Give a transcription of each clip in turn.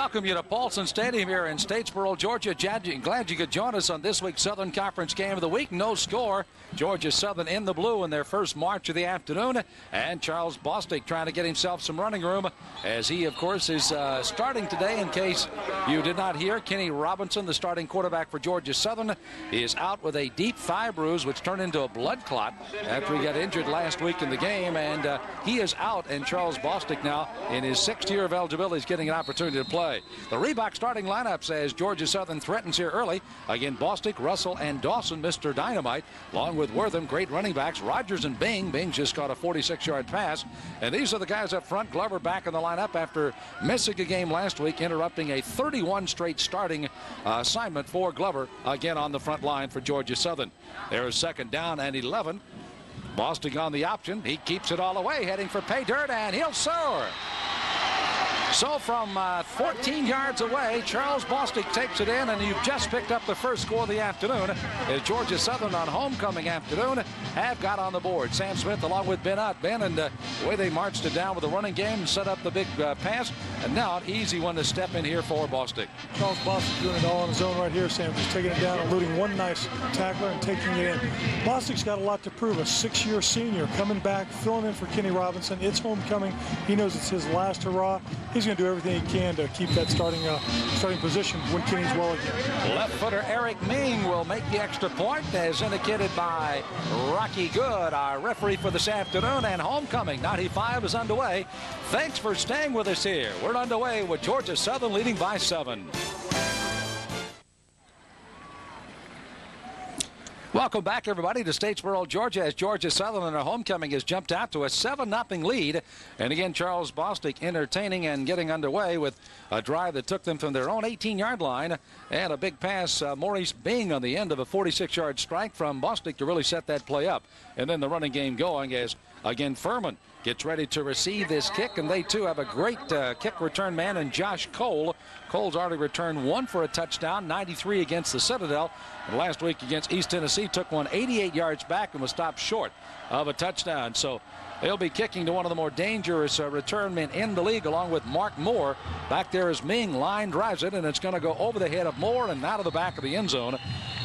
welcome you to Paulson Stadium here in Statesboro, Georgia. Glad you could join us on this week's Southern Conference Game of the Week. No score. Georgia Southern in the blue in their first march of the afternoon. And Charles Bostic trying to get himself some running room as he, of course, is starting today. In case you did not hear, Kenny Robinson, the starting quarterback for Georgia Southern, is out with a deep thigh bruise, which turned into a blood clot after he got injured last week in the game. And he is out, and Charles Bostic now, in his 6th year of eligibility, is getting an opportunity to play. The Reebok starting lineup says Georgia Southern threatens here early. Again, Bostic, Russell, and Dawson, Mr. Dynamite, along with Wortham, great running backs. Rogers and Bing. Bing just caught a 46-yard pass. And these are the guys up front. Glover back in the lineup after missing a game last week, interrupting a 31 straight starting assignment for Glover, again on the front line for Georgia Southern. There is 2nd down and 11. Bostic on the option. He keeps it all away, heading for pay dirt, and he'll soar. So from 14 yards away, Charles Bostic takes it in, and you've just picked up the first score of the afternoon as Georgia Southern on homecoming afternoon have got on the board. Sam Smith along with Ben Ott. Ben, and the way they marched it down with the running game and set up the big pass, and now an easy one to step in here for Bostic. Charles Bostic doing it all on his own right here, Sam. Just taking it down, eluding one nice tackler and taking it in. Bostic's got a lot to prove. A 6-year senior coming back, filling in for Kenny Robinson. It's homecoming. He knows it's his last hurrah. He's going to do everything he can to keep that starting position when Kenny's well again. Left footer Eric Ming will make the extra point, as indicated by Rocky Good, our referee for this afternoon. And homecoming 95 is underway. Thanks for staying with us here. We're underway with Georgia Southern leading by 7. Welcome back, everybody, to Statesboro, Georgia, as Georgia Southern in their homecoming has jumped out to a 7-0 lead. And again, Charles Bostic entertaining and getting underway with a drive that took them from their own 18-yard line, and a big pass, Maurice Bing on the end of a 46-yard strike from Bostic to really set that play up. And then the running game going as, again, Furman gets ready to receive this kick, and they too have a great kick return man in Josh Cole. Cole's already returned 1 for a touchdown, 93 against the Citadel. And last week against East Tennessee took one 88 yards back and was stopped short of a touchdown. So they'll be kicking to one of the more dangerous return men in the league, along with Mark Moore. Back there is Ming. Line drives it, and it's going to go over the head of Moore and out of the back of the end zone.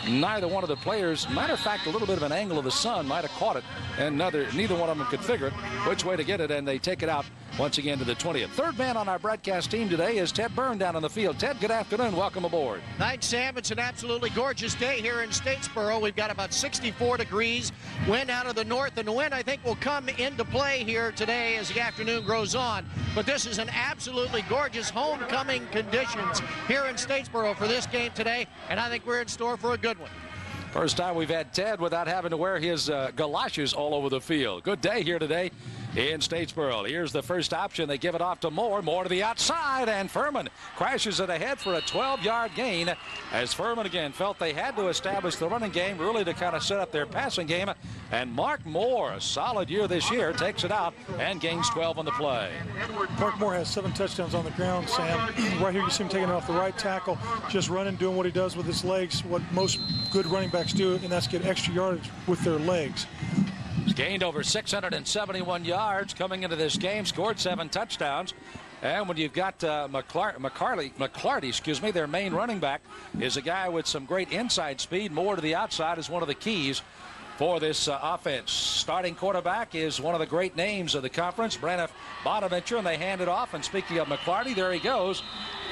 Neither one of the players, matter of fact, a little bit of an angle of the sun might have caught it, and neither one of them could figure it which way to get it, and they take it out once again to the 20th. Third man on our broadcast team today is Ted Byrne down on the field. Ted, good afternoon. Welcome aboard. Thanks, Sam. It's an absolutely gorgeous day here in Statesboro. We've got about 64 degrees, wind out of the north, and the wind, I think, will come into play here today as the afternoon grows on. But this is an absolutely gorgeous homecoming conditions here in Statesboro for this game today, and I think we're in store for a good one. First time we've had Ted without having to wear his galoshes all over the field. Good day here today in Statesboro. Here's the first option. They give it off to Moore. Moore to the outside, and Furman crashes it ahead for a 12-yard gain, as Furman again felt they had to establish the running game really to kind of set up their passing game. And Mark Moore, a solid year this year, takes it out and gains 12 on the play. Mark Moore has 7 touchdowns on the ground, Sam. Right here you see him taking it off the right tackle, just running, doing what he does with his legs, what most good running backs do, and that's get extra yardage with their legs. He's gained over 671 yards coming into this game, scored 7 touchdowns. And when you've got McClarty, their main running back, is a guy with some great inside speed. More to the outside is one of the keys for this offense. Starting quarterback is one of the great names of the conference, Braniff Bonaventure, and they hand it off. And speaking of McClarty, there he goes.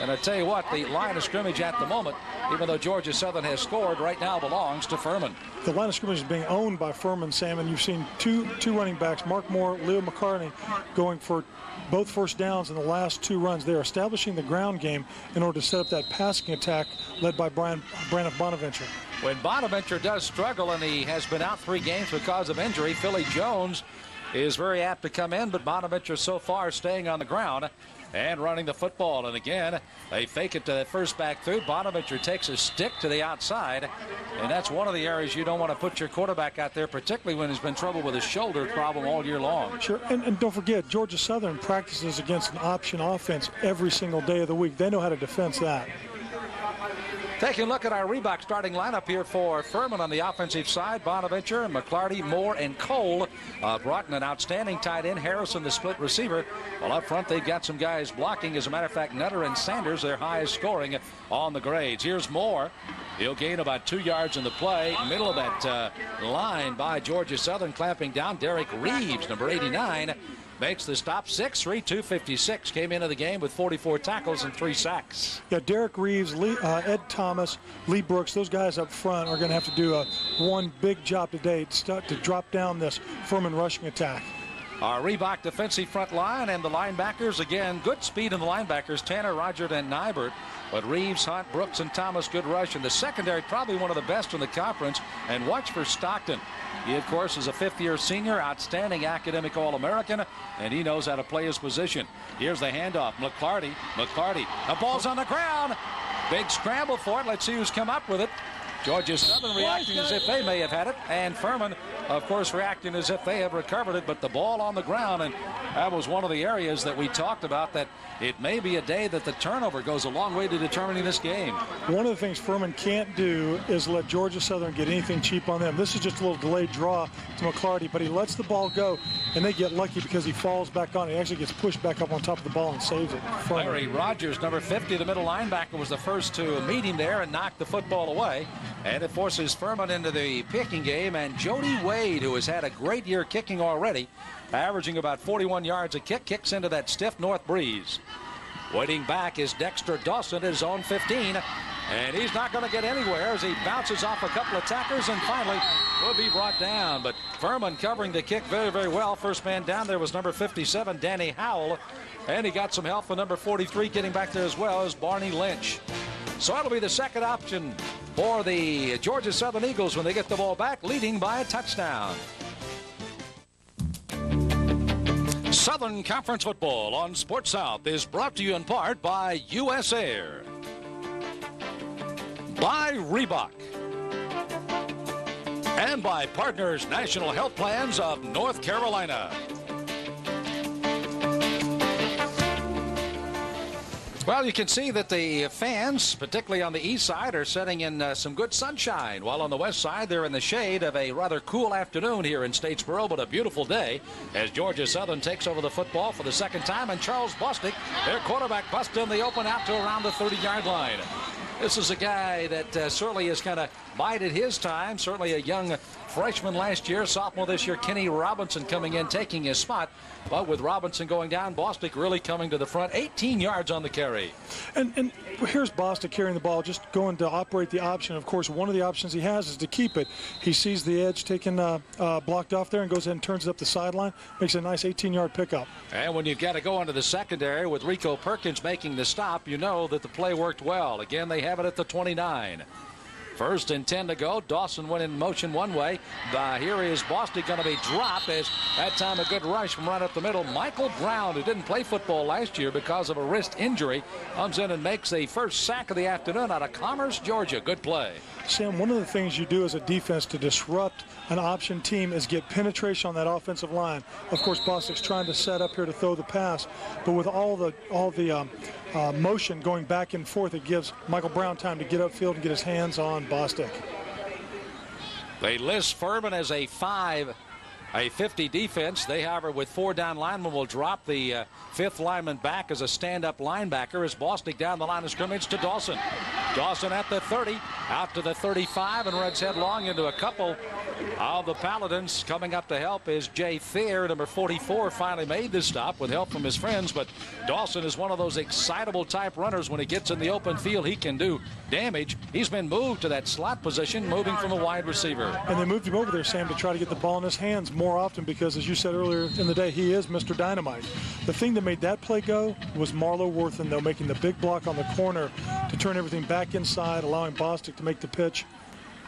And I tell you what, the line of scrimmage at the moment, even though Georgia Southern has scored, right now belongs to Furman. The line of scrimmage is being owned by Furman, Sam, and you've seen two running backs, Mark Moore, Leo McCartney, going for both first downs in the last 2 runs. They are establishing the ground game in order to set up that passing attack led by Braniff Bonaventure. When Bonaventure does struggle, and he has been out 3 games because of injury, Philly Jones is very apt to come in, but Bonaventure so far staying on the ground and running the football. And again, they fake it to that first back through. Bonaventure takes a stick to the outside, and that's one of the areas you don't want to put your quarterback out there, particularly when he's been trouble with his shoulder problem all year long. Sure, and don't forget, Georgia Southern practices against an option offense every single day of the week. They know how to defend that. Taking a look at our Reebok starting lineup here for Furman on the offensive side. Bonaventure, McClarty, Moore, and Cole brought in an outstanding tight end. Harrison, the split receiver. Well, up front, they've got some guys blocking. As a matter of fact, Nutter and Sanders, their highest scoring on the grades. Here's Moore. He'll gain about 2 yards in the play. Middle of that line by Georgia Southern, clamping down. Derek Reeves, number 89, makes the stop. 6'3", 256. Came into the game with 44 tackles and 3 sacks. Yeah, Derek Reeves, Ed Thomas, Lee Brooks, those guys up front are going to have to do one big job today to drop down this Furman rushing attack. Our Reebok defensive front line and the linebackers, again, good speed in the linebackers, Tanner, Rogers, and Nybert. But Reeves, Hunt, Brooks, and Thomas, good rush. And the secondary, probably one of the best in the conference. And watch for Stockton. He, of course, is a fifth-year senior, outstanding academic All-American, and he knows how to play his position. Here's the handoff. McClarty. The ball's on the ground. Big scramble for it. Let's see who's come up with it. Georgia Southern reacting as if they may have had it, and Furman, of course, reacting as if they have recovered it, but the ball on the ground, and that was one of the areas that we talked about, that it may be a day that the turnover goes a long way to determining this game. One of the things Furman can't do is let Georgia Southern get anything cheap on them. This is just a little delayed draw to McClarty, but he lets the ball go, and they get lucky because he falls back on. He actually gets pushed back up on top of the ball and saves it. Larry Rogers, number 50, the middle linebacker, was the first to meet him there and knock the football away. And it forces Furman into the kicking game. And Jody Wade, who has had a great year kicking already, averaging about 41 yards a kick, kicks into that stiff north breeze. Waiting back is Dexter Dawson at his own 15. And he's not going to get anywhere as he bounces off a couple of tackers and finally will be brought down. But Furman covering the kick very, very well. First man down there was number 57, Danny Howell. And he got some help from number 43 getting back there as well as Barney Lynch. So that'll be the second option for the Georgia Southern Eagles when they get the ball back, leading by a touchdown. Southern Conference football on Sports South is brought to you in part by US Air, by Reebok, and by Partners National Health Plans of North Carolina. Well, you can see that the fans, particularly on the east side, are setting in some good sunshine, while on the west side they're in the shade of a rather cool afternoon here in Statesboro, but a beautiful day as Georgia Southern takes over the football for the second time, and Charles Bostic, their quarterback, busts in the open out to around the 30-yard line. This is a guy that certainly has kind of bided his time, certainly a young freshman last year, sophomore this year, Kenny Robinson coming in, taking his spot. But with Robinson going down, Bostic really coming to the front, 18 yards on the carry. And here's Bostic carrying the ball, just going to operate the option. Of course, one of the options he has is to keep it. He sees the edge taken blocked off there and goes ahead and turns it up the sideline, makes a nice 18-yard pickup. And when you've got to go into the secondary with Rico Perkins making the stop, you know that the play worked well. Again, they have it at the 29. First and 10 to go. Dawson went in motion one way. Here is Bostic going to be dropped as that time a good rush from right up the middle. Michael Brown, who didn't play football last year because of a wrist injury, comes in and makes the first sack of the afternoon out of Commerce, Georgia. Good play. Sam, one of the things you do as a defense to disrupt an option team is get penetration on that offensive line. Of course, Bostic's trying to set up here to throw the pass, but with all the motion going back and forth, it gives Michael Brown time to get upfield and get his hands on Bostic. They list Furman as a 50 defense. They, however, with 4 down linemen, will drop the fifth lineman back as a stand-up linebacker as Bostic down the line of scrimmage to Dawson. Dawson at the 30, out to the 35, and runs headlong into a couple of the Paladins. Coming up to help is Jay Fair, number 44, finally made the stop with help from his friends, but Dawson is one of those excitable type runners. When he gets in the open field, he can do damage. He's been moved to that slot position, moving from a wide receiver. And they moved him over there, Sam, to try to get the ball in his hands more often because, as you said earlier in the day, he is Mr. Dynamite. The thing that made that play go was Marlo Worthen, though, making the big block on the corner to turn everything back inside, allowing Bostic to make the pitch,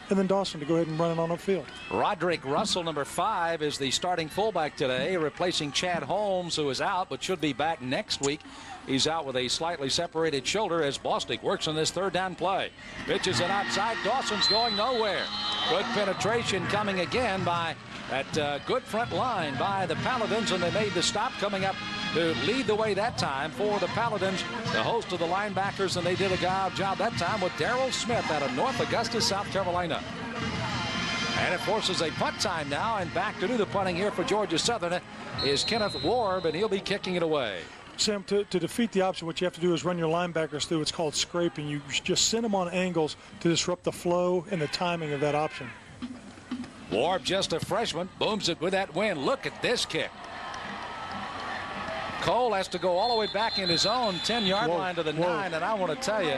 and then Dawson to go ahead and run it on upfield. Roderick Russell, number 5, is the starting fullback today, replacing Chad Holmes, who is out but should be back next week. He's out with a slightly separated shoulder as Bostic works on this third down play. Pitches it outside. Dawson's going nowhere. Good penetration coming again by that good front line by the Paladins, and they made the stop coming up to lead the way that time for the Paladins, the host of the linebackers, and they did a job that time with Darrell Smith out of North Augusta, South Carolina. And it forces a punt time now, and back to do the punting here for Georgia Southern is Kenneth Warb, and he'll be kicking it away. Sam, to defeat the option, what you have to do is run your linebackers through. It's called scraping. You just send them on angles to disrupt the flow and the timing of that option. Warb, just a freshman, booms it with that win. Look at this kick. Cole has to go all the way back in his own 10-yard line to the 9, and I want to tell you,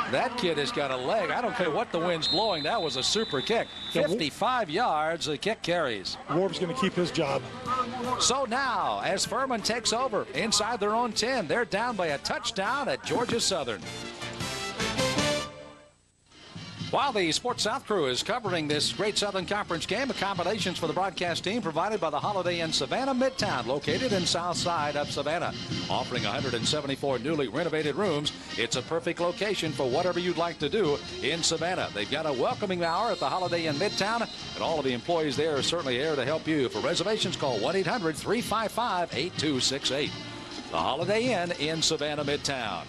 that kid has got a leg. I don't care what the wind's blowing. That was a super kick. 55 yards, the kick carries. Warb's going to keep his job. So now, as Furman takes over inside their own 10, they're down by a touchdown at Georgia Southern. While the Sports South crew is covering this great Southern Conference game, accommodations for the broadcast team provided by the Holiday Inn Savannah Midtown, located in south side of Savannah. Offering 174 newly renovated rooms, it's a perfect location for whatever you'd like to do in Savannah. They've got a welcoming hour at the Holiday Inn Midtown, and all of the employees there are certainly here to help you. For reservations, call 1-800-355-8268. The Holiday Inn in Savannah Midtown.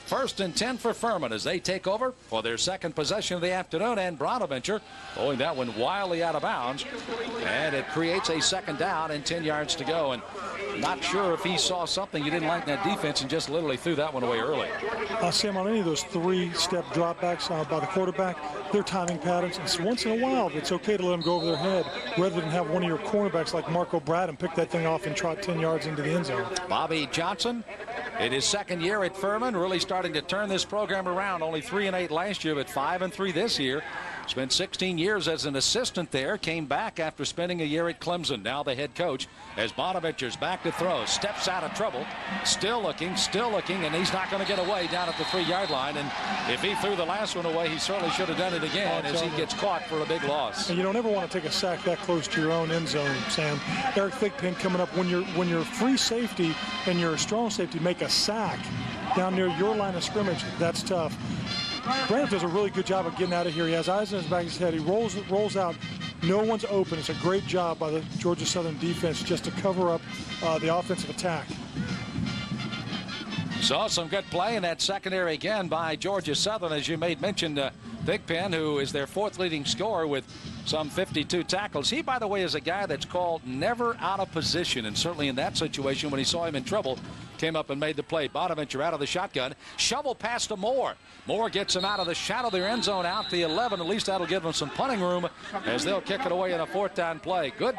1st and 10 for Furman as they take over for their second possession of the afternoon, and Bonaventure throwing that one wildly out of bounds, and it creates a second down and 10 yards to go. And not sure if he saw something he didn't like in that defense and just literally threw that one away early. Sam, on any of those 3-step dropbacks by the quarterback, their timing patterns, and once in a while it's okay to let them go over their head rather than have one of your cornerbacks like Marco Bradham pick that thing off and trot 10 yards into the end zone. Bobby Johnson, in his second year at Furman, really starting to turn this program around. Only 3-8 last year, but 5-3 this year. Spent 16 years as an assistant there. Came back after spending a year at Clemson. Now the head coach as Bonaventure's back to throw. Steps out of trouble. Still looking, and he's not going to get away down at the 3-yard line. And if he threw the last one away, he certainly should have done it again as he gets caught for a big loss. And you don't ever want to take a sack that close to your own end zone, Sam. Eric Thigpen coming up when your free safety and your strong safety make a sack down near your line of scrimmage. That's tough. Brandon does a really good job of getting out of here. He has eyes in his back of his head. He rolls out. No one's open. It's a great job by the Georgia Southern defense just to cover up the offensive attack. Saw some good play in that secondary again by Georgia Southern, as you made mention. Thigpen, who is their 4th leading scorer with some 52 tackles. He, by the way, is a guy that's called never out of position, and certainly in that situation when he saw him in trouble, came up and made the play. Bonaventure out of the shotgun. Shovel pass to Moore. Moore gets him out of the shadow of their end zone out the 11. At least that'll give them some punting room as they'll kick it away in a 4th down play. Good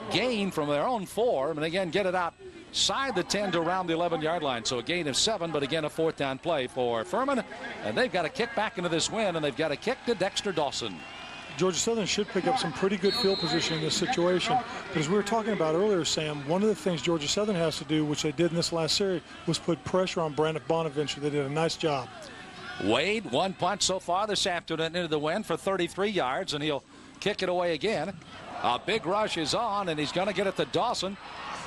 gain from their own 4, and again get it outside the 10 to around the 11-yard line. So a gain of 7, but again a 4th down play for Furman. And they've got to kick back into this win, and they've got to kick to Dexter Dawson. Georgia Southern should pick up some pretty good field position in this situation. But as we were talking about earlier, Sam, one of the things Georgia Southern has to do, which they did in this last series, was put pressure on Brandon Bonaventure. They did a nice job. Wade, one punt so far this afternoon into the wind for 33 yards, and he'll kick it away again. A big rush is on, and he's going to get it to Dawson.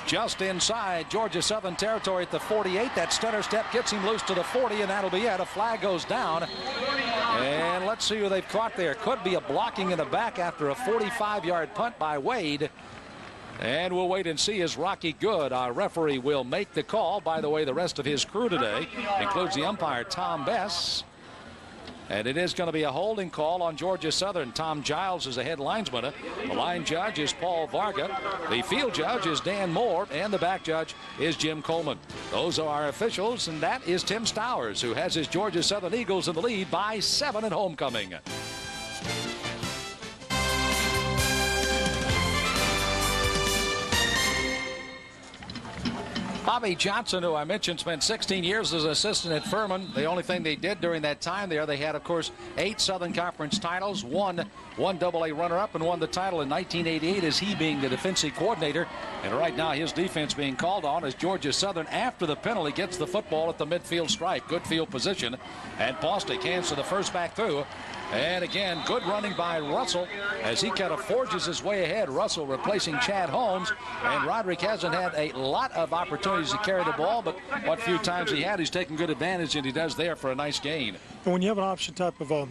Just inside Georgia Southern territory at the 48. That stutter step gets him loose to the 40, and that'll be it. A flag goes down. And let's see who they've caught there. Could be a blocking in the back after a 45-yard punt by Wade. And we'll wait and see as Rocky Good, our referee, will make the call. By the way, the rest of his crew today includes the umpire, Tom Bess. And it is going to be a holding call on Georgia Southern. Tom Giles is the head linesman. The line judge is Paul Varga. The field judge is Dan Moore. And the back judge is Jim Coleman. Those are our officials. And that is Tim Stowers, who has his Georgia Southern Eagles in the lead by 7 at homecoming. Bobby Johnson, who I mentioned, spent 16 years as an assistant at Furman. The only thing they did during that time there, they had, of course, 8 Southern Conference titles, one AA runner-up, and won the title in 1988 as he being the defensive coordinator. And right now his defense being called on as Georgia Southern, after the penalty, gets the football at the midfield stripe. Good field position. And Bostic hands to the first back through. And again, good running by Russell as he kind of forges his way ahead. Russell replacing Chad Holmes. And Roderick hasn't had a lot of opportunities to carry the ball, but what few times he had, he's taking good advantage, and he does there for a nice gain. And when you have an option type of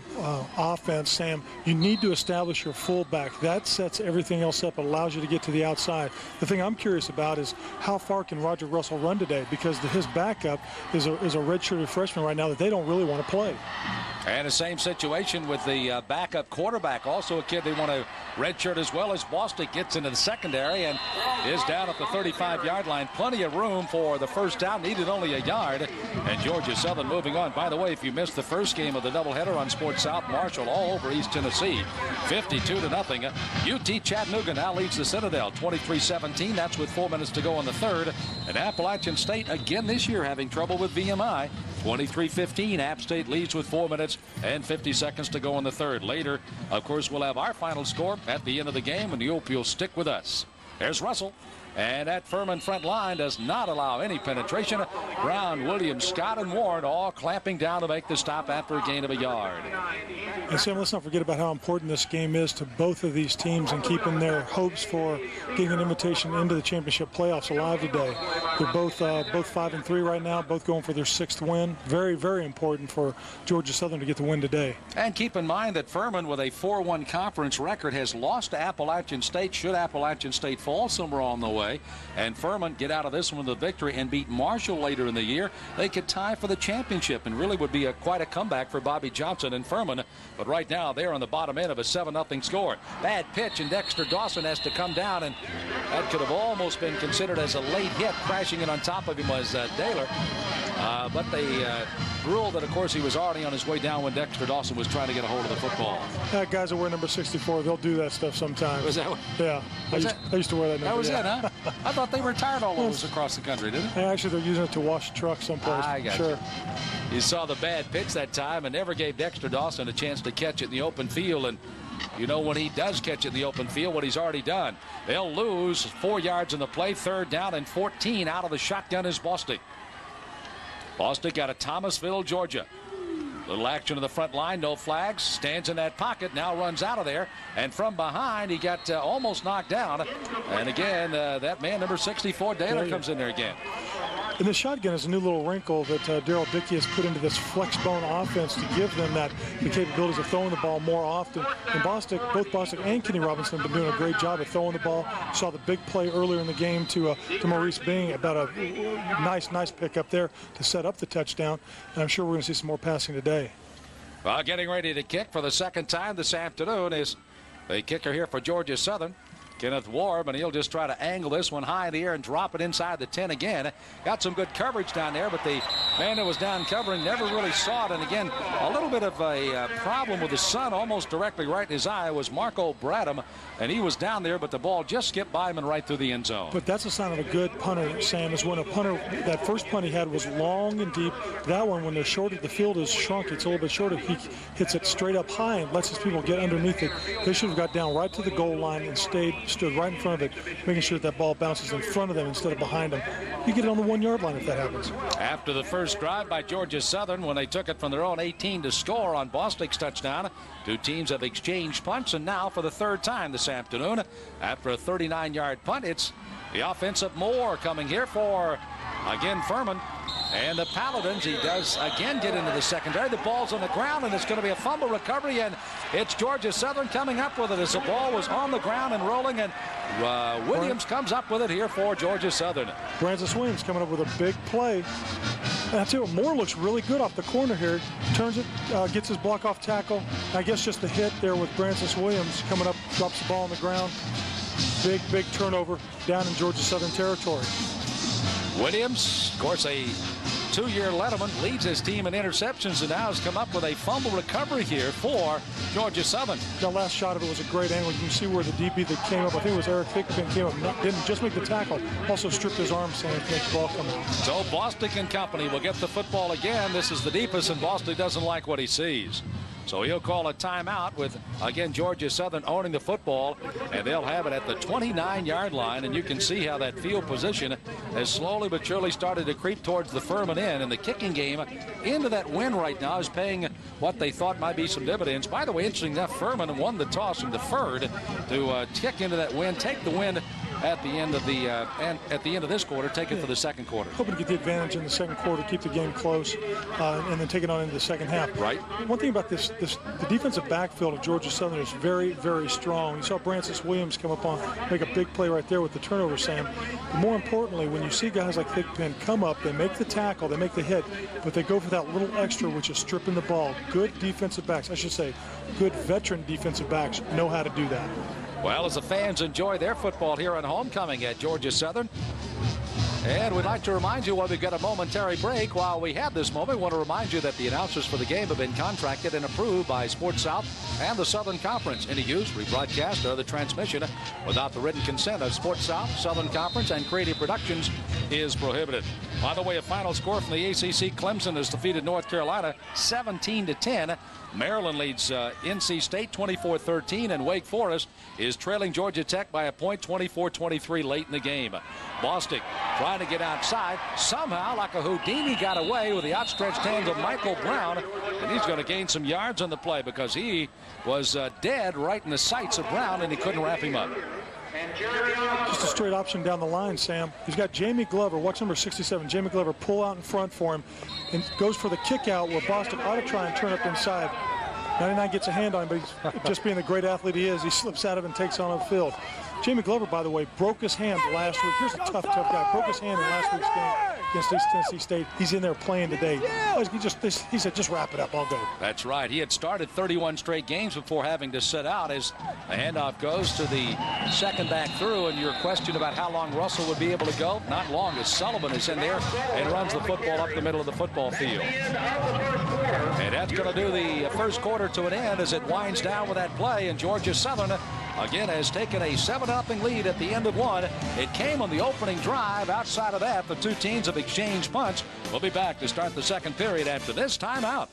offense, Sam, you need to establish your fullback. That sets everything else up. It allows you to get to the outside. The thing I'm curious about is how far can Roger Russell run today, because his backup is a redshirted freshman right now that they don't really want to play. And the same situation with the backup quarterback, also a kid they want to redshirt as well, as Bostic gets into the secondary and is down at the 35-yard line. Plenty of room for the first down, needed only a yard. And Georgia Southern moving on. By the way, if you missed the first game of the doubleheader on Sports South, Marshall all over East Tennessee, 52-0. UT Chattanooga now leads the Citadel 23-17. That's with 4 minutes to go in the third. And Appalachian State again this year having trouble with VMI. 23-15. App State leads with 4 minutes and 50 seconds to go in the third. Later, of course, we'll have our final score at the end of the game, and you hope you'll stick with us. There's Russell. And that Furman front line does not allow any penetration. Brown, Williams, Scott, and Warren all clamping down to make the stop after a gain of a yard. And Sam, let's not forget about how important this game is to both of these teams and keeping their hopes for getting an invitation into the championship playoffs alive today. They're both 5-3 right now, both going for their 6th win. Very, very important for Georgia Southern to get the win today. And keep in mind that Furman, with a 4-1 conference record, has lost to Appalachian State. Should Appalachian State fall somewhere on the way, and Furman get out of this one with a victory and beat Marshall later in the year, they could tie for the championship and really would be quite a comeback for Bobby Johnson and Furman. But right now they're on the bottom end of a 7-0 score. Bad pitch, and Dexter Dawson has to come down, and that could have almost been considered as a late hit. Crashing in on top of him was Daler. But they ruled that, of course, he was already on his way down when Dexter Dawson was trying to get a hold of the football. Guys that wear number 64, they'll do that stuff sometimes. Was that? Yeah. I used to wear that number. That was it, huh? I thought they retired all of us across the country, didn't they? Actually, they're using it to wash trucks someplace. I got sure. You saw the bad pitch that time and never gave Dexter Dawson a chance to catch it in the open field. And you know, when he does catch it in the open field, what he's already done. They'll lose 4 yards in the play. 3rd down and 14. Out of the shotgun is Bostic. Bostic out of Thomasville, Georgia. Little action to the front line, no flags, stands in that pocket, now runs out of there, and from behind he got almost knocked down. And again, that man, number 64, Daler, comes in there again. And the shotgun is a new little wrinkle that Daryl Dickey has put into this flex bone offense to give them the capabilities of throwing the ball more often. And both Bostic and Kenny Robinson have been doing a great job of throwing the ball. Saw the big play earlier in the game to Maurice Bing, about a nice pick up there to set up the touchdown. And I'm sure we're going to see some more passing today. Well, getting ready to kick for the 2nd time this afternoon is the kicker here for Georgia Southern, Kenneth Warb, and he'll just try to angle this one high in the air and drop it inside the 10 again. Got some good coverage down there, but the man that was down covering never really saw it. And again, a little bit of a problem with the sun almost directly right in his eye was Marco Bradham, and he was down there, but the ball just skipped by him and right through the end zone. But that's a sign of a good punter, Sam, is when a punter, that first punt he had was long and deep. That one, when they're shorter, the field is shrunk, it's a little bit shorter, he hits it straight up high and lets his people get underneath it. They should have got down right to the goal line and stood right in front of it, making sure that ball bounces in front of them instead of behind them. You get it on the 1 yard line if that happens. After the first drive by Georgia Southern, when they took it from their own 18 to score on Bostic's touchdown, 2 teams have exchanged punts, and now for the 3rd time this afternoon, after a 39-yard punt, it's the offensive Moore coming here for, again, Furman. And the Paladins, he does again get into the secondary. The ball's on the ground, and it's going to be a fumble recovery, and it's Georgia Southern coming up with it as the ball was on the ground and rolling, and Williams comes up with it here for Georgia Southern. Francis Williams coming up with a big play. And I tell you what, Moore looks really good off the corner here. Turns it, gets his block off tackle. I guess just the hit there with Francis Williams coming up, drops the ball on the ground. Big turnover down in Georgia Southern territory. Williams, of course, a 2-year Letterman, leads his team in interceptions and now has come up with a fumble recovery here for Georgia Southern. The last shot of it was a great angle. You can see where the DB that came up, I think it was Eric Hickman, came up, didn't just make the tackle, also stripped his arm saying to make the ball come in. So Bostic and company will get the football again. This is the deepest, and Bostic doesn't like what he sees. So he'll call a timeout with, again, Georgia Southern owning the football, and they'll have it at the 29-yard line. And you can see how that field position has slowly but surely started to creep towards the Furman end. And the kicking game into that win right now is paying what they thought might be some dividends. By the way, interesting enough, Furman won the toss and deferred to kick into that win, take the win at the end of this quarter, take it for the second quarter. Hoping to get the advantage in the second quarter, keep the game close, and then take it on into the second half. Right. One thing about the defensive backfield of Georgia Southern is very, very strong. You saw Francis Williams come up on, make a big play right there with the turnover, Sam. But more importantly, when you see guys like Thigpen come up, they make the tackle, they make the hit, but they go for that little extra, which is stripping the ball. Good defensive backs, I should say, good veteran defensive backs know how to do that. Well, as the fans enjoy their football here on homecoming at Georgia Southern. And we'd like to remind you while we've got a momentary break, while we have this moment, we want to remind you that the announcers for the game have been contracted and approved by Sports South and the Southern Conference. Any use, rebroadcast, or other transmission without the written consent of Sports South, Southern Conference, and Creative Productions is prohibited. By the way, a final score from the ACC: Clemson has defeated North Carolina 17-10. Maryland leads NC State 24-13, and Wake Forest is trailing Georgia Tech by a point, 24-23 late in the game. Bostic trying to get outside. Somehow, like a Houdini, got away with the outstretched hands of Michael Brown, and he's going to gain some yards on the play because he was dead right in the sights of Brown, and he couldn't wrap him up. Just a straight option down the line, Sam. He's got Jamie Glover, watch number 67. Jamie Glover pull out in front for him and goes for the kick out where Boston ought to try and turn up inside. 99 gets a hand on him, but he's just being the great athlete he is, he slips out of it and takes on the field. Jamie Glover, by the way, broke his hand last week. Here's a tough guy. Broke his hand in last week's game against East Tennessee State. He's in there playing today. He said, just wrap it up. I'll go. That's right. He had started 31 straight games before having to sit out as the handoff goes to the second back through. And your question about how long Russell would be able to go, not long, as Sullivan is in there and runs the football up the middle of the football field. And that's going to do the first quarter to an end as it winds down with that play. And Georgia Southern again has taken a 7-0 lead at the end of one. It came on the opening drive. Outside of that, the two teams have exchanged punts. We'll be back to start the second period after this timeout.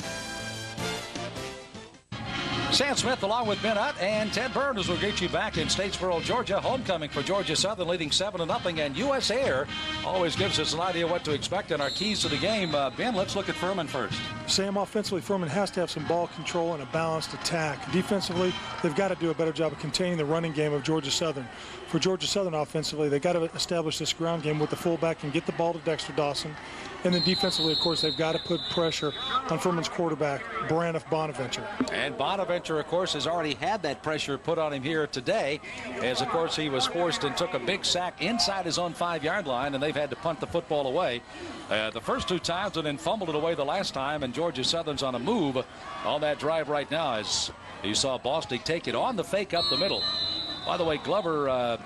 Sam Smith along with Ben Hutt and Ted Burns will get you back in Statesboro, Georgia. Homecoming for Georgia Southern, leading 7-0, and U.S. Air always gives us an idea what to expect in our keys to the game. Ben, let's look at Furman first. Sam, offensively, Furman has to have some ball control and a balanced attack. Defensively, they've got to do a better job of containing the running game of Georgia Southern. For Georgia Southern offensively, they've got to establish this ground game with the fullback and get the ball to Dexter Dawson. And then defensively, of course, they've got to put pressure on Furman's quarterback, Braniff Bonaventure. And Bonaventure, of course, has already had that pressure put on him here today, as, of course, he was forced and took a big sack inside his own 5-yard line, and they've had to punt the football away the first two times and then fumbled it away the last time. And Georgia Southern's on a move on that drive right now as you saw Bostic take it on the fake up the middle. By the way, Glover,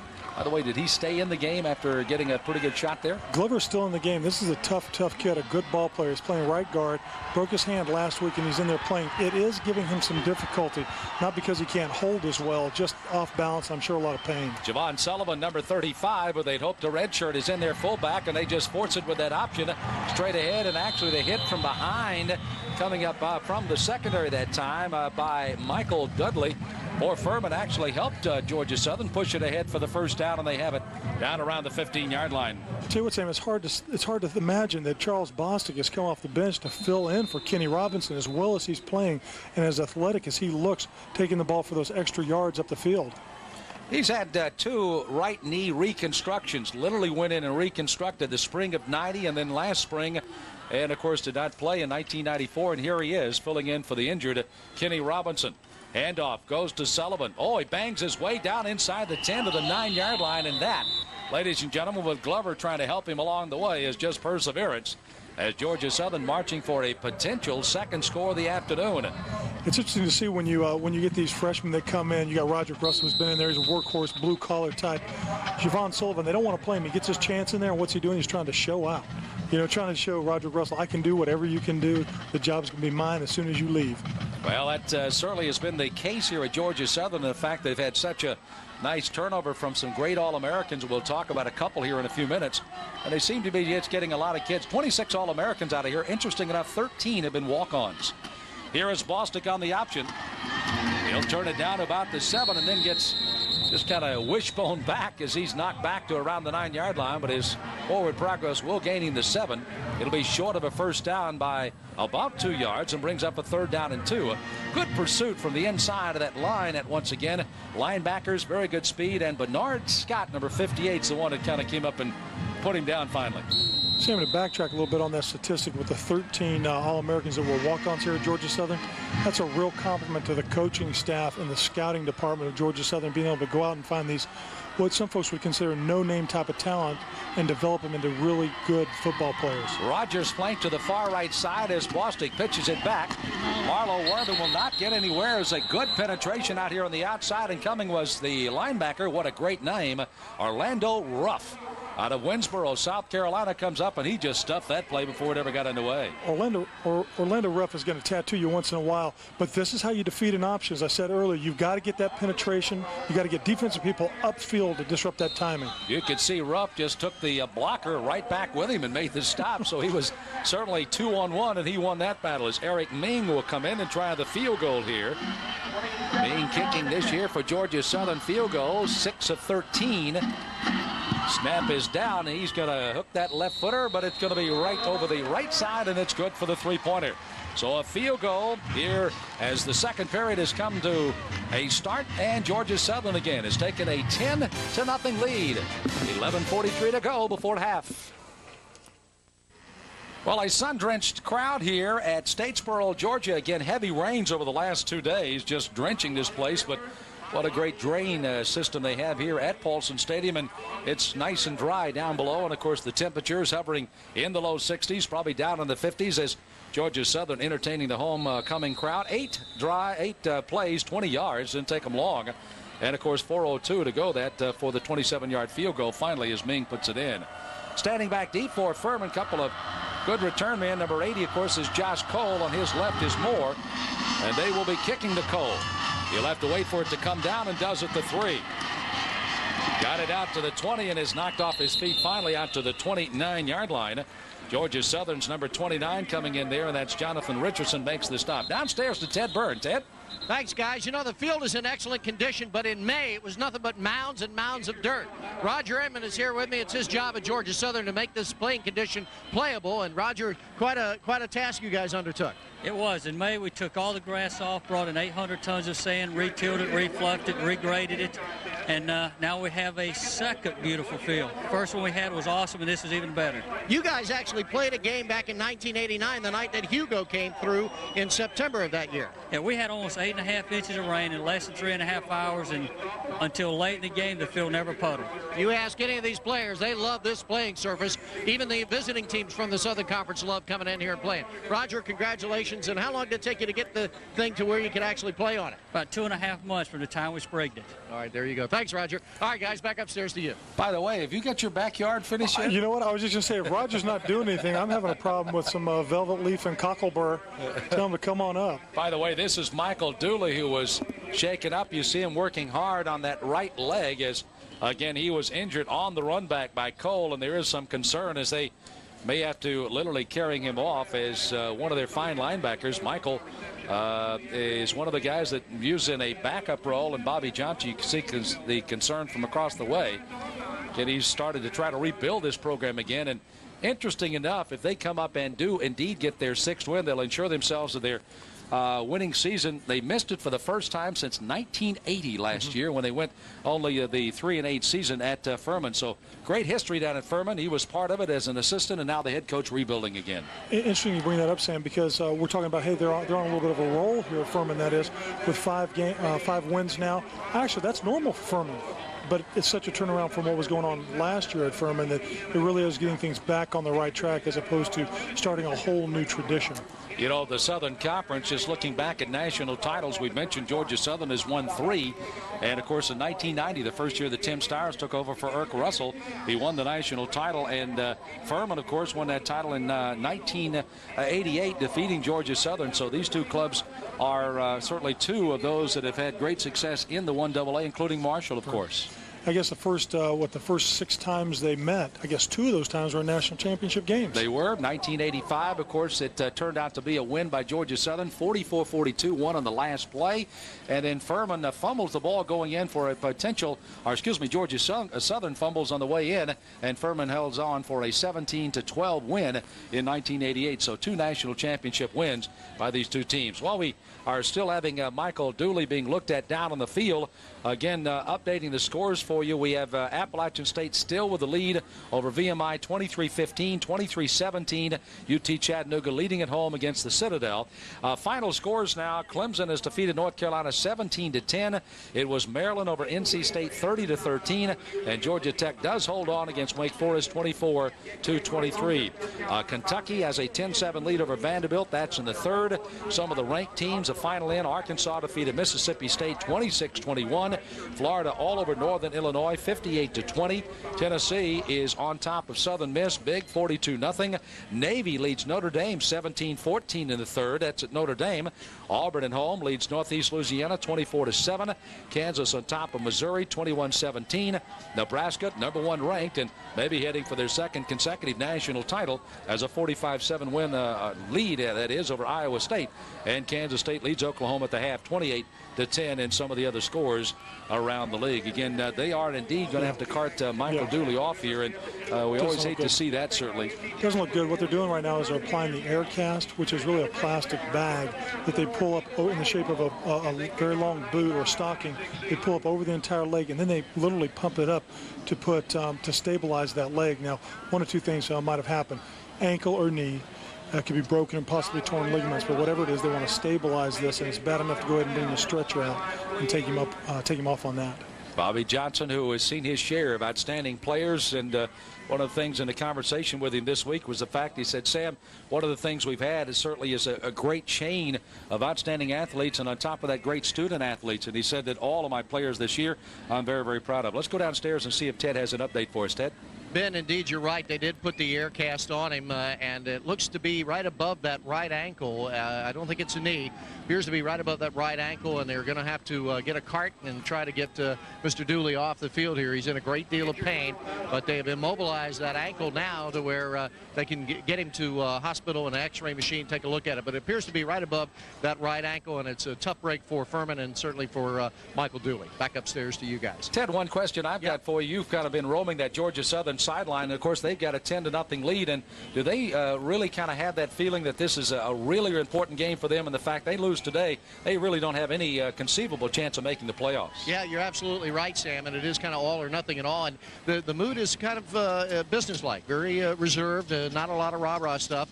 did he stay in the game after getting a pretty good shot there? Glover's still in the game. This is a tough kid, a good ball player. He's playing right guard. Broke his hand last week, and he's in there playing. It is giving him some difficulty, not because he can't hold as well, just off balance. I'm sure a lot of pain. Javon Sullivan, number 35, but they'd hoped a red shirt is in their fullback, and they just force it with that option straight ahead. And actually, they hit from behind, coming up from the secondary that time by Michael Dudley. Or Furman actually helped Georgia Southern push it ahead for the first down, and they have it down around the 15-yard line. Tell you what, Sam, it's hard to imagine that Charles Bostic has come off the bench to fill in for Kenny Robinson as well as he's playing and as athletic as he looks, taking the ball for those extra yards up the field. He's had two right knee reconstructions. Literally went in and reconstructed the spring of '90 and then last spring. And, of course, did not play in 1994. And here he is filling in for the injured Kenny Robinson. Handoff goes to Sullivan. Oh, he bangs his way down inside the 10 to the 9-yard line. And that, ladies and gentlemen, with Glover trying to help him along the way, is just perseverance as Georgia Southern marching for a potential second score of the afternoon. It's interesting to see when you get these freshmen that come in. You got Roger Russell, who's been in there. He's a workhorse, blue-collar type. Javon Sullivan, they don't want to play him. He gets his chance in there, and what's he doing? He's trying to show out. Trying to show Roger Russell, I can do whatever you can do. The job's going to be mine as soon as you leave. Well, that certainly has been the case here at Georgia Southern. The fact they've had such a nice turnover from some great All-Americans. We'll talk about a couple here in a few minutes. And they seem to be just getting a lot of kids. 26 All-Americans out of here. Interesting enough, 13 have been walk-ons. Here is Bostic on the option. He'll turn it down to about the 7 and then gets just kind of wishbone back as he's knocked back to around the 9-yard line, but his forward progress will gain him the 7. It'll be short of a first down by about 2 yards and brings up a 3rd down and 2. A good pursuit from the inside of that line at once again. Linebackers, very good speed, and Bernard Scott, number 58, is the one that kind of came up and put him down finally. So I'm going to backtrack a little bit on that statistic with the 13 All-Americans that were walk-ons here at Georgia Southern. That's a real compliment to the coaching staff and the scouting department of Georgia Southern, being able to go out and find these, what some folks would consider no-name type of talent, and develop them into really good football players. Rogers flanked to the far right side as Bostic pitches it back. Marlo Worthen will not get anywhere. It was a good penetration out here on the outside, and coming was the linebacker. What a great name, Orlando Ruff. Out of Winsboro, South Carolina, comes up, and he just stuffed that play before it ever got underway. Orlando Ruff is going to tattoo you once in a while, but this is how you defeat an option. As I said earlier, you've got to get that penetration. You've got to get defensive people upfield to disrupt that timing. You could see Ruff just took the blocker right back with him and made the stop, so he was certainly 2-on-1, and he won that battle. As Eric Ming will come in and try the field goal here. Ming kicking this year for Georgia Southern field goals, 6 of 13. Snap is down, and he's going to hook that left footer, but it's going to be right over the right side, and it's good for the 3-pointer. So a field goal here as the second period has come to a start, and Georgia Southern again has taken a 10-0 lead. 11:43 to go before half. Well, a sun-drenched crowd here at Statesboro, Georgia. Again, heavy rains over the last 2 days, just drenching this place, but what a great drain system they have here at Paulson Stadium, and it's nice and dry down below. And of course, the temperatures hovering in the low 60s, probably down in the 50s, as Georgia Southern entertaining the homecoming crowd. 8 plays, 20 yards, didn't take them long. And of course, 4:02 to go. That for the 27-yard field goal. Finally, as Ming puts it in. Standing back deep for Furman, couple of good return men. Number 80, of course, is Josh Cole. On his left is Moore, and they will be kicking to Cole. He'll have to wait for it to come down, and does it the 3. Got it out to the 20 and is knocked off his feet finally out to the 29-yard line. Georgia Southern's number 29 coming in there, and that's Jonathan Richardson makes the stop. Downstairs to Ted Byrne. Ted? Thanks, guys. You know, the field is in excellent condition, but in May, it was nothing but mounds and mounds of dirt. Roger Edmond is here with me. It's his job at Georgia Southern to make this playing condition playable, and Roger, quite a task you guys undertook. It was. In May, we took all the grass off, brought in 800 tons of sand, retilled it, refluffed it, regraded it, and now we have a second beautiful field. First one we had was awesome, and this is even better. You guys actually played a game back in 1989, the night that Hugo came through in September of that year. Yeah, we had almost 8.5 inches of rain in less than 3.5 hours, and until late in the game, the field never puddled. You ask any of these players, they love this playing surface. Even the visiting teams from the Southern Conference love coming in here and playing. Roger, congratulations. And how long did it take you to get the thing to where you could actually play on it? About 2.5 months from the time we sprigged it. All right, there you go. Thanks, Roger. All right, guys, back upstairs to you. By the way, have you got your backyard finished yet? You know what? I was just going to say, if Roger's not doing anything, I'm having a problem with some velvet leaf and cocklebur. Tell him to come on up. By the way, this is Michael Dooley, who was shaken up. You see him working hard on that right leg as, again, he was injured on the run back by Cole, and there is some concern as they may have to literally carrying him off as one of their fine linebackers. Michael is one of the guys that used in a backup role, and Bobby Johnson, you can see the concern from across the way. And he's started to try to rebuild this program again. And interesting enough, if they come up and do indeed get their 6th win, they'll ensure themselves of their winning season. They missed it for the first time since 1980 last year when they went only the 3-8 season at Furman. So great history down at Furman. He was part of it as an assistant, and now the head coach rebuilding again. Interesting you bring that up, Sam, because we're talking about, hey, they're on a little bit of a roll here at Furman, that is, with 5 wins now. Actually, that's normal for Furman. But it's such a turnaround from what was going on last year at Furman that it really is getting things back on the right track as opposed to starting a whole new tradition. You know, the Southern Conference, just looking back at national titles, we've mentioned Georgia Southern has won 3. And, of course, in 1990, the first year that Tim Stires took over for Irk Russell, he won the national title. And Furman, of course, won that title in 1988, defeating Georgia Southern. So these two clubs are certainly two of those that have had great success in the 1AA, including Marshall, of course. I guess the first 6 times they met, I guess 2 of those times were national championship games. They were. 1985, of course, it turned out to be a win by Georgia Southern, 44-42, won on the last play. And then Furman fumbles the ball going in for a potential, Georgia Southern fumbles on the way in, and Furman holds on for a 17-12 win in 1988. So 2 national championship wins by these 2 teams. While we are still having Michael Dooley being looked at down on the field, again, updating the scores for you, we have Appalachian State still with the lead over VMI 23-15, 23-17. UT Chattanooga leading at home against the Citadel. Final scores now, Clemson has defeated North Carolina 17-10. It was Maryland over NC State 30-13, and Georgia Tech does hold on against Wake Forest 24-23. Kentucky has a 10-7 lead over Vanderbilt. That's in the 3rd. Some of the ranked teams, a final in. Arkansas defeated Mississippi State 26-21. Florida all over Northern Illinois 58-20. Tennessee is on top of Southern Miss, big 42-0. Navy leads Notre Dame 17-14 in the 3rd. That's at Notre Dame. Auburn at home leads Northeast Louisiana 24-7. Kansas on top of Missouri 21-17. Nebraska, number 1 ranked, and maybe heading for their 2nd consecutive national title as a 45-7 win lead, that is, over Iowa State. And Kansas State leads Oklahoma at the half 28-10 in some of the other scores around the league. Again, they are indeed going to have to cart Michael Dooley off here, and we always hate to see that, certainly. It doesn't look good. What they're doing right now is they're applying the air cast, which is really a plastic bag that they pull up in the shape of a very long boot or stocking. They pull up over the entire leg, and then they literally pump it up to put to stabilize that leg. Now, 1 or 2 things might have happened. Ankle or knee could be broken and possibly torn ligaments, but whatever it is, they want to stabilize this, and it's bad enough to go ahead and bring the stretcher out and take him off on that. Bobby Johnson, who has seen his share of outstanding players, and one of the things in the conversation with him this week was the fact, he said, Sam, one of the things we've had is certainly a great chain of outstanding athletes, and on top of that, great student athletes. And he said that all of my players this year I'm very, very proud of. Let's go downstairs and see if Ted has an update for us. Ted? Ben, indeed, you're right. They did put the air cast on him, and it looks to be right above that right ankle. I don't think it's a knee. Appears to be right above that right ankle, and they're going to have to get a cart and try to get Mr. Dooley off the field here. He's in a great deal of pain, but they have immobilized that ankle now to where they can get him to hospital and an x-ray machine, take a look at it. But it appears to be right above that right ankle, and it's a tough break for Furman and certainly for Michael Dooley. Back upstairs to you guys. Ted, one question I've got for you. You've kind of been roaming that Georgia Southern sideline, and of course they've got a 10-0 lead, and do they really kind of have that feeling that this is a really important game for them, and the fact they lose today, they really don't have any conceivable chance of making the playoffs? Yeah, you're absolutely right, Sam, and it is kind of all or nothing at all, and the mood is kind of businesslike, very reserved, not a lot of rah-rah stuff.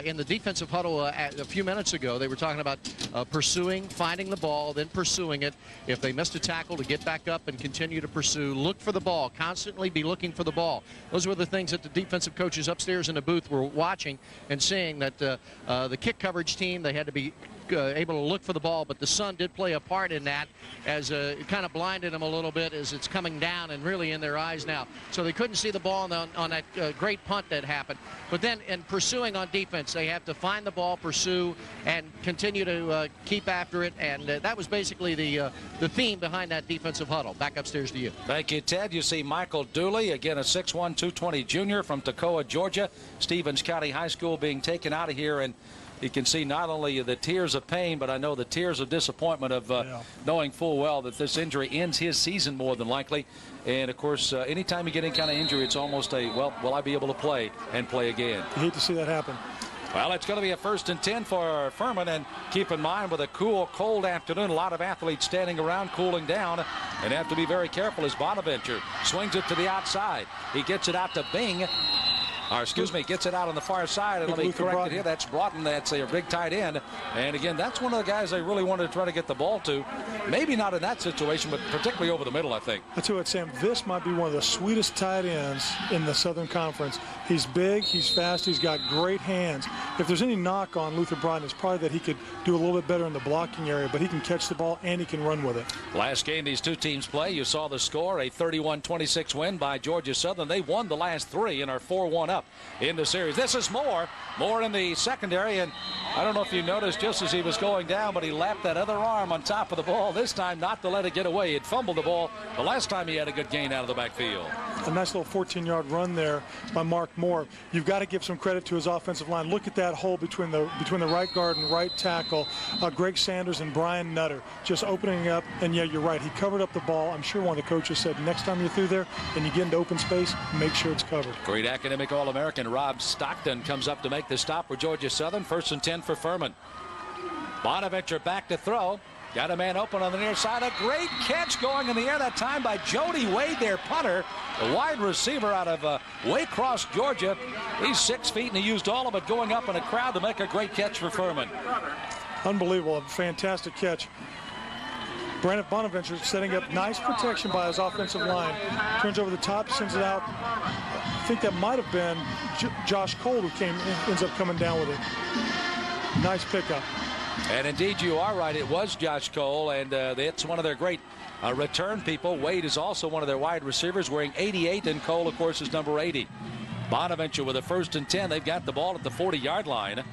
In the defensive huddle a few minutes ago, they were talking about pursuing, finding the ball, then pursuing it. If they missed a tackle, to get back up and continue to pursue, look for the ball, constantly be looking for the ball. Those were the things that the defensive coaches upstairs in the booth were watching and seeing, that the kick coverage team, they had to be able to look for the ball, but the sun did play a part in that, as it kind of blinded them a little bit as it's coming down and really in their eyes now. So they couldn't see the ball on that great punt that happened. But then in pursuing on defense, they have to find the ball, pursue, and continue to keep after it. And that was basically the theme behind that defensive huddle. Back upstairs to you. Thank you, Ted. You see Michael Dooley, again a 6'1", 220 junior from Toccoa, Georgia. Stevens County High School being taken out of here, and you can see not only the tears of pain, but I know the tears of disappointment of knowing full well that this injury ends his season more than likely. And, of course, anytime you get any kind of injury, it's almost a, well, will I be able to play and play again? You hate to see that happen. Well, it's going to be a 1st and 10 for Furman, and keep in mind with a cool, cold afternoon, a lot of athletes standing around cooling down, and have to be very careful as Bonaventure swings it to the outside. He gets it out to Bing. Gets it out on the far side, and let me correct it here. That's Broughton. That's a big tight end. And again, that's one of the guys they really wanted to try to get the ball to. Maybe not in that situation, but particularly over the middle, I think. I tell you what, Sam, this might be one of the sweetest tight ends in the Southern Conference. He's big, he's fast, he's got great hands. If there's any knock on Luther Broughton, it's probably that he could do a little bit better in the blocking area, but he can catch the ball and he can run with it. Last game these two teams play, you saw the score, a 31-26 win by Georgia Southern. They won the last 3 and are 4-1 up in the series. This is Moore in the secondary, and I don't know if you noticed just as he was going down, but he lapped that other arm on top of the ball. This time not to let it get away. He'd fumbled the ball. The last time he had a good gain out of the backfield. A nice little 14-yard run there by Mark Moore. You've got to give some credit to his offensive line. Look at that hole between the right guard and right tackle. Greg Sanders and Brian Nutter just opening up. And, yeah, you're right. He covered up the ball. I'm sure one of the coaches said next time you're through there and you get into open space, make sure it's covered. Great academic All-American Rob Stockton comes up to make the stop for Georgia Southern. 1st and 10 for Furman. Bonaventure back to throw. Got a man open on the near side. A great catch going in the air that time by Jody Wade, their punter. The wide receiver out of Waycross, Georgia. He's 6 feet and he used all of it going up in a crowd to make a great catch for Furman. Unbelievable. A fantastic catch. Brandon Bonaventure setting up nice protection by his offensive line. Turns over the top, sends it out. I think that might have been Josh Cole who ends up coming down with it. Nice pickup. And indeed, you are right. It was Josh Cole, and it's one of their great return people. Wade is also one of their wide receivers, wearing 88, and Cole, of course, is number 80. Bonaventure with a 1st and 10. They've got the ball at the 40-yard line.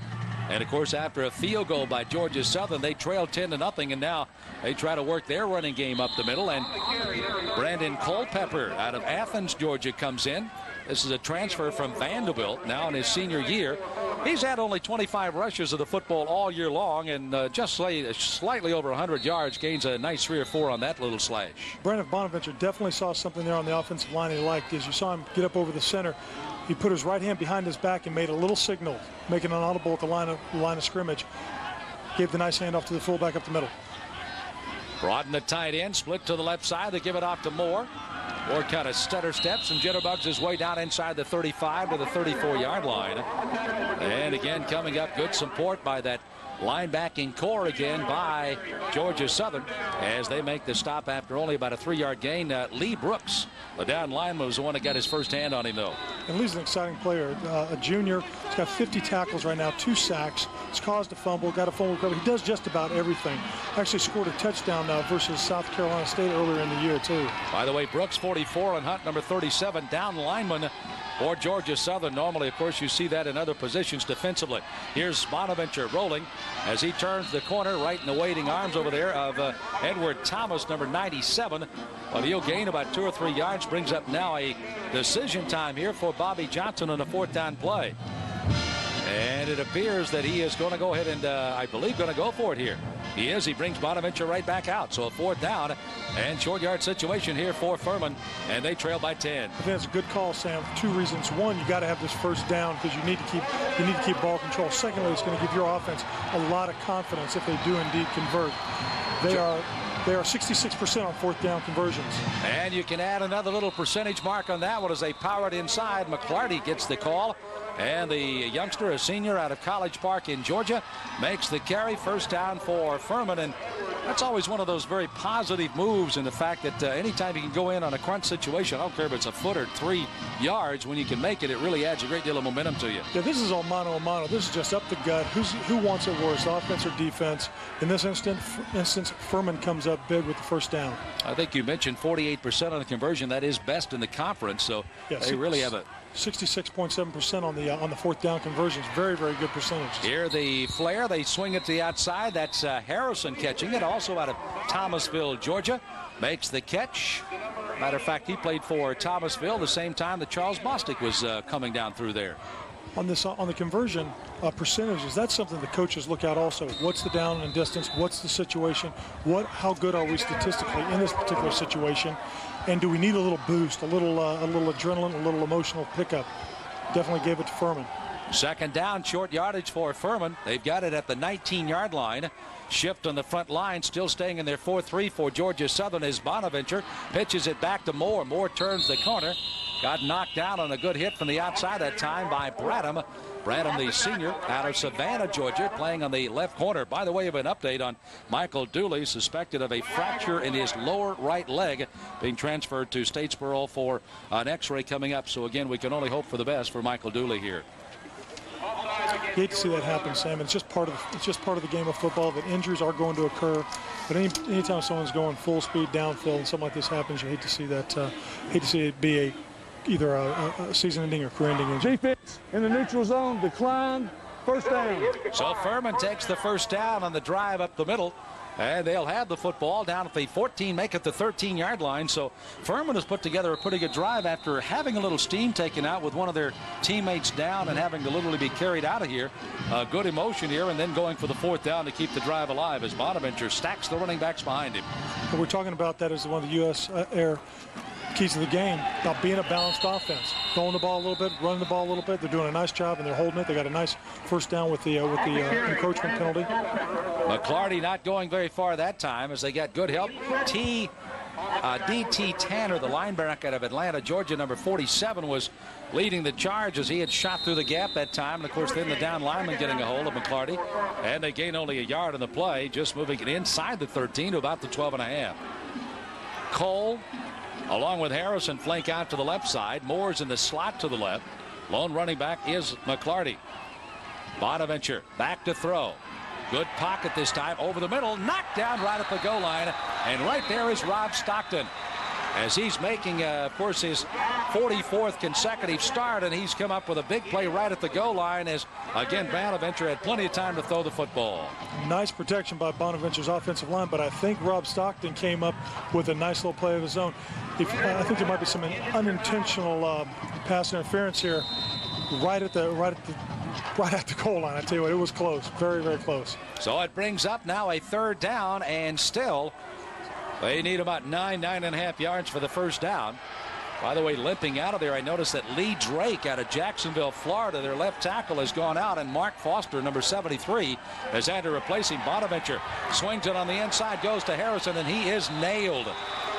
And, of course, after a field goal by Georgia Southern, they trail 10-0, and now they try to work their running game up the middle. And Brandon Culpepper out of Athens, Georgia, comes in. This is a transfer from Vanderbilt, now in his senior year. He's had only 25 rushes of the football all year long, and just slightly over 100 yards, gains a nice 3 or 4 on that little slash. Brandon Bonaventure definitely saw something there on the offensive line he liked. As you saw him get up over the center, he put his right hand behind his back and made a little signal, making an audible at the line of scrimmage. Gave the nice handoff to the fullback up the middle. Broaden the tight end, split to the left side. They give it off to Moore. Moore kind of stutter steps and jitterbugs his way down inside the 35 to the 34-yard line. And again, coming up, good support by that linebacking core again by Georgia Southern as they make the stop after only about a 3-yard gain. Lee Brooks, the down lineman, was the one that got his first hand on him, though. And Lee's an exciting player, a junior. He's got 50 tackles right now, 2 sacks. He's caused a fumble, got a fumble recovery. He does just about everything. Actually scored a touchdown versus South Carolina State earlier in the year, too. By the way, Brooks 44 and Hunt number 37, down lineman for Georgia Southern. Normally, of course, you see that in other positions defensively. Here's Bonaventure rolling as he turns the corner right in the waiting arms over there of Edward Thomas, number 97. But he'll gain about 2 or 3 yards. Brings up now a decision time here for Bobby Johnson on a 4th down play. And it appears that he is going to go ahead and, I believe, going to go for it here. He is. He brings Bonaventure right back out. So a 4th down and short yard situation here for Furman, and they trail by 10. I think that's a good call, Sam, for 2 reasons. One, you got to have this 1st down because you need to keep ball control. Secondly, it's going to give your offense a lot of confidence if they do indeed convert. They are 66% on 4th down conversions. And you can add another little percentage mark on that one as they power it inside. McClarty gets the call. And the youngster, a senior out of College Park in Georgia, makes the carry. 1st down for Furman. And that's always one of those very positive moves in the fact that anytime you can go in on a crunch situation, I don't care if it's a foot or 3 yards, when you can make it, it really adds a great deal of momentum to you. Yeah, this is all mano a mano. This is just up the gut. Who wants it worse, offense or defense? In this instance, Furman comes up big with the 1st down. I think you mentioned 48% on the conversion. That is best in the conference, so yeah, they really have a 66.7% on the 4th down conversions. Very, very good percentage. Here the flare, they swing it to the outside. That's Harrison catching it, also out of Thomasville, Georgia. Makes the catch. Matter of fact, he played for Thomasville the same time that Charles Bostic was coming down through there. On the conversion percentages, that's something the coaches look at also. What's the down and distance? What's the situation? How good are we statistically in this particular situation? And do we need a little boost, a little adrenaline, a little emotional pickup? Definitely gave it to Furman. 2nd down, short yardage for Furman. They've got it at the 19-yard line. Shift on the front line, still staying in their 4-3 for Georgia Southern as Bonaventure pitches it back to Moore. Moore turns the corner. Got knocked down on a good hit from the outside that time by Bradham. Bradham, the senior out of Savannah, Georgia, playing on the left corner. By the way, of an update on Michael Dooley, suspected of a fracture in his lower right leg, being transferred to Statesboro for an x-ray coming up. So again, we can only hope for the best for Michael Dooley here. You hate to see that happen, Sam. It's just part of the game of football that injuries are going to occur. But anytime someone's going full speed downfield and something like this happens, you hate to see that. Hate to see it be either a season-ending or career-ending injury. Defense in the neutral zone declined First down. So Furman takes the first down on the drive up the middle. And they'll have the football down at the 14, make it the 13-yard line. So Furman has put together a pretty good drive after having a little steam taken out with one of their teammates down and having to literally be carried out of here. Good emotion here, and then going for the fourth down to keep the drive alive as Bonaventure stacks the running backs behind him. What we're talking about that is one of the U.S. Air keys to the game, about being a balanced offense. Throwing the ball a little bit, running the ball a little bit. They're doing a nice job, and they're holding it. They got a nice first down with the encroachment penalty. McClarty not going very far that time as they got good help. D.T. Tanner, the linebacker out of Atlanta, Georgia, number 47, was leading the charge as he had shot through the gap that time. And, of course, then the down lineman getting a hold of McClarty. And they gain only a yard on the play, just moving it inside the 13 to about the 12.5. Cole, along with Harrison, flank out to the left side. Moore's in the slot to the left. Lone running back is McClarty. Bonaventure back to throw. Good pocket this time over the middle. Knocked down right at the goal line. And right there is Rob Stockton as he's making, of course, his 44th consecutive start. And he's come up with a big play right at the goal line as, again, Bonaventure had plenty of time to throw the football. Nice protection by Bonaventure's offensive line, but I think Rob Stockton came up with a nice little play of his own. I think there might be some unintentional pass interference here right at the goal line. I tell you what, it was close, very, very close. So it brings up now a third down, and still they need about 9.5 yards for the first down. By the way, limping out of there, I noticed that Lee Drake out of Jacksonville, Florida, their left tackle, has gone out, and Mark Foster, number 73, has had to replace him. Bonaventure swings it on the inside, goes to Harrison, and he is nailed.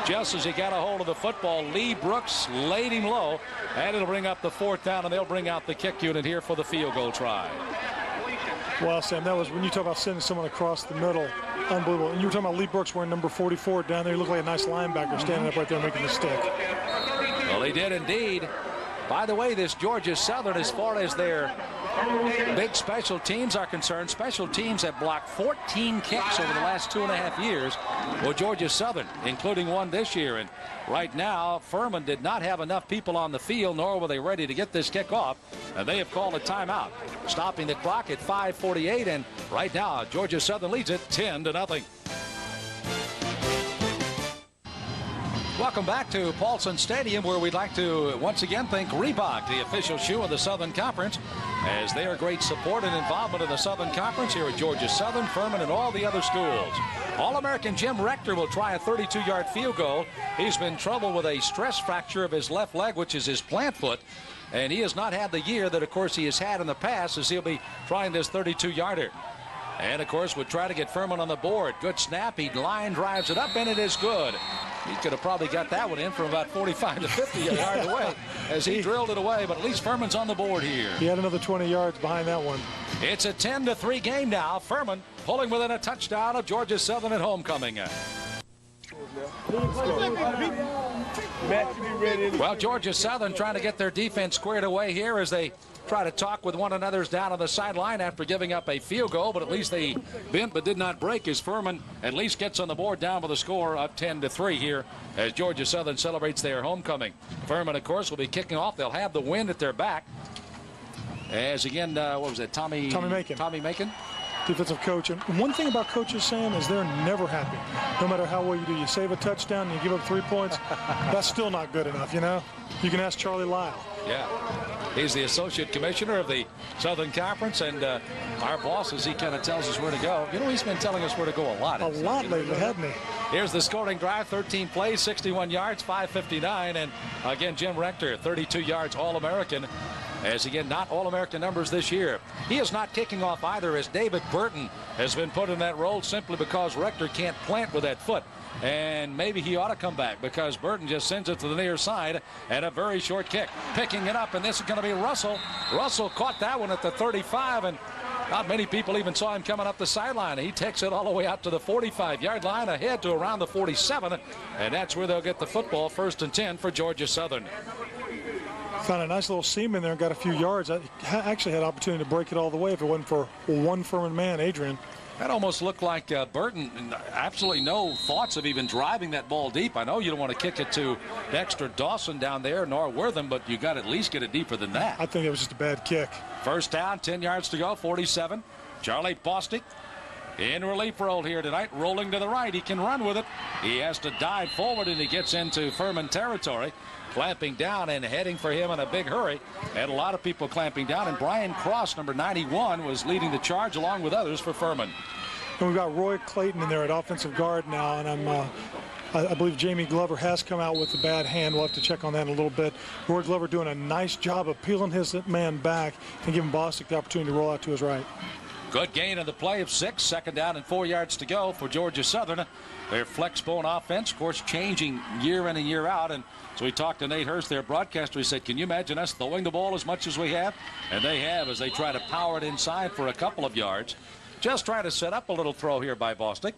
Just as he got a hold of the football, Lee Brooks laid him low, and it'll bring up the fourth down, and they'll bring out the kick unit here for the field goal try. Well, Sam, that was when you talk about sending someone across the middle, unbelievable. And you were talking about Lee Brooks wearing number 44 down there. He looked like a nice linebacker standing up right there making the stick. Well, he did indeed. By the way, this Georgia Southern, as far as their big special teams are concerned, special teams have blocked 14 kicks over the last 2.5 years. Well, Georgia Southern, including one this year. And right now, Furman did not have enough people on the field, nor were they ready to get this kick off. And they have called a timeout, stopping the clock at 5:48. And right now, Georgia Southern leads it 10-0. Welcome back to Paulson Stadium, where we'd like to once again thank Reebok, the official shoe of the Southern Conference, as they are great support and involvement in the Southern Conference here at Georgia Southern, Furman, and all the other schools. All-American Jim Rector will try a 32-yard field goal. He's been in trouble with a stress fracture of his left leg, which is his plant foot, and he has not had the year that, of course, he has had in the past, as he'll be trying this 32-yarder. And, of course, would try to get Furman on the board. Good snap. He line drives it up, and it is good. He could have probably got that one in from about 45 to 50 yards away as he drilled it away, but at least Furman's on the board here. He had another 20 yards behind that one. It's a 10-3 game now. Furman pulling within a touchdown of Georgia Southern at homecoming. Well, Georgia Southern trying to get their defense squared away here as they try to talk with one another's down on the sideline after giving up a field goal, but at least they bent but did not break as Furman at least gets on the board down with a score up 10-3 here as Georgia Southern celebrates their homecoming. Furman, of course, will be kicking off. They'll have the wind at their back as, again, what was it, Tommy Macon? Defensive coach. And one thing about coaches, Sam, is they're never happy. No matter how well you do. You save a touchdown and you give up 3 points, that's still not good enough, you know? You can ask Charlie Lyle. Yeah. He's the associate commissioner of the Southern Conference, and our boss, as he kind of tells us where to go. You know, he's been telling us where to go a lot. A lot lately, hasn't he? Here's the scoring drive, 13 plays, 61 yards, 5:59. And again, Jim Rector, 32 yards, All-American. As again, not All-American numbers this year. He is not kicking off either, as David Burton has been put in that role simply because Rector can't plant with that foot. And maybe he ought to come back because Burton just sends it to the near side and a very short kick. Picking it up, and this is going to be Russell. Russell caught that one at the 35, and not many people even saw him coming up the sideline. He takes it all the way out to the 45-yard line, ahead to around the 47, and that's where they'll get the football. 1st and 10 for Georgia Southern. Found a nice little seam in there and got a few yards. I actually had an opportunity to break it all the way if it wasn't for one Furman man, Adrian. That almost looked like Burton, absolutely no thoughts of even driving that ball deep. I know you don't want to kick it to Dexter Dawson down there, nor Wortham, but you got to at least get it deeper than that. I think it was just a bad kick. First down, 10 yards to go, 47. Charlie Bostic in relief role here tonight, rolling to the right. He can run with it. He has to dive forward, and he gets into Furman territory. Clamping down and heading for him in a big hurry. Had a lot of people clamping down, and Brian Cross, number 91, was leading the charge along with others for Furman. And we've got Roy Clayton in there at offensive guard now, and I believe Jamie Glover has come out with a bad hand. We'll have to check on that in a little bit. Roy Glover doing a nice job of peeling his man back and giving Bostic the opportunity to roll out to his right. Good gain on the play of 6. Second down and 4 yards to go for Georgia Southern. Their flex-bone offense, of course, changing year in and year out. And so we talked to Nate Hurst, their broadcaster. He said, can you imagine us throwing the ball as much as we have? And they have, as they try to power it inside for a couple of yards. Just try to set up a little throw here by Bostic.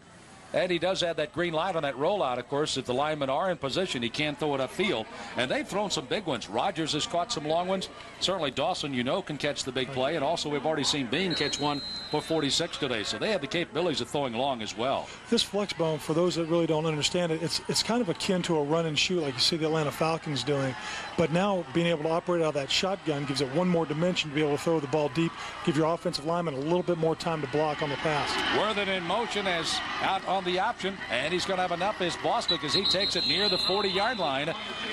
And he does have that green light on that rollout, of course. If the linemen are in position, he can't throw it upfield. And they've thrown some big ones. Rogers has caught some long ones. Certainly Dawson, can catch the big play. And also we've already seen Bean catch one for 46 today. So they have the capabilities of throwing long as well. This flex bone, for those that really don't understand it, it's kind of akin to a run and shoot like you see the Atlanta Falcons doing. But now being able to operate out of that shotgun gives it one more dimension to be able to throw the ball deep, give your offensive lineman a little bit more time to block on the pass. Worthing in motion as out on the option, and he's going to have enough as Bostic as he takes it near the 40-yard line.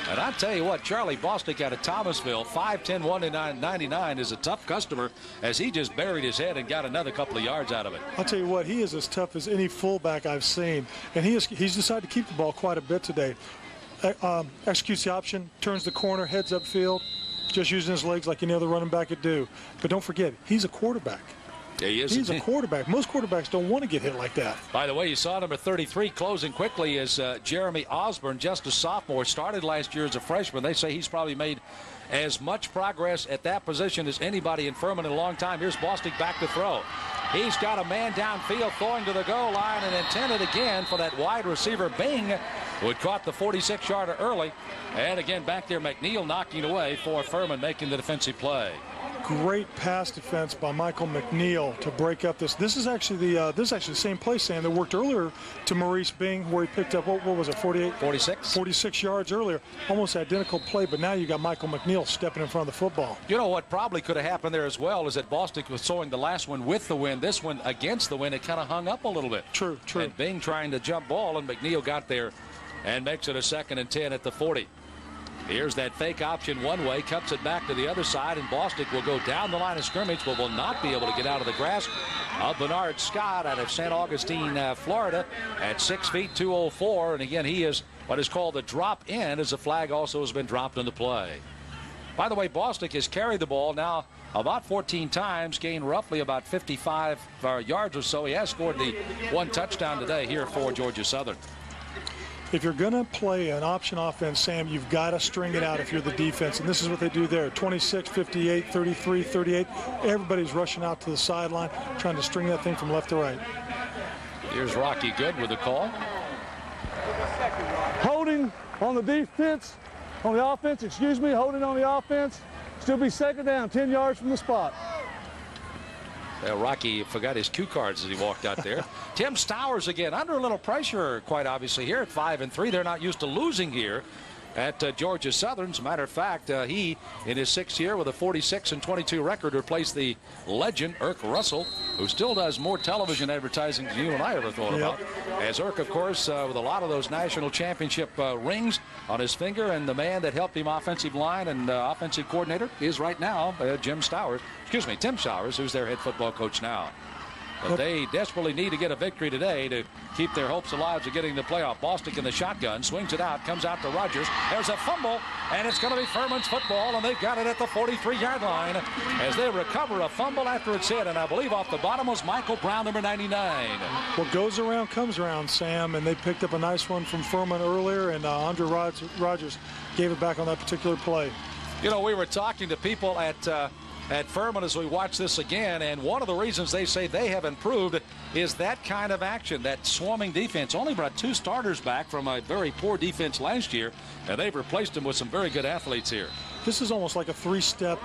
And I tell you what, Charlie Bostic out of Thomasville, 5'10", 199 is a tough customer as he just buried his head and got another couple of yards out of it. I'll tell you what, he is as tough as any fullback I've seen, and he's decided to keep the ball quite a bit today. Executes the option, turns the corner, heads upfield, just using his legs like any other running back would do. But don't forget, he's a quarterback. Yeah, he is. He's a quarterback. Most quarterbacks don't want to get hit like that. By the way, you saw number 33 closing quickly as Jeremy Osborne, just a sophomore, started last year as a freshman. They say he's probably made as much progress at that position as anybody in Furman in a long time. Here's Bostic back to throw. He's got a man downfield throwing to the goal line and intended again for that wide receiver Bing, who had caught the 46-yarder early. And again, back there, McNeil knocking away for Furman, making the defensive play. Great pass defense by Michael McNeil to break up this. This is actually the same play, Sam, that worked earlier to Maurice Bing, where he picked up, what was it, 46 yards earlier. Almost identical play, but now you got Michael McNeil stepping in front of the football. You know what probably could have happened there as well is that Bostic was throwing the last one with the wind. This one against the wind, it kind of hung up a little bit. True. And Bing trying to jump ball, and McNeil got there and makes it a 2nd and 10 at the 40. Here's that fake option one way, cuts it back to the other side, and Bostic will go down the line of scrimmage, but will not be able to get out of the grasp of Bernard Scott out of St. Augustine, Florida, at 6 feet 204. And again, he is what is called the drop in, as a flag also has been dropped in the play. By the way, Bostic has carried the ball now about 14 times, gained roughly about 55 yards or so. He has scored the one touchdown today here for Georgia Southern. If you're going to play an option offense, Sam, you've got to string it out if you're the defense. And this is what they do there. 26, 58, 33, 38. Everybody's rushing out to the sideline, trying to string that thing from left to right. Here's Rocky Good with the call. Holding on the defense, on the offense, holding on the offense. Still be 2nd down, 10 yards from the spot. Rocky forgot his cue cards as he walked out there. Tim Stowers again under a little pressure, quite obviously, here at 5-3. They're not used to losing here at Georgia Southern. As a matter of fact, he, in his 6th year with a 46-22 record, replaced the legend, Irk Russell, who still does more television advertising than you and I ever thought about. As Irk, of course, with a lot of those national championship rings on his finger, and the man that helped him offensive line and offensive coordinator is right now Tim Stowers, who's their head football coach now. But they desperately need to get a victory today to keep their hopes alive of getting the playoff. Bostic in the shotgun, swings it out, comes out to Rogers. There's a fumble, and it's going to be Furman's football, and they've got it at the 43-yard line as they recover a fumble after it's hit. And I believe off the bottom was Michael Brown, number 99. What goes around comes around, Sam, and they picked up a nice one from Furman earlier, and Andre Rogers gave it back on that particular play. You know, we were talking to people at Furman as we watch this again, and one of the reasons they say they have improved is that kind of action, that swarming defense. Only brought 2 starters back from a very poor defense last year, and they've replaced them with some very good athletes here. This is almost like a three-step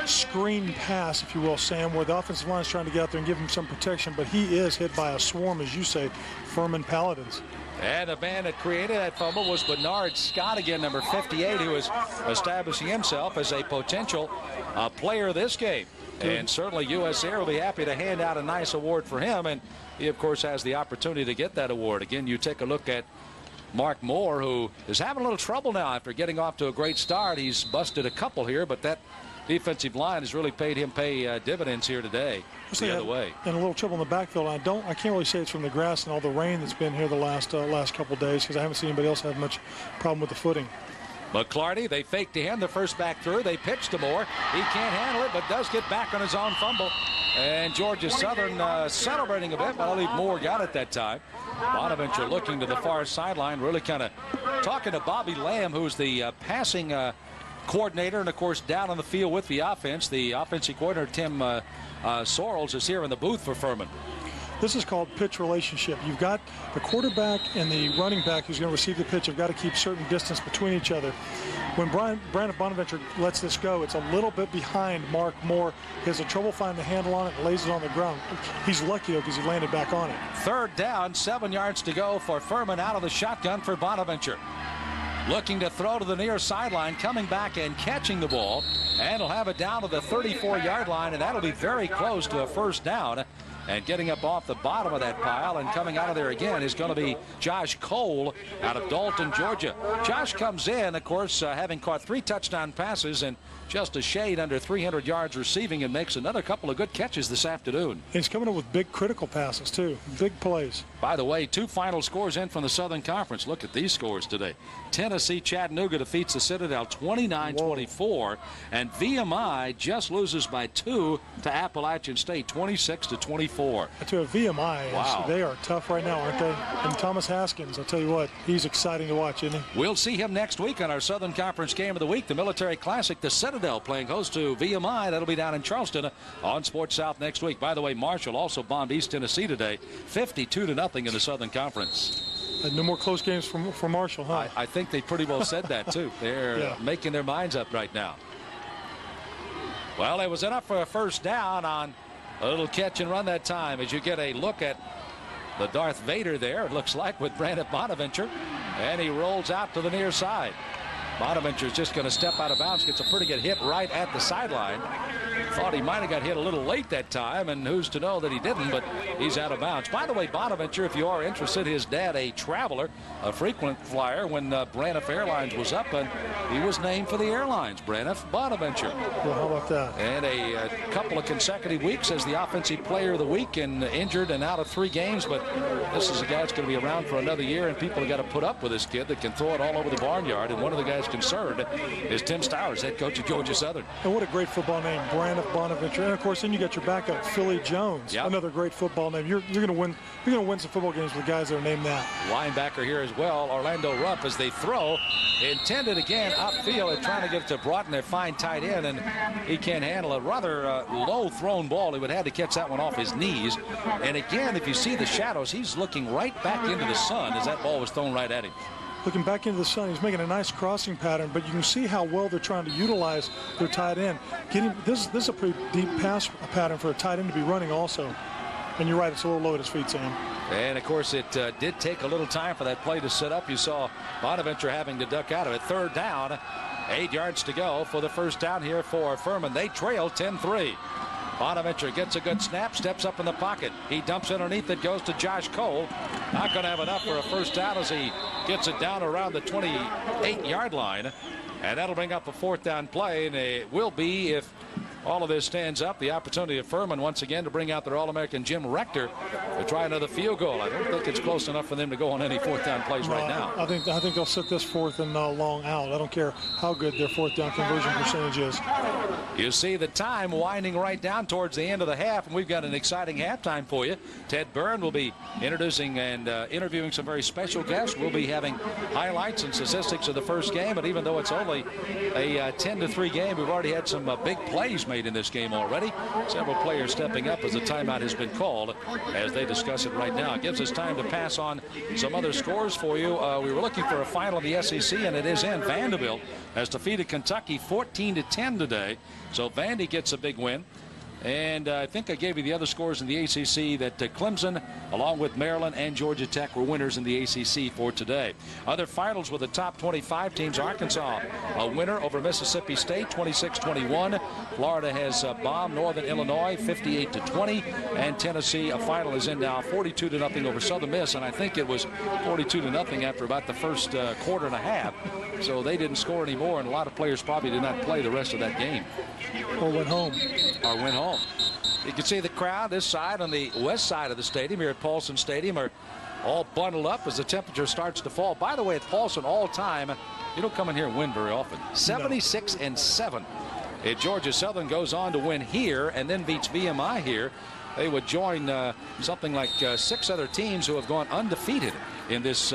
screen pass, if you will, Sam, where the offensive line is trying to get out there and give him some protection, but he is hit by a swarm, as you say, Furman Paladins. And the man that created that fumble was Bernard Scott, again, number 58, who is establishing himself as a potential player of this game. And certainly US Air will be happy to hand out a nice award for him, and he, of course, has the opportunity to get that award. Again, you take a look at Mark Moore, who is having a little trouble now after getting off to a great start. He's busted a couple here, but that defensive line has really paid him dividends here today. The other way. And a little trouble in the backfield. I can't really say it's from the grass and all the rain that's been here the last couple of days, because I haven't seen anybody else have much problem with the footing. McClarty, they fake to him the first back through. They pitch to Moore. He can't handle it, but does get back on his own fumble. And Georgia Southern celebrating a bit, but I believe Moore got it that time. Bonaventure looking to the far sideline, really kind of talking to Bobby Lamb, who's the passing coordinator, and of course down on the field with the offense. The offensive coordinator, Tim Sorrells, is here in the booth for Furman. This is called pitch relationship. You've got the quarterback and the running back who's going to receive the pitch have got to keep certain distance between each other. When Brandon Bonaventure lets this go, it's a little bit behind Mark Moore. He has a trouble finding the handle on it and lays it on the ground. He's lucky, though, because he landed back on it. Third down, 7 yards to go for Furman out of the shotgun for Bonaventure. Looking to throw to the near sideline, coming back and catching the ball. And he'll have it down to the 34-yard line, and that'll be very close to a first down. And getting up off the bottom of that pile and coming out of there again is going to be Josh Cole out of Dalton, Georgia. Josh comes in, of course, having caught 3 touchdown passes and just a shade under 300 yards receiving, and makes another couple of good catches this afternoon. He's coming up with big critical passes, too. Big plays. By the way, 2 final scores in from the Southern Conference. Look at these scores today. Tennessee Chattanooga defeats the Citadel 29-24, and VMI just loses by 2 to Appalachian State 26-24. To a VMI, wow. They are tough right now, aren't they? And Thomas Haskins, I'll tell you what, he's exciting to watch, isn't he? We'll see him next week on our Southern Conference Game of the Week, the Military Classic, the Citadel playing host to VMI. That'll be down in Charleston on Sports South next week. By the way, Marshall also bombed East Tennessee today, 52-0 in the Southern Conference. No more close games for Marshall, huh? I think they pretty well said that, too. They're making their minds up right now. Well, it was enough for a first down on a little catch and run that time, as you get a look at the Darth Vader there, it looks like, with Brandon Bonaventure, and he rolls out to the near side. Bonaventure's just going to step out of bounds, gets a pretty good hit right at the sideline. Thought he might have got hit a little late that time, and who's to know that he didn't, but he's out of bounds. By the way, Bonaventure, if you are interested, his dad, a traveler, a frequent flyer when Braniff Airlines was up, and he was named for the airlines, Braniff Bonaventure. Well, how about that? And a couple of consecutive weeks as the offensive player of the week, and injured and out of 3 games, but this is a guy that's going to be around for another year, and people have got to put up with this kid that can throw it all over the barnyard, and one of the guys concerned is Tim Stowers, head coach of Georgia Southern. And what a great football name, Braniff Bonaventure. And of course, then you got your backup, Philly Jones. Yep. Another great football name. You're going to win. You're going to win some football games with guys that are named that. Linebacker here as well, Orlando Rupp, as they throw, intended again upfield and trying to get it to Broughton, their fine tight end, and he can't handle it. Rather low thrown ball. He would have had to catch that one off his knees. And again, if you see the shadows, he's looking right back into the sun as that ball was thrown right at him. Looking back into the sun, he's making a nice crossing pattern, but you can see how well they're trying to utilize their tight end. This is a pretty deep pass pattern for a tight end to be running also. And you're right, it's a little low at his feet, Sam. And, of course, it did take a little time for that play to set up. You saw Bonaventure having to duck out of it. Third down, 8 yards to go for the first down here for Furman. They trail 10-3. Bonaventure gets a good snap, steps up in the pocket. He dumps underneath. It goes to Josh Cole. Not going to have enough for a first down as he gets it down around the 28-yard line. And that'll bring up a 4th down play. And it will be, if all of this stands up, the opportunity of Furman once again to bring out their All-American Jim Rector to try another field goal. I don't think it's close enough for them to go on any 4th down plays right now. I think they'll set this 4th and long out. I don't care how good their 4th down conversion percentage is. You see the time winding right down towards the end of the half, and we've got an exciting halftime for you. Ted Byrne will be introducing and interviewing some very special guests. We'll be having highlights and statistics of the first game, but even though it's only a 10-3 game, we've already had some big plays made made in this game already. Several players stepping up as the timeout has been called as they discuss it right now. It gives us time to pass on some other scores for you. We were looking for a final in the SEC, and it is in. Vanderbilt has defeated Kentucky 14-10 today. So Vandy gets a big win. And I think I gave you the other scores in the ACC that Clemson, along with Maryland and Georgia Tech, were winners in the ACC for today. Other finals with the top 25 teams. Arkansas, a winner over Mississippi State, 26-21. Florida has bombed Northern Illinois, 58-20. And Tennessee, a final is in now, 42-0 over Southern Miss. And I think it was 42-0 after about the first quarter and a half. So they didn't score anymore, and a lot of players probably did not play the rest of that game. Or went home. Or went home. You can see the crowd this side on the west side of the stadium here at Paulson Stadium are all bundled up as the temperature starts to fall. By the way, at Paulson all time, you don't come in here and win very often. 76-7. Georgia Southern goes on to win here and then beats VMI here. They would join something like 6 other teams who have gone undefeated in this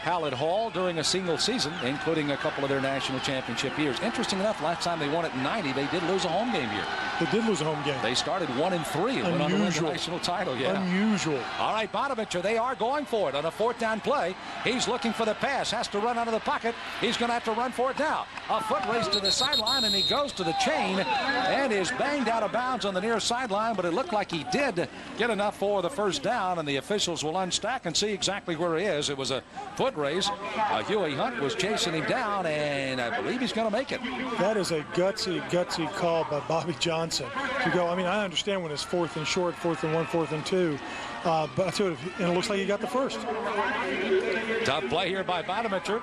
Hallett Hall during a single season, including a couple of their national championship years. Interesting enough, last time they won it in 90, they did lose a home game here. They did lose a home game. They started 1-3 and went on to win the national title. Yeah. Unusual. All right, Bonaventure, they are going for it on a 4th down play. He's looking for the pass, has to run out of the pocket. He's going to have to run for it now. A foot race to the sideline, and he goes to the chain and is banged out of bounds on the near sideline, but it looked like he did get enough for the first down, and the officials will unstack and see exactly where he is. It was a foot race. Huey Hunt was chasing him down, and I believe he's going to make it. That is a gutsy call by Bobby Johnson to go. I mean, I understand when it's 4th and short, 4th and 1, 4th and 2, but I tell you, and it looks like he got the first. Tough play here by Bonaventure.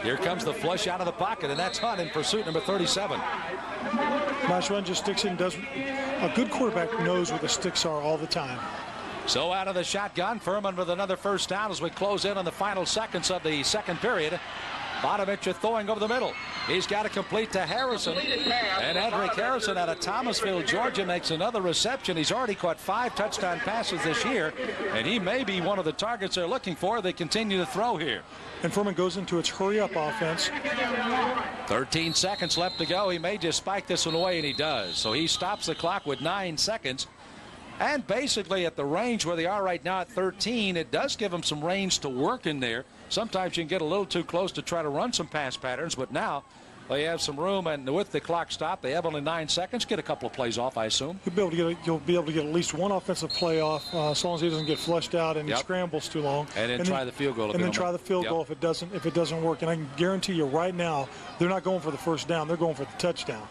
Here comes the flush out of the pocket, and that's Hunt in pursuit, number 37. Nice run, just sticks in. Does a good quarterback knows where the sticks are all the time. So out of the shotgun, Furman with another first down as we close in on the final seconds of the second period. Bonaventure throwing over the middle. He's got to complete to Harrison. And Edric Harrison out of Thomasville, Georgia, makes another reception. He's already caught 5 touchdown passes this year, and he may be one of the targets they're looking for. They continue to throw here. And Furman goes into its hurry-up offense. 13 seconds left to go. He may just spike this one away, and he does. So he stops the clock with 9 seconds. And basically at the range where they are right now at 13, it does give them some range to work in there. Sometimes you can get a little too close to try to run some pass patterns, but now they have some room, and with the clock stopped, they have only 9 seconds. Get a couple of plays off, I assume. You'll be able to get at least one offensive play off as long as he doesn't get flushed out and he scrambles too long. And then try the field goal. And then try the field goal if it doesn't work. And I can guarantee you right now, they're not going for the first down. They're going for the touchdown.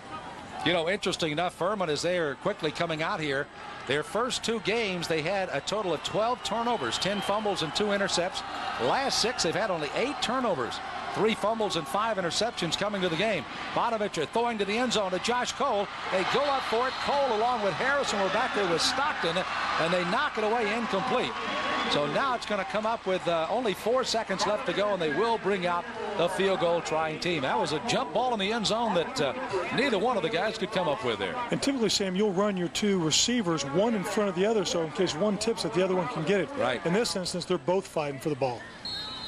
You know, interesting enough, Furman, as they are quickly coming out here, their first 2 games, they had a total of 12 turnovers, 10 fumbles and 2 intercepts. Last 6, they've had only 8 turnovers, 3 fumbles and 5 interceptions coming to the game. Bonaventure throwing to the end zone to Josh Cole. They go up for it. Cole along with Harrison were back there with Stockton, and they knock it away incomplete. So now it's going to come up with only 4 seconds left to go, and they will bring out the field goal trying team. That was a jump ball in the end zone that neither one of the guys could come up with there. And typically, Sam, you'll run your 2 receivers, one in front of the other, so in case one tips it, the other one can get it. Right. In this instance, they're both fighting for the ball.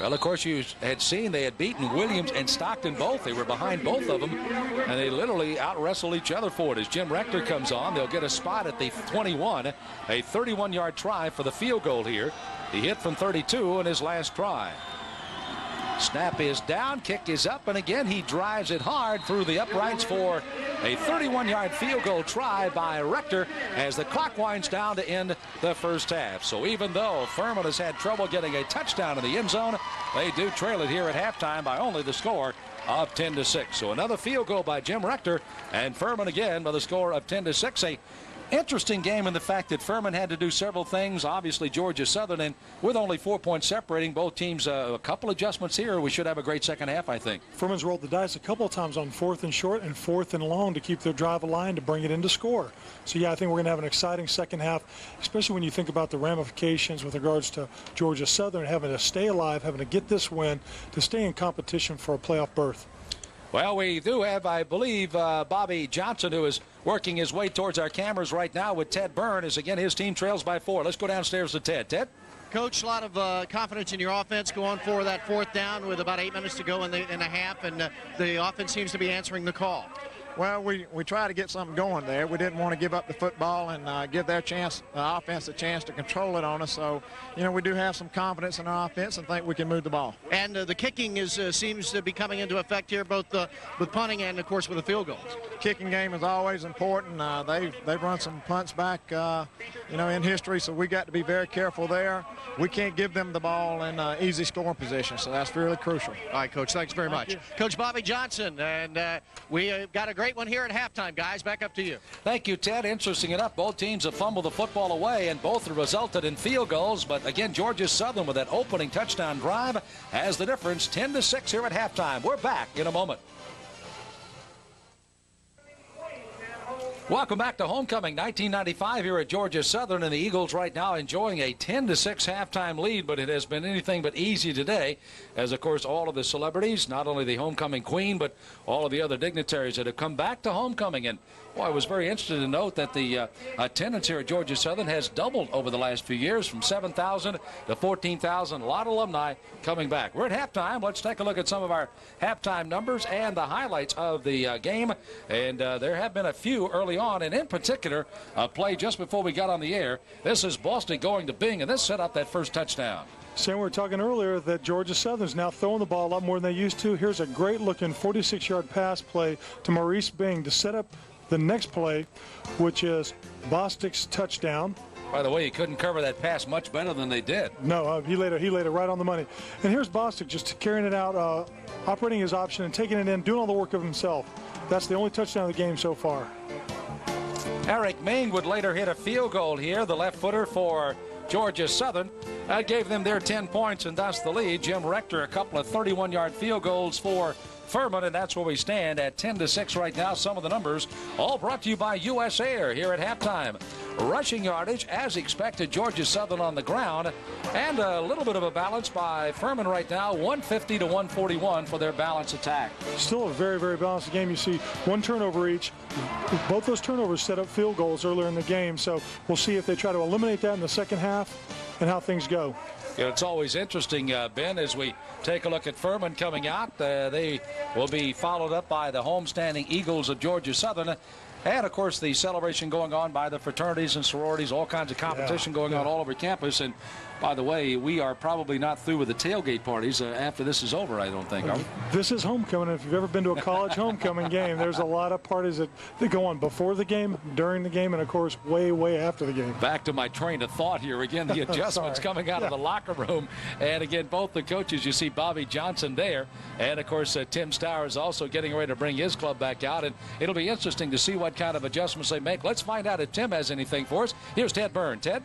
Well, of course, you had seen they had beaten Williams and Stockton both. They were behind both of them, and they literally out-wrestled each other for it. As Jim Rector comes on, they'll get a spot at the 21, a 31-yard try for the field goal here. He hit from 32 in his last try. Snap is down, kick is up, and again he drives it hard through the uprights for a 31-yard field goal try by Rector as the clock winds down to end the first half. So even though Furman has had trouble getting a touchdown in the end zone, they do trail it here at halftime by only the score of 10-6. So another field goal by Jim Rector, and Furman again by the score of 10-6. Interesting game in the fact that Furman had to do several things. Obviously, Georgia Southern, and with only 4 points separating both teams, a couple adjustments here. We should have a great second half, I think. Furman's rolled the dice a couple of times on 4th and short and 4th and long to keep their drive aligned to bring it into score. So, yeah, I think we're going to have an exciting second half, especially when you think about the ramifications with regards to Georgia Southern having to stay alive, having to get this win to stay in competition for a playoff berth. Well, we do have, I believe, Bobby Johnson, who is working his way towards our cameras right now with Ted Byrne, as again his team trails by 4. Let's go downstairs to Ted. Ted? Coach, a lot of confidence in your offense going for that 4th down with about 8 minutes to go in the half, and the offense seems to be answering the call. Well, we try to get something going there. We didn't want to give up the football and give their offense a chance to control it on us. So, we do have some confidence in our offense and think we can move the ball. And the kicking seems to be coming into effect here, both with punting and, of course, with the field goals. Kicking game is always important. They've run some punts back, in history, so we got to be very careful there. We can't give them the ball in easy scoring position, so that's really crucial. All right, Coach, thanks very much. Coach Bobby Johnson, and we got a great one here at halftime, guys. Back up to you. Thank you, Ted. Interesting enough, both teams have fumbled the football away, and both have resulted in field goals. But again, Georgia Southern with that opening touchdown drive has the difference, 10-6 here at halftime. We're back in a moment. Welcome back to homecoming 1995 here at Georgia Southern, and the Eagles right now enjoying a 10-6 halftime lead, but it has been anything but easy today, as of course all of the celebrities, not only the homecoming queen, but all of the other dignitaries that have come back to homecoming. And boy, I was very interested to note that the attendance here at Georgia Southern has doubled over the last few years, from 7,000 to 14,000. A lot of alumni coming back. We're at halftime. Let's take a look at some of our halftime numbers and the highlights of the game. And there have been a few early on, and in particular, a play just before we got on the air. This is Boston going to Bing, and this set up that first touchdown. Sam, we were talking earlier that Georgia Southern's now throwing the ball a lot more than they used to. Here's a great-looking 46-yard pass play to Maurice Bing to set up the next play, which is Bostic's touchdown. By the way, he couldn't cover that pass much better than they did. No, he laid it right on the money. And here's Bostic just carrying it out, operating his option and taking it in, doing all the work of himself. That's the only touchdown of the game so far. Eric Ming would later hit a field goal here, the left footer for Georgia Southern. That gave them their 10 points and thus the lead. Jim Rector, a couple of 31-yard field goals for Furman, and that's where we stand at 10-6 right now. Some of the numbers all brought to you by US Air here at halftime. Rushing yardage, as expected, Georgia Southern on the ground, and a little bit of a balance by Furman right now, 150 to 141 for their balance attack. Still a very, very balanced game. You see one turnover each. Both those turnovers set up field goals earlier in the game, so we'll see if they try to eliminate that in the second half and how things go. It's always interesting, Ben, as we take a look at Furman coming out. They will be followed up by the homestanding Eagles of Georgia Southern. And, of course, the celebration going on by the fraternities and sororities, all kinds of competition going on all over campus. And, by the way, we are probably not through with the tailgate parties after this is over, I don't think, are we? This is homecoming. If you've ever been to a college homecoming game, there's a lot of parties that go on before the game, during the game, and, of course, way, way after the game. Back to my train of thought here. Again, the adjustments coming out of the locker room. And, again, both the coaches, you see Bobby Johnson there. And, of course, Tim Stower is also getting ready to bring his club back out. And it'll be interesting to see what kind of adjustments they make. Let's find out if Tim has anything for us. Here's Ted Byrne. Ted?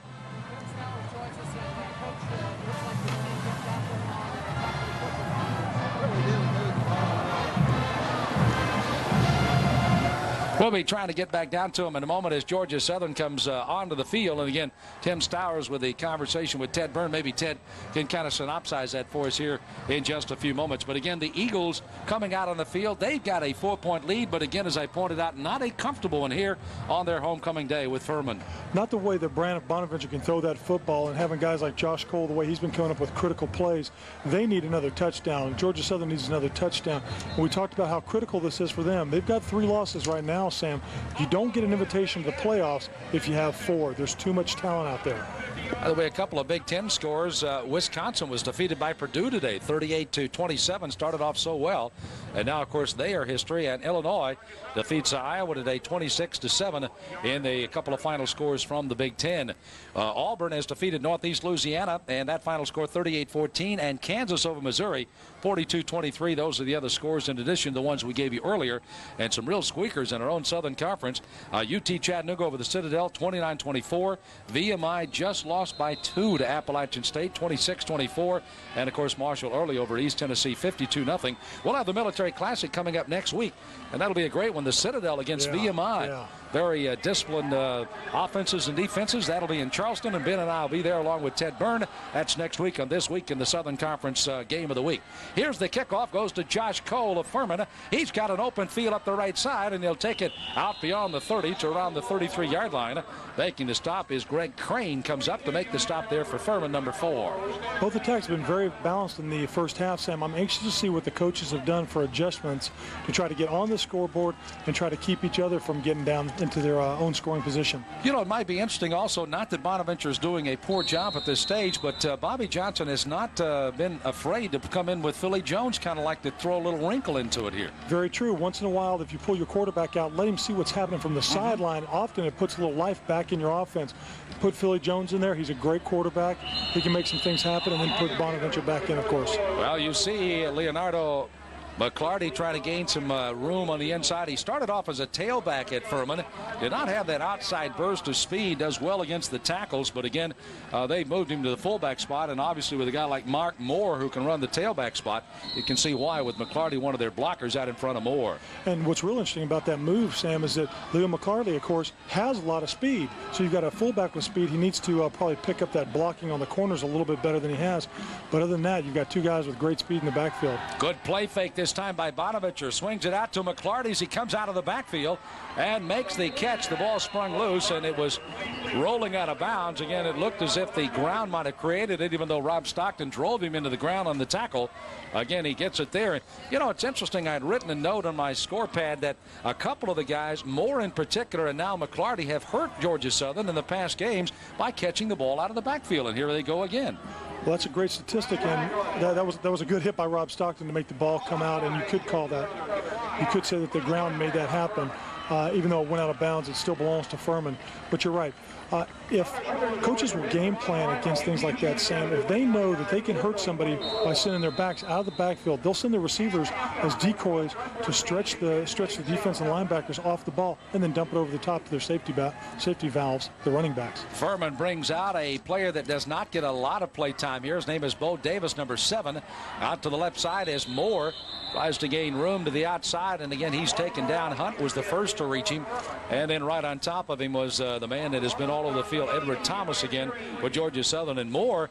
We'll be trying to get back down to him in a moment as Georgia Southern comes onto the field. And again, Tim Stowers with the conversation with Ted Byrne. Maybe Ted can kind of synopsize that for us here in just a few moments. But again, the Eagles coming out on the field, they've got a 4-point lead. But again, as I pointed out, not a comfortable one here on their homecoming day with Furman. Not the way that Brandon Bonaventure can throw that football, and having guys like Josh Cole, the way he's been coming up with critical plays. They need another touchdown. Georgia Southern needs another touchdown. And we talked about how critical this is for them. They've got 3 losses right now, Sam. You don't get an invitation to the playoffs if you have 4. There's too much talent out there. By the way, a couple of Big Ten scores. Wisconsin was defeated by Purdue today, 38-27. Started off so well, and now, of course, they are history. And Illinois defeats Iowa today, 26-7, in a couple of final scores from the Big Ten. Auburn has defeated Northeast Louisiana, and that final score 38-14. And Kansas over Missouri, 42-23. Those are the other scores in addition to the ones we gave you earlier. And some real squeakers in our own Southern Conference. UT Chattanooga over the Citadel, 29-24. VMI just lost by 2 to Appalachian State, 26-24. And, of course, Marshall early over East Tennessee, 52-0. We'll have the Military Classic coming up next week, and that'll be a great one. The Citadel against VMI. Yeah. Very disciplined offenses and defenses. That'll be in Charleston, and Ben and I will be there along with Ted Byrne. That's next week on This Week in the Southern Conference Game of the Week. Here's the kickoff. Goes to Josh Cole of Furman. He's got an open field up the right side, and he'll take it out beyond the 30 to around the 33-yard line. Making the stop is Greg Crane. Comes up to make the stop there for Furman, number 4. Both attacks have been very balanced in the first half, Sam. I'm anxious to see what the coaches have done for adjustments to try to get on the scoreboard and try to keep each other from getting down into their own scoring position. You know, it might be interesting also, not that Bonaventure is doing a poor job at this stage, but Bobby Johnson has not been afraid to come in with Philly Jones, kind of like to throw a little wrinkle into it here. Very true. Once in a while, if you pull your quarterback out, let him see what's happening from the sideline. Often it puts a little life back in your offense. Put Philly Jones in there. He's a great quarterback. He can make some things happen, and then put Bonaventure back in, of course. Well, you see Leonardo McClarty trying to gain some room on the inside. He started off as a tailback at Furman. Did not have that outside burst of speed. Does well against the tackles. But again, they moved him to the fullback spot. And obviously with a guy like Mark Moore who can run the tailback spot, you can see why with McClarty, one of their blockers, out in front of Moore. And what's real interesting about that move, Sam, is that Leo McClarty, of course, has a lot of speed. So you've got a fullback with speed. He needs to probably pick up that blocking on the corners a little bit better than he has. But other than that, you've got two guys with great speed in the backfield. Good play fake this time by Bonaventure. Swings it out to McClarty as he comes out of the backfield and makes the catch. The ball sprung loose and it was rolling out of bounds. Again, it looked as if the ground might have created it, even though Rob Stockton drove him into the ground on the tackle. Again, he gets it there. You know, it's interesting. I had written a note on my score pad that a couple of the guys, Moore in particular and now McClarty, have hurt Georgia Southern in the past games by catching the ball out of the backfield. And here they go again. Well, that's a great statistic, and that was a good hit by Rob Stockton to make the ball come out, and you could call that. You could say that the ground made that happen. Even though it went out of bounds, it still belongs to Furman. But you're right. If coaches will game plan against things like that, Sam, if they know that they can hurt somebody by sending their backs out of the backfield, they'll send their receivers as decoys to stretch the defense and linebackers off the ball and then dump it over the top to their safety valves, the running backs. Furman brings out a player that does not get a lot of play time here. His name is Bo Davis, number 7. Out to the left side as Moore tries to gain room to the outside, and again he's taken down. Hunt was the first to reach him, and then right on top of him was the man that has been all over the field, Edward Thomas, again with Georgia Southern. And Moore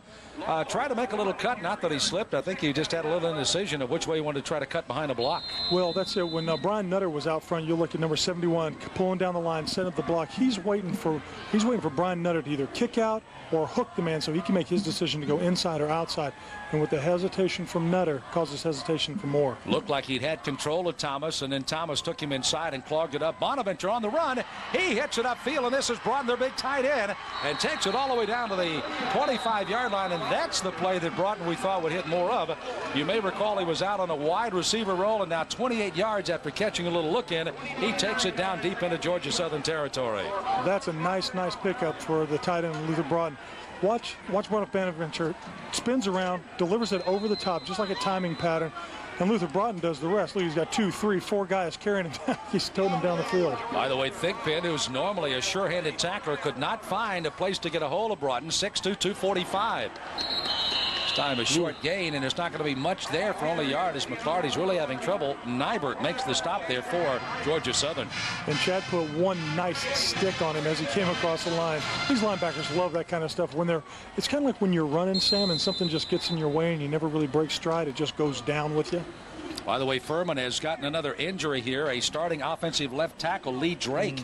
tried to make a little cut. Not that he slipped. I think he just had a little indecision of which way he wanted to try to cut behind a block. Well, that's it. When Brian Nutter was out front, you look at number 71 pulling down the line, setting up the block. He's waiting for Brian Nutter to either kick out or hook the man so he can make his decision to go inside or outside. And with the hesitation from Nutter causes hesitation from Moore. Looked like he'd had control of Thomas, and then Thomas took him inside and clogged it up. Bonaventure on the run. He hits it upfield, and this is Broughton, their big tight end, and takes it all the way down to the 25-yard line. And that's the play that Broughton we thought would hit more of. You may recall he was out on a wide receiver roll, and now 28 yards after catching a little look in, he takes it down deep into Georgia Southern territory. That's a nice pickup for the tight end, Luther Broughton. Watch Bonaventure spins around, delivers it over the top, just like a timing pattern, and Luther Broughton does the rest. Look, he's got 2, 3, 4 guys carrying him down. He's toting him down the field. By the way, Thigpen, who's normally a sure-handed tackler, could not find a place to get a hold of Broughton. 6'2", 245. This time a short gain, and there's not going to be much there for only a yard as McClarty's really having trouble. Nybert makes the stop there for Georgia Southern. And Chad put one nice stick on him as he came across the line. These linebackers love that kind of stuff. It's kind of like when you're running, Sam, and something just gets in your way and you never really break stride. It just goes down with you. By the way, Furman has gotten another injury here. A starting offensive left tackle, Lee Drake,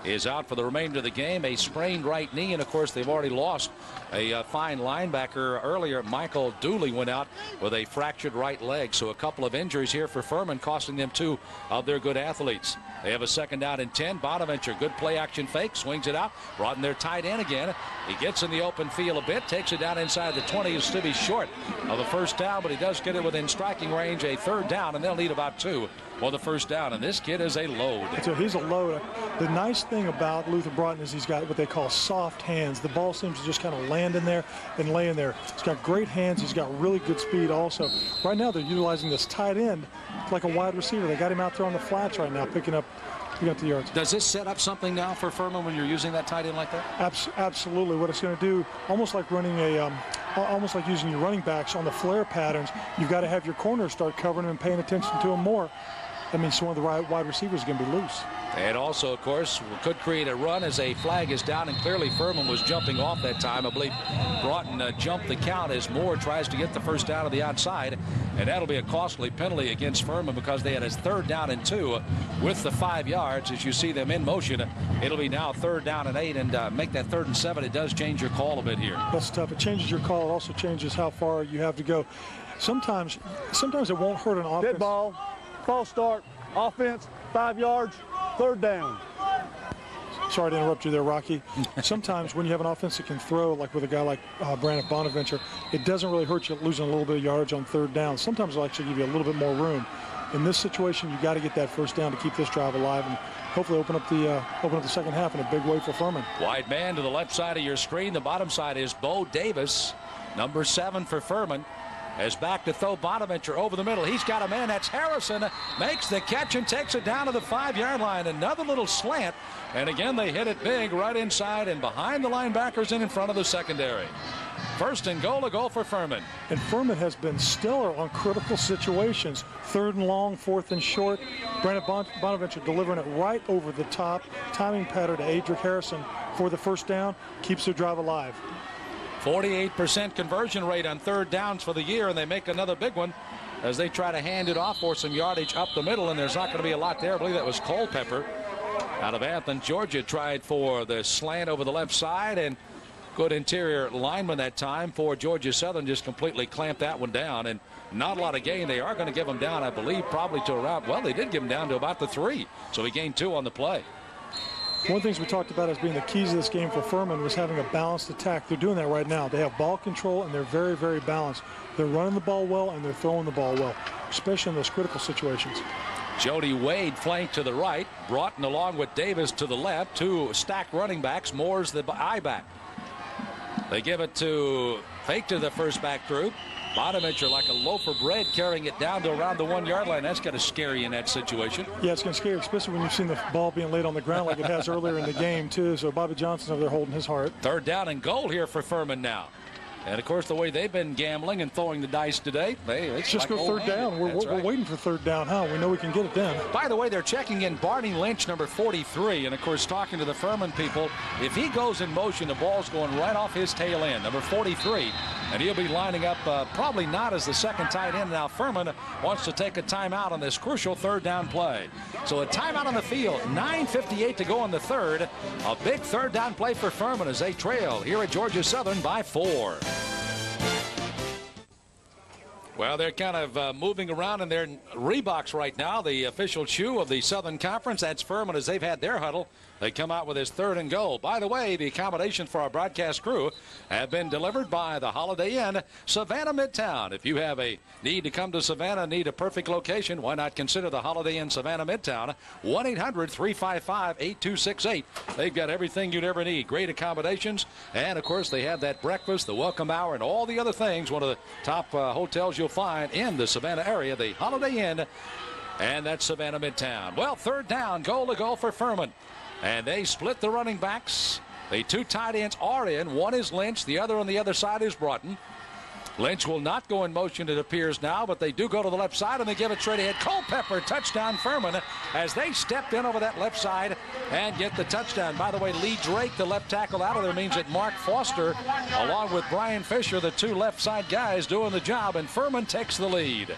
is out for the remainder of the game. A sprained right knee, and of course they've already lost a fine linebacker earlier. Michael Dooley went out with a fractured right leg. So a couple of injuries here for Furman, costing them 2 of their good athletes. They have a 2nd down and 10. Bonaventure, good play action fake, swings it out. Brought in their tight end again. He gets in the open field a bit, takes it down inside the 20. Is to be short of the first down, but he does get it within striking range. A 3rd down, and they'll need about 2 for the first down. And this kid is a load. So he's a load. The nice thing about Luther Broughton is he's got what they call soft hands. The ball seems to just kind of land in there and lay in there. He's got great hands. He's got really good speed also. Right now they're utilizing this tight end like a wide receiver. They got him out there on the flats right now picking up the yards. Does this set up something now for Furman when you're using that tight end like that? Absolutely. What it's going to do, almost like running almost like using your running backs on the flare patterns, you've got to have your corners start covering them and paying attention to them more. that means one of the wide receivers is going to be loose. And also, of course, could create a run as a flag is down, and clearly Furman was jumping off that time. I believe Broughton jumped the count as Moore tries to get the first down to the outside, and that'll be a costly penalty against Furman because they had a 3rd down and 2 with the 5 yards. As you see them in motion, it'll be now 3rd down and 8, and make that 3rd and 7. It does change your call a bit here. That's tough. It changes your call. It also changes how far you have to go. Sometimes it won't hurt an offense. Dead ball, false start, offense, 5 yards, 3rd down. Sorry to interrupt you there, Rocky. Sometimes when you have an offense that can throw, like with a guy like Brandon Bonaventure, it doesn't really hurt you losing a little bit of yardage on 3rd down. Sometimes it'll actually give you a little bit more room. In this situation, you got to get that first down to keep this drive alive and hopefully open up the second half in a big way for Furman. Wide man to the left side of your screen. The bottom side is Bo Davis, number 7 for Furman. As back to throw Bonaventure over the middle. He's got a man. That's Harrison. Makes the catch and takes it down to the 5-yard line. Another little slant. And again, they hit it big right inside and behind the linebackers and in front of the secondary. 1st and goal, a goal for Furman. And Furman has been stellar on critical situations. 3rd and long, 4th and short. Brandon Bonaventure delivering it right over the top. Timing pattern to Adric Harrison for the first down. Keeps their drive alive. 48% conversion rate on 3rd downs for the year, and they make another big one as they try to hand it off for some yardage up the middle, and there's not going to be a lot there. I believe that was Culpepper out of Athens, Georgia, tried for the slant over the left side, and good interior lineman that time for Georgia Southern just completely clamped that one down, and not a lot of gain. They are going to give him down, I believe, probably to around, well, they did give him down to about the 3, so he gained 2 on the play. One of the things we talked about as being the keys of this game for Furman was having a balanced attack. They're doing that right now. They have ball control, and they're very, very balanced. They're running the ball well, and they're throwing the ball well, especially in those critical situations. Jody Wade flanked to the right. Broughton along with Davis to the left. 2 stacked running backs. Moore's the eye back. They give it to fake to the first back group. Bonaventure like a loaf of bread carrying it down to around the 1-yard line. That's going to scare you in that situation. Yeah, it's going to scare you, especially when you've seen the ball being laid on the ground like it has earlier in the game, too. So Bobby Johnson's over there holding his heart. 3rd down and goal here for Furman now. And, of course, the way they've been gambling and throwing the dice today, let's just go 3rd down. We're waiting for 3rd down, huh? We know we can get it then. By the way, they're checking in Barney Lynch, number 43. And, of course, talking to the Furman people, if he goes in motion, the ball's going right off his tail end, number 43. And he'll be lining up probably not as the second tight end. Now, Furman wants to take a timeout on this crucial 3rd down play. So a timeout on the field, 9:58 to go in the 3rd. A big 3rd down play for Furman as they trail here at Georgia Southern by 4. Well, they're kind of moving around in their Reeboks right now, the official shoe of the Southern Conference. That's Furman as they've had their huddle. They come out with his 3rd and goal. By the way, the accommodations for our broadcast crew have been delivered by the Holiday Inn, Savannah Midtown. If you have a need to come to Savannah, need a perfect location, why not consider the Holiday Inn Savannah Midtown? 1-800-355-8268. They've got everything you'd ever need. Great accommodations. And, of course, they have that breakfast, the welcome hour, and all the other things. One of the top hotels you'll find in the Savannah area, the Holiday Inn. And that's Savannah Midtown. Well, 3rd down, goal to go for Furman. And they split the running backs. The 2 tight ends are in. One is Lynch. The other on the other side is Broughton. Lynch will not go in motion, it appears now, but they do go to the left side, and they give it straight ahead. Culpepper, touchdown Furman, as they stepped in over that left side and get the touchdown. By the way, Lee Drake, the left tackle out of there, means that Mark Foster, along with Brian Fisher, the 2 left side guys doing the job, and Furman takes the lead.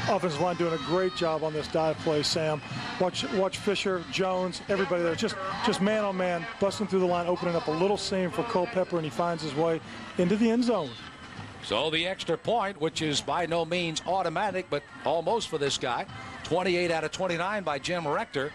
Offensive line doing a great job on this dive play, Sam. Watch Fisher, Jones, everybody there. Just man on man, busting through the line, opening up a little seam for Culpepper, and he finds his way into the end zone. So the extra point, which is by no means automatic, but almost for this guy. 28 out of 29 by Jim Rector.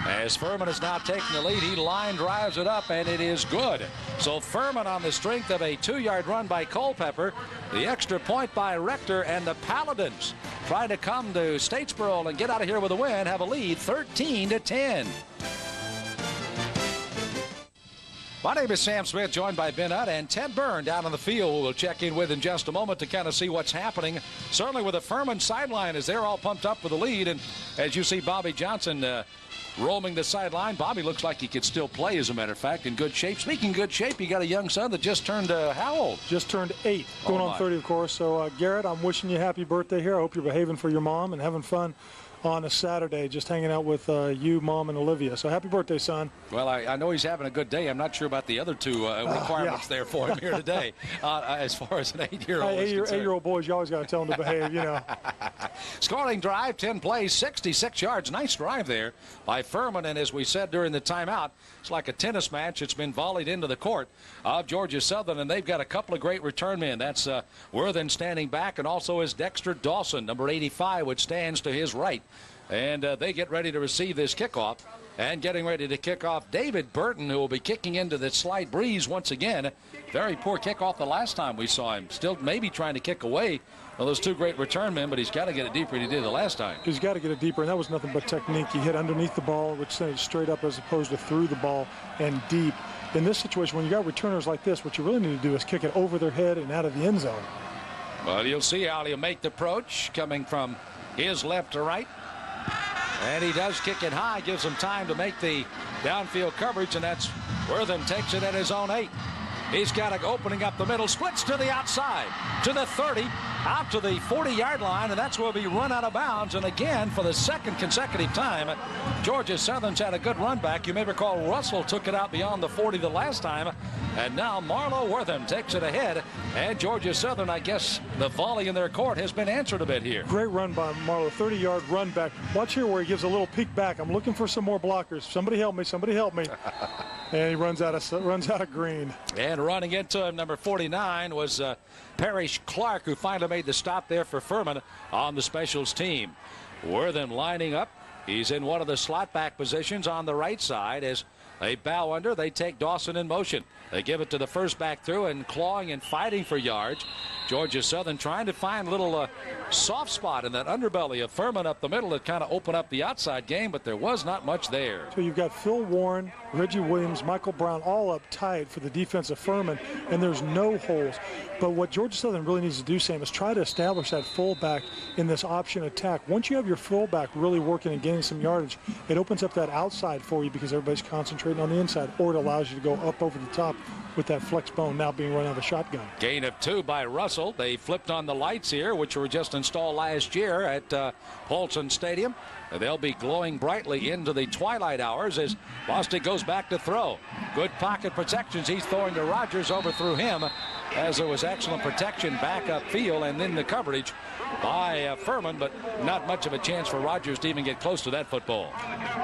As Furman is now taking the lead, he line drives it up, and it is good. So Furman, on the strength of a 2-yard run by Culpepper, the extra point by Rector, and the Paladins trying to come to Statesboro and get out of here with a win, have a lead 13-10. My name is Sam Smith, joined by Ben Hutt and Ted Byrne down on the field, who we'll check in with in just a moment to kind of see what's happening. Certainly with the Furman sideline as they're all pumped up for the lead. And as you see Bobby Johnson roaming the sideline, Bobby looks like he could still play, as a matter of fact, in good shape. Speaking of good shape, you got a young son that just turned how old? Just turned 8, going on 30, of course. So, Garrett, I'm wishing you a happy birthday here. I hope you're behaving for your mom and having fun on a Saturday, just hanging out with you, Mom, and Olivia. So happy birthday, son. Well, I know he's having a good day. I'm not sure about the other two requirements there for him here today. As far as an 8-year-old is concerned. 8-year-old boys, you always got to tell them to behave, you know. Scoring drive, 10 plays, 66 yards. Nice drive there by Furman. And as we said during the timeout, it's like a tennis match. It's been volleyed into the court of Georgia Southern, and they've got a couple of great return men. That's Worthen standing back, and also is Dexter Dawson, number 85, which stands to his right. And they get ready to receive this kickoff. And getting ready to kick off, David Burton, who will be kicking into the slight breeze once again. Very poor kickoff the last time we saw him. Still maybe trying to kick away those two great return men, but he's got to get it deeper than he did the last time. He's got to get it deeper, and that was nothing but technique. He hit underneath the ball, which sent it straight up as opposed to through the ball and deep. In this situation, when you got returners like this, what you really need to do is kick it over their head and out of the end zone. Well, you'll see how he'll make the approach coming from his left to right. And he does kick it high, gives him time to make the downfield coverage, and that's Worthen takes it at his own 8. He's got it opening up the middle, splits to the outside, to the 30, out to the 40-yard line, and that's where we run out of bounds. And again, for the second consecutive time, Georgia Southern's had a good run back. You may recall Russell took it out beyond the 40 the last time, and now Marlo Worthen takes it ahead. And Georgia Southern, I guess the volley in their court has been answered a bit here. Great run by Marlo, 30-yard run back. Watch here where he gives a little peek back. I'm looking for some more blockers. Somebody help me, somebody help me. And he runs out of green. And running into him, number 49, was Parrish Clark, who finally made the stop there for Furman on the specials team. Worthen lining up. He's in one of the slot back positions on the right side. As they bow under, they take Dawson in motion. They give it to the first back through, and clawing and fighting for yards. Georgia Southern trying to find a little soft spot in that underbelly of Furman up the middle to kind of open up the outside game, but there was not much there. So you've got Phil Warren, Reggie Williams, Michael Brown all up tight for the defense of Furman, and there's no holes. But what Georgia Southern really needs to do, Sam, is try to establish that fullback in this option attack. Once you have your fullback really working and gaining some yardage, it opens up that outside for you because everybody's concentrating on the inside, or it allows you to go up over the top with that flex bone now being run out of the shotgun. Gain of 2 by Russell. They flipped on the lights here, which were just installed last year at Paulson Stadium. They'll be glowing brightly into the twilight hours as Bostic goes back to throw. Good pocket protections. He's throwing to Rogers, overthrew him as there was excellent protection back upfield, and then the coverage by Furman, but not much of a chance for Rogers to even get close to that football.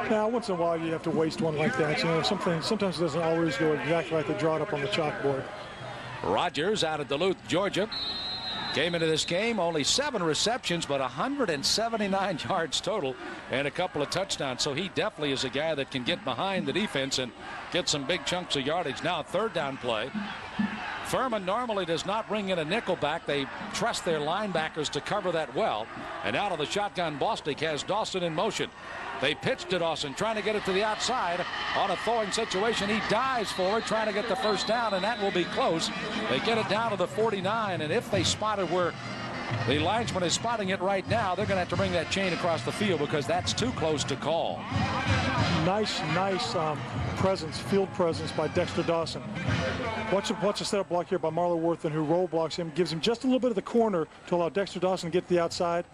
Now, once in a while you have to waste one like that. You know, sometimes it doesn't always go exactly like they draw it up on the chalkboard. Rogers out of Duluth, Georgia. Came into this game only 7 receptions, but 179 yards total and a couple of touchdowns. So he definitely is a guy that can get behind the defense and get some big chunks of yardage. Now, third down play. Furman normally does not bring in a nickel back. They trust their linebackers to cover that well. And out of the shotgun, Bostic has Dawson in motion. They pitched to Dawson, trying to get it to the outside on a throwing situation. He dives forward, trying to get the first down, and that will be close. They get it down to the 49, and if they spot it where the linesman is spotting it right now, they're going to have to bring that chain across the field because that's too close to call. Nice presence, field presence by Dexter Dawson. Watch the setup block here by Marlo Worthen, who roll blocks him, gives him just a little bit of the corner to allow Dexter Dawson to get to the outside.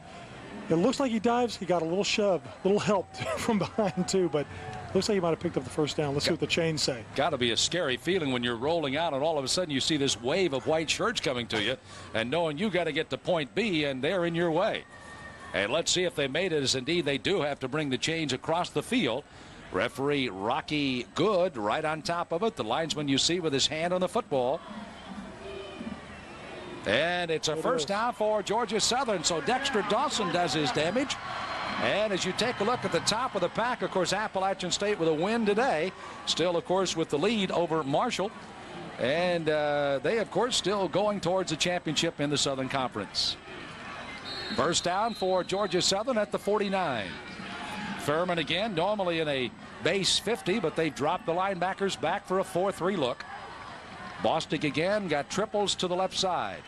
It looks like he dives. He got a little shove, a little help from behind too, but looks like he might have picked up the first down. Let's see what the chains say. Got to be a scary feeling when you're rolling out and all of a sudden you see this wave of white shirts coming to you and knowing you got to get to point B and they're in your way. And let's see if they made it, as indeed they do have to bring the chains across the field. Referee Rocky Good right on top of it. The linesman you see with his hand on the football. And it's a first down for Georgia Southern. So Dexter Dawson does his damage. And as you take a look at the top of the pack, of course, Appalachian State with a win today. Still, of course, with the lead over Marshall. And they, of course, still going towards the championship in the Southern Conference. First down for Georgia Southern at the 49. Furman again, normally in a base 50, but they dropped the linebackers back for a 4-3 look. Bostic again got triples to the left side.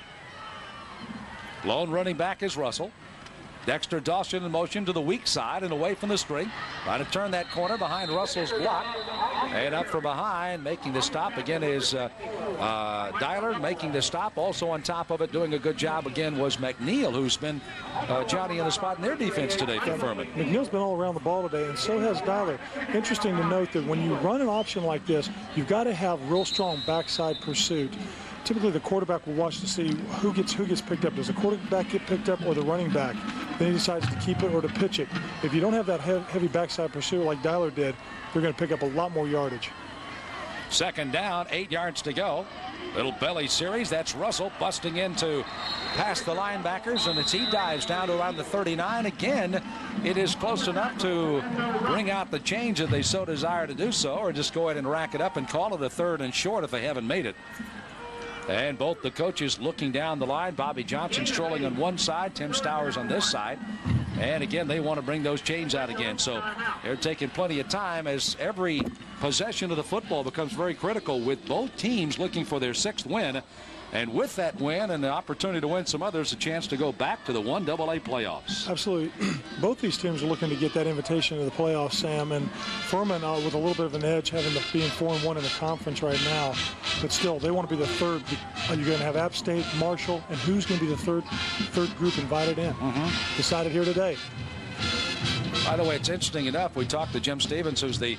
Lone running back is Russell. Dexter Dawson in motion to the weak side and away from the string. Trying to turn that corner behind Russell's block. And up from behind, making the stop again is Dyler making the stop. Also on top of it, doing a good job again, was McNeil, who's been Johnny in the spot in their defense today for Furman. McNeil's been all around the ball today, and so has Dyler. Interesting to note that when you run an option like this, you've got to have real strong backside pursuit. Typically, the quarterback will watch to see who gets picked up. Does the quarterback get picked up or the running back? Then he decides to keep it or to pitch it. If you don't have that heavy backside pursuit like Dyler did, they're going to pick up a lot more yardage. Second down, 8 yards to go. Little belly series. That's Russell busting into past the linebackers, and as he dives down to around the 39 again, it is close enough to bring out the change if they so desire to do so, or just go ahead and rack it up and call it a 3rd and short if they haven't made it. And both the coaches looking down the line. Bobby Johnson strolling on one side, Tim Stowers on this side. And again, they want to bring those chains out again. So they're taking plenty of time as every possession of the football becomes very critical, with both teams looking for their 6th win. And with that win and the opportunity to win some others, a chance to go back to the 1AA playoffs. Absolutely. Both these teams are looking to get that invitation to the playoffs, Sam. And Furman with a little bit of an edge, being 4-1 in the conference right now. But still, they want to be the 3rd. You're going to have App State, Marshall, and who's going to be the third group invited in? Decided here today. By the way, it's interesting enough. We talked to Jim Stevens, who's the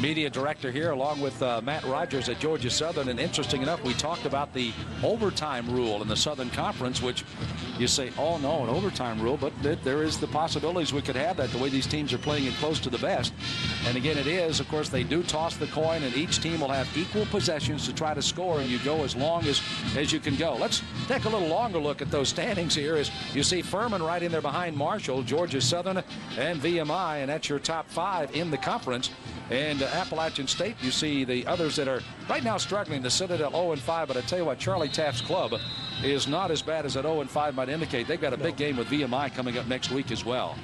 media director here, along with Matt Rogers at Georgia Southern. And interesting enough, we talked about the overtime rule in the Southern Conference, which you say, oh no, an overtime rule, but there is the possibilities we could have that, the way these teams are playing it close to the best. And again, it is, of course, they do toss the coin, and each team will have equal possessions to try to score, and you go as long as you can go. Let's take a little longer look at those standings here, as you see Furman right in there behind Marshall, Georgia Southern, and VMI, and that's your top 5 in the conference. And Appalachian State, you see the others that are right now struggling. The Citadel 0-5, but I tell you what, Charlie Taft's club is not as bad as that 0-5 might indicate. They've got a big game with VMI coming up next week as well.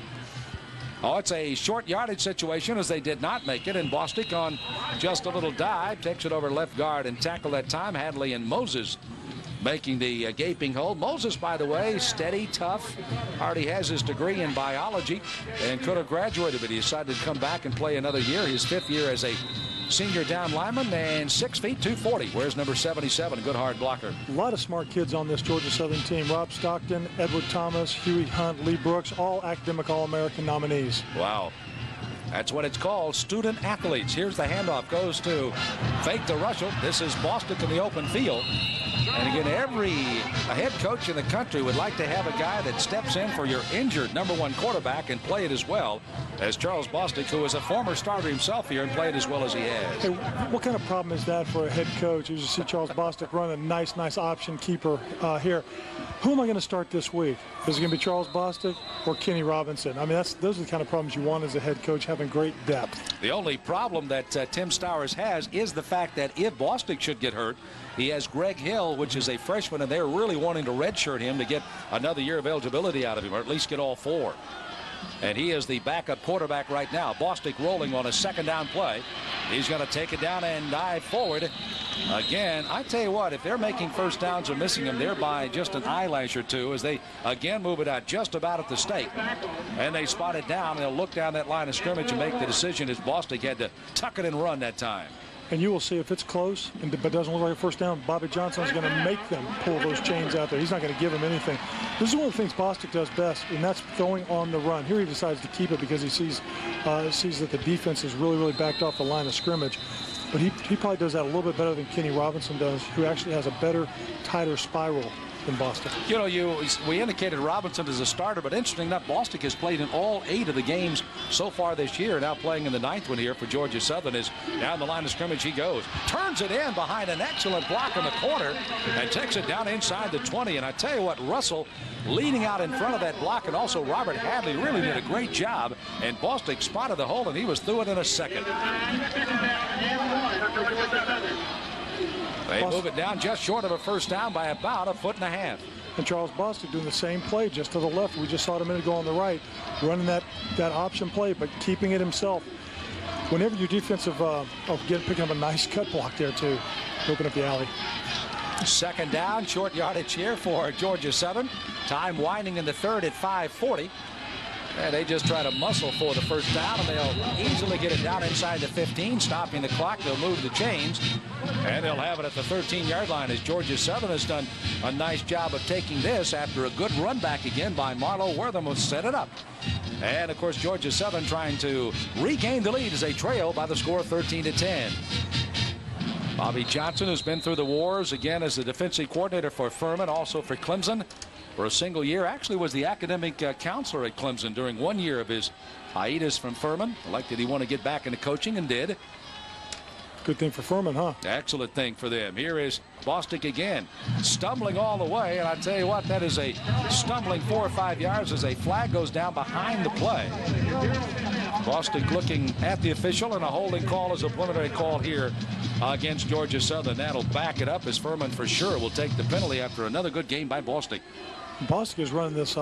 Oh, it's a short yardage situation as they did not make it, and Bostic on just a little dive takes it over left guard and tackle that time. Hadley and Moses making the gaping hole. Moses, by the way, steady, tough, already has his degree in biology and could have graduated, but he decided to come back and play another year, his 5th year as a senior down lineman, and 6 feet 240. Where's number 77, a good hard blocker. A lot of smart kids on this Georgia Southern team. Rob Stockton, Edward Thomas, Huey Hunt, Lee Brooks, all academic All-American nominees. Wow. That's what it's called, student athletes. Here's the handoff, goes to fake to Russell. This is Bostic in the open field. And again, every head coach in the country would like to have a guy that steps in for your injured #1 quarterback and play it as well as Charles Bostic, who is a former starter himself here and played as well as he has. Hey, what kind of problem is that for a head coach? You see Charles Bostic run a nice option keeper here. Who am I going to start this week? Is it going to be Charles Bostic or Kenny Robinson? I mean, those are the kind of problems you want as a head coach, having great depth. The only problem that Tim Stowers has is the fact that if Bostic should get hurt, he has Greg Hill, which is a freshman, and they're really wanting to redshirt him to get another year of eligibility out of him, or at least get all 4. And he is the backup quarterback right now. Bostic rolling on a 2nd down play. He's going to take it down and dive forward. Again, I tell you what, if they're making first downs or missing them, they're by just an eyelash or two as they again move it out just about at the stake. And they spot it down. They'll look down that line of scrimmage and make the decision, as Bostic had to tuck it and run that time. And you will see if it's close but doesn't look like a first down, Bobby Johnson's going to make them pull those chains out there. He's not going to give them anything. This is one of the things Bostic does best, and that's throwing on the run. Here he decides to keep it because he sees that the defense is really backed off the line of scrimmage. But he probably does that a little bit better than Kenny Robinson does, who actually has a better, tighter spiral than Bostic. You know, we indicated Robinson as a starter, but interesting enough, Bostic has played in all 8 of the games so far this year, now playing in the 9th one here for Georgia Southern. As down the line of scrimmage he goes. Turns it in behind an excellent block in the corner and takes it down inside the 20. And I tell you what, Russell leading out in front of that block, and also Robert Hadley really did a great job, and Bostic spotted the hole, and he was through it in a second. They move it down just short of a first down by about 1.5 feet. And Charles Bostic doing the same play just to the left. We just saw it a minute ago on the right, running that option play, but keeping it himself. Whenever your defensive, picking up a nice cut block there too, open up the alley. 2nd down, short yardage here for Georgia Southern. Time winding in the 3rd at 5:40. And they just try to muscle for the first down, and they'll easily get it down inside the 15, stopping the clock. They'll move the chains, and they'll have it at the 13-yard line as Georgia Southern has done a nice job of taking this after a good run back again by Marlo Wortham will set it up. And, of course, Georgia Southern trying to regain the lead as they trail by the score of 13-10. Bobby Johnson has been through the wars again as the defensive coordinator for Furman, also for Clemson. For a single year, actually was the academic counselor at Clemson during 1 year of his hiatus from Furman. Elected he wanted to get back into coaching and did. Good thing for Furman, huh? Excellent thing for them. Here is Bostic again, stumbling all the way, and I tell you what, that is a stumbling 4 or 5 yards as a flag goes down behind the play. Bostic looking at the official, and a holding call is a preliminary call here against Georgia Southern. That'll back it up as Furman for sure will take the penalty after another good game by Bostic. Bostic is running this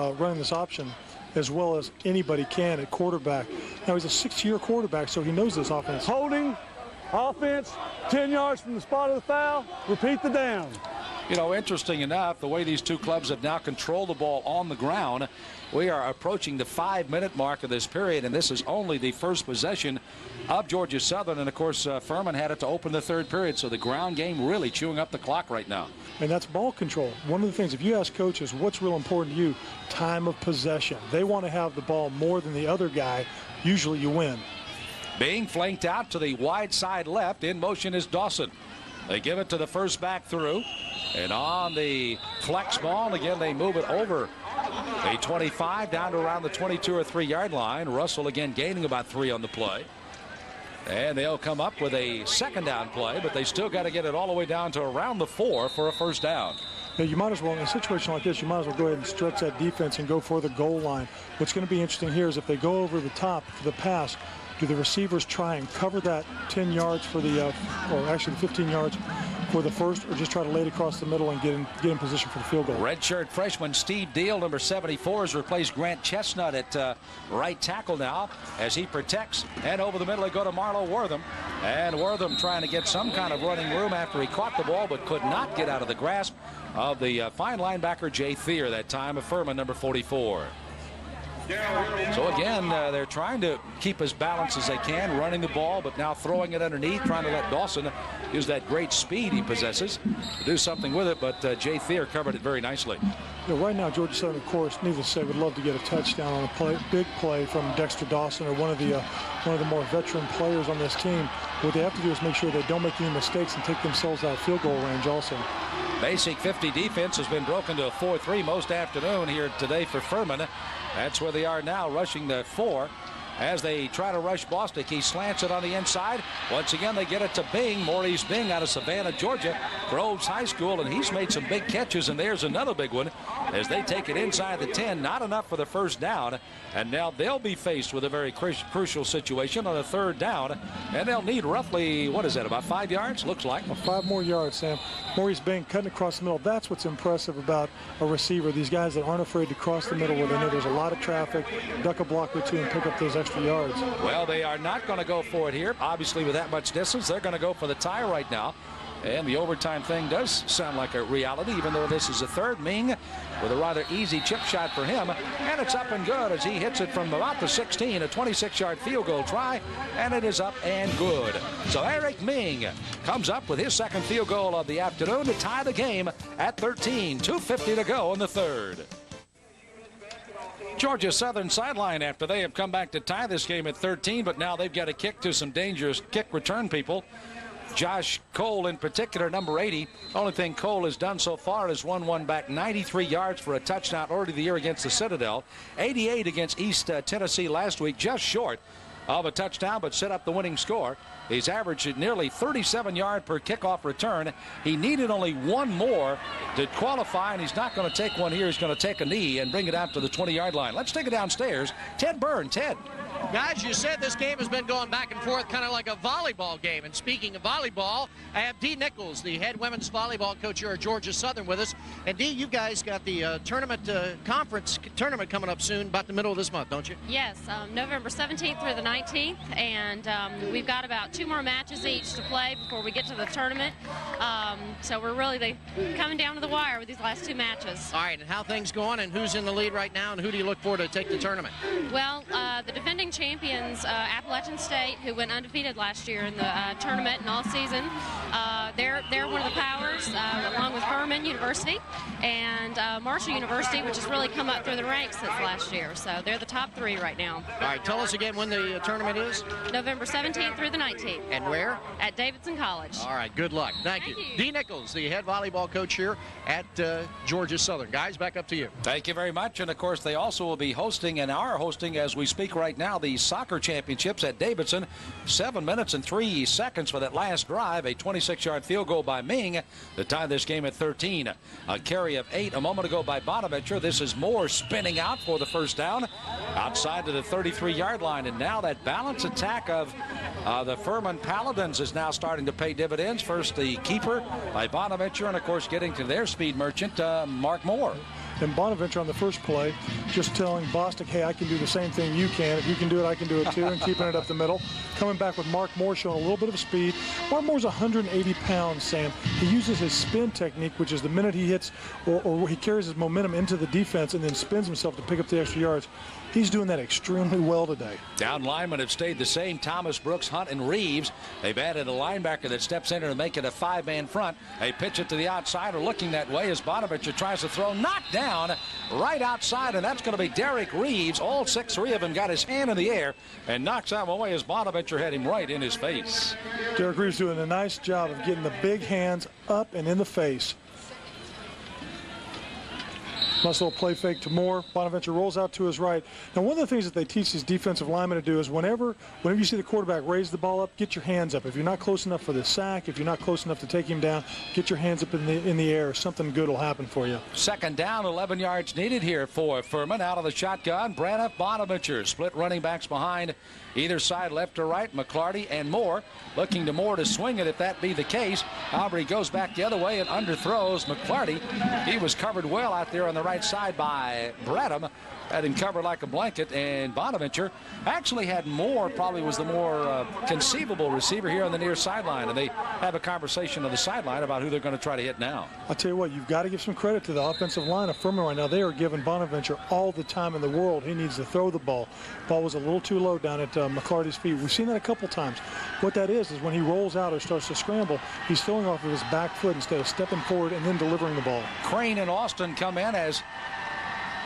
option as well as anybody can at quarterback. Now he's a 6-year quarterback, so he knows this offense. Holding, offense, 10 yards from the spot of the foul, repeat the down. You know, interesting enough, the way these two clubs have now controlled the ball on the ground, we are approaching the 5-minute mark of this period, and this is only the first possession of Georgia Southern. And, of course, Furman had it to open the third period, so the ground game really chewing up the clock right now. And that's ball control. One of the things, if you ask coaches what's real important to you, time of possession. They want to have the ball more than the other guy. Usually you win. Being flanked out to the wide side left, in motion is Dawson. They give it to the first back through. And on the flex ball, again, they move it over a 25 down to around the 22 or 3-yard line. Russell again gaining about 3 on the play. And they'll come up with a second down play, but they still got to get it all the way down to around the 4 for a first down. Yeah, you might as well, in a situation like this, you might as well go ahead and stretch that defense and go for the goal line. What's going to be interesting here is if they go over the top for the pass, do the receivers try and cover that 10 yards for the, or actually 15 yards for the first, or just try to lay it across the middle and get in position for the field goal? Redshirt freshman Steve Deal, number 74, has replaced Grant Chestnut at right tackle now as he protects. And over the middle they go to Marlo Wortham. And Wortham trying to get some kind of running room after he caught the ball but could not get out of the grasp of the fine linebacker Jay Thier that time of Furman, number 44. So again, they're trying to keep as balanced as they can, running the ball, but now throwing it underneath, trying to let Dawson use that great speed he possesses to do something with it, but Jay Thier covered it very nicely. You know, right now, Georgia Southern, of course, needless to say, would love to get a touchdown on a big play from Dexter Dawson or one of the more veteran players on this team. What they have to do is make sure they don't make any mistakes and take themselves out of field goal range also. Basic 50 defense has been broken to a 4-3 most afternoon here today for Furman. That's where they are now, rushing the 4 as they try to rush Bostic. He slants it on the inside. Once again, they get it to Bing, Maurice Bing out of Savannah, Georgia, Groves High School, and he's made some big catches, and there's another big one as they take it inside the 10. Not enough for the first down, and now they'll be faced with a very crucial situation on a third down, and they'll need roughly, what is that, about 5 yards? Looks like. Well, 5 more yards, Sam. Maurice Bing cutting across the middle. That's what's impressive about a receiver. These guys that aren't afraid to cross the middle where they know there's a lot of traffic, duck a block or two and pick up those extra yards. Well, they are not going to go for it here. Obviously, with that much distance, they're going to go for the tie right now. And the overtime thing does sound like a reality, even though this is a third. Ming with a rather easy chip shot for him. And it's up and good as he hits it from about the 16, a 26-yard field goal try. And it is up and good. So Eric Ming comes up with his second field goal of the afternoon to tie the game at 13. 2:50 to go in the third. Georgia Southern sideline after they have come back to tie this game at 13, but now they've got to kick to some dangerous kick return people. Josh Cole in particular, number 80. Only thing Cole has done so far is run one back 93 yards for a touchdown early the year against the Citadel. 88 against East Tennessee last week, just short of a touchdown, but set up the winning score. He's averaged nearly 37 yards per kickoff return. He needed only one more to qualify, and he's not going to take one here. He's going to take a knee and bring it out to the 20-yard line. Let's take it downstairs. Ted Byrne. Ted. Guys, you said this game has been going back and forth kind of like a volleyball game. And speaking of volleyball, I have Dee Nichols, the head women's volleyball coach here at Georgia Southern with us. And Dee, you guys got the conference tournament coming up soon, about the middle of this month, don't you? Yes, November 17th through the 19th. And we've got about 2 more matches each to play before we get to the tournament. So we're really coming down to the wire with these last 2 matches. All right, and how things going, and who's in the lead right now, and who do you look for to take the tournament? Well, the defending champions, Appalachian State, who went undefeated last year in the tournament and all season, they're one of the powers, along with Furman University and Marshall University, which has really come up through the ranks since last year. So they're the top 3 right now. All right, tell us again when the tournament is. November 17th through the 19th. And where? At Davidson College. All right, good luck. Thank you. Dee Nichols, the head volleyball coach here at Georgia Southern. Guys, back up to you. Thank you very much. And, of course, they also will be hosting and are hosting as we speak right now the soccer championships at Davidson. 7 minutes and 3 seconds for that last drive. A 26-yard field goal by Ming to tie this game at 13. A carry of 8 a moment ago by Bonaventure. This is Moore spinning out for the first down outside of the 33-yard line. And now that balance attack of the Furman Paladins is now starting to pay dividends. First the keeper by Bonaventure, and of course getting to their speed merchant, Mark Moore. And Bonaventure on the first play just telling Bostic, hey, I can do the same thing you can. If you can do it, I can do it too, and keeping it up the middle. Coming back with Mark Moore showing a little bit of speed. Mark Moore's 180 pounds, Sam. He uses his spin technique, which is the minute he hits or he carries his momentum into the defense and then spins himself to pick up the extra yards. He's doing that extremely well today. Down linemen have stayed the same. Thomas, Brooks, Hunt, and Reeves. They've added a linebacker that steps in to make it a 5-man front. They pitch it to the outsider, looking that way as Bonaventure tries to throw. Knocked down right outside, and that's going to be Derek Reeves. All 6-3 of them got his hand in the air and knocks him away as Bonaventure had him right in his face. Derek Reeves doing a nice job of getting the big hands up and in the face. Nice little play fake to Moore. Bonaventure rolls out to his right. Now, one of the things that they teach these defensive linemen to do is whenever you see the quarterback raise the ball up, get your hands up. If you're not close enough for the sack, if you're not close enough to take him down, get your hands up in the air. Something good will happen for you. Second down, 11 yards needed here for Furman. Out of the shotgun, Braniff, Bonaventure. Split running backs behind either side, left or right. McClarty and Moore looking to Moore to swing it if that be the case. Aubrey goes back the other way and underthrows McClarty. He was covered well out there on the right side by Bradham. Had him covered like a blanket, and Bonaventure actually had Moore, probably was the more conceivable receiver here on the near sideline, and they have a conversation on the sideline about who they're going to try to hit now. I'll tell you what, you've got to give some credit to the offensive line of Furman right now. They are giving Bonaventure all the time in the world. He needs to throw the ball. Ball was a little too low down at McClarty's feet. We've seen that a couple times. What that is when he rolls out or starts to scramble, he's throwing off of his back foot instead of stepping forward and then delivering the ball. Crane and Austin come in as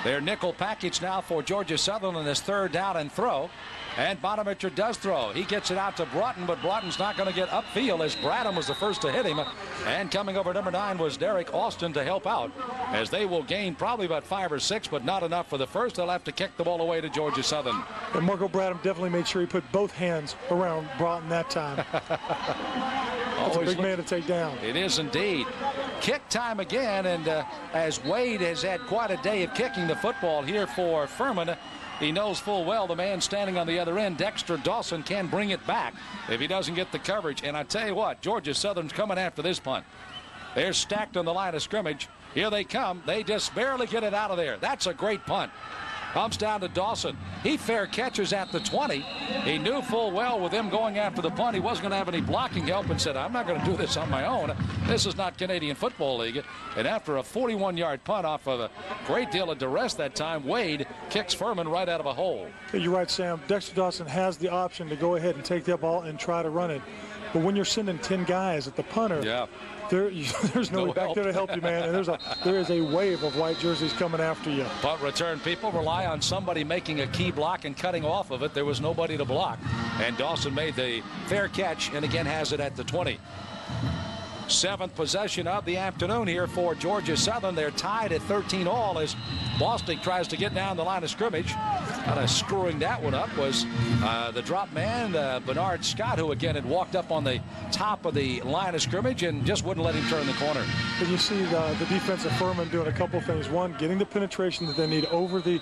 their nickel package now for Georgia Southern on this third down and throw. And Bonaventure does throw. He gets it out to Broughton, but Broughton's not going to get upfield as Bradham was the first to hit him. And coming over number 9 was Derek Austin to help out as they will gain probably about 5 or 6, but not enough for the first. They'll have to kick the ball away to Georgia Southern. And Marco Bradham definitely made sure he put both hands around Broughton that time. That's a big man to take down. It is indeed. Kick time again, and as Wade has had quite a day of kicking the football here for Furman, he knows full well the man standing on the other end, Dexter Dawson, can bring it back if he doesn't get the coverage. And I tell you what, Georgia Southern's coming after this punt. They're stacked on the line of scrimmage. Here they come. They just barely get it out of there. That's a great punt. Comes down to Dawson. He fair catches at the 20. He knew full well with him going after the punt, he wasn't going to have any blocking help and said, I'm not going to do this on my own. This is not Canadian Football League. And after a 41-yard punt off of a great deal of duress that time, Wade kicks Furman right out of a hole. You're right, Sam. Dexter Dawson has the option to go ahead and take that ball and try to run it. But when you're sending 10 guys at the punter, there's nobody back there to help you, man. And there is a wave of white jerseys coming after you. Punt return people rely on somebody making a key block and cutting off of it. There was nobody to block. And Dawson made the fair catch and again has it at the 20. 7th possession of the afternoon here for Georgia Southern. They're tied at 13 all as Bostic tries to get down the line of scrimmage. kind of screwing that one up was the drop man, Bernard Scott, who again had walked up on the top of the line of scrimmage and just wouldn't let him turn the corner. And you see the defense of Furman doing a couple of things. One, getting the penetration that they need over the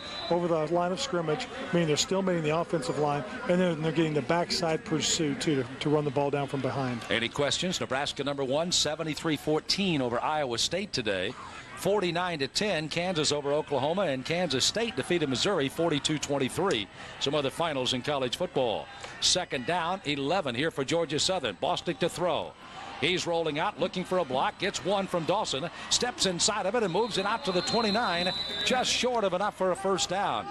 line of scrimmage, meaning they're still meeting the offensive line, and then they're getting the backside pursuit to run the ball down from behind. Any questions? Nebraska number 1, 73-14 over Iowa State today. 49-10, Kansas over Oklahoma, and Kansas State defeated Missouri 42-23. Some other finals in college football. Second down, 11 here for Georgia Southern. Bostic to throw. He's rolling out, looking for a block, gets one from Dawson, steps inside of it and moves it out to the 29, just short of enough for a first down.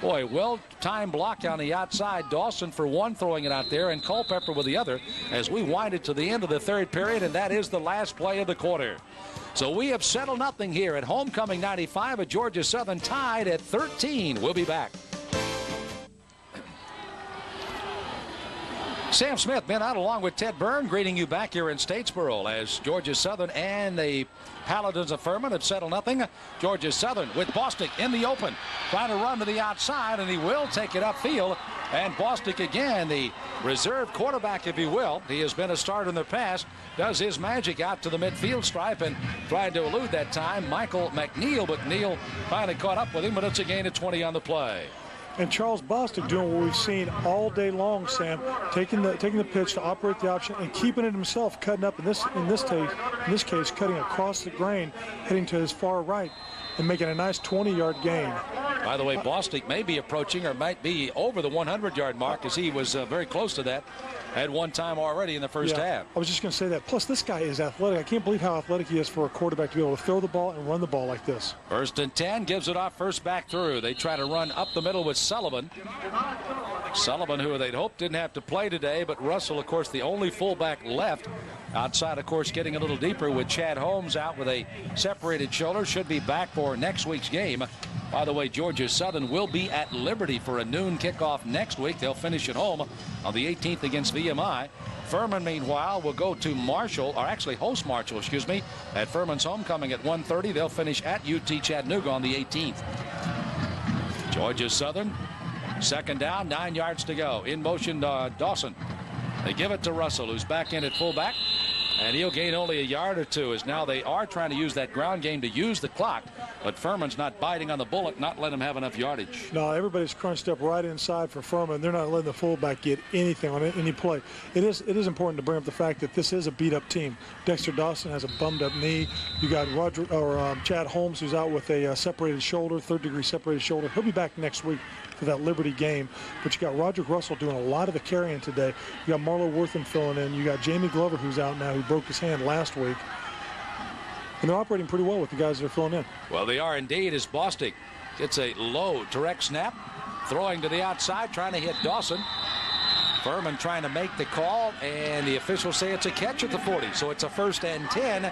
Boy, well-timed block on the outside. Dawson for one, throwing it out there, and Culpepper with the other as we wind it to the end of the third period, and that is the last play of the quarter. So we have settled nothing here at Homecoming 95 at Georgia Southern, tied at 13. We'll be back. Sam Smith been out along with Ted Byrne, greeting you back here in Statesboro as Georgia Southern and the Paladins of Furman have settled nothing. Georgia Southern with Bostic in the open, trying to run to the outside, and he will take it upfield. And Bostic again, the reserve quarterback, if you will. He has been a starter in the past. Does his magic out to the midfield stripe and tried to elude that time Michael McNeil, but Neal finally caught up with him, but it's a gain of 20 on the play. And Charles Bostic doing what we've seen all day long, Sam, taking the pitch to operate the option and keeping it himself, cutting up in this case, cutting across the grain, heading to his far right, and making a nice 20-yard gain. By the way, Bostic may be approaching or might be over the 100-yard mark, as he was very close to that at one time already in the first half. I was just going to say that. Plus, this guy is athletic. I can't believe how athletic he is for a quarterback to be able to throw the ball and run the ball like this. 1st and 10, gives it off, first back through. They try to run up the middle with Sullivan. Sullivan, who they'd hoped didn't have to play today, but Russell, of course, the only fullback left. Outside, of course, getting a little deeper with Chad Holmes out with a separated shoulder. Should be back for next week's game. By the way, Georgia Southern will be at Liberty for a noon kickoff next week. They'll finish at home on the 18th against VMI. Furman, meanwhile, will go to Marshall, or actually host Marshall, excuse me, at Furman's homecoming at 1:30. They'll finish at UT Chattanooga on the 18th. Georgia Southern, second down, 9 yards to go. In motion, Dawson. They give it to Russell, who's back in at fullback, and he'll gain only a yard or two, as now they are trying to use that ground game to use the clock, but Furman's not biting on the bullet, not letting him have enough yardage. No, everybody's crunched up right inside for Furman. They're not letting the fullback get anything on any play. It is important to bring up the fact that this is a beat-up team. Dexter Dawson has a bummed-up knee. You got Chad Holmes, who's out with a separated shoulder, third-degree separated shoulder. He'll be back next week for that Liberty game. But you got Roderick Russell doing a lot of the carrying today. You got Marlo Wortham filling in. You got Jamie Glover, who's out now, who broke his hand last week. And they're operating pretty well with the guys that are filling in. Well, they are indeed, as Bostic gets a low direct snap, throwing to the outside, trying to hit Dawson. Furman trying to make the call, and the officials say it's a catch at the 40. So it's a 1st and 10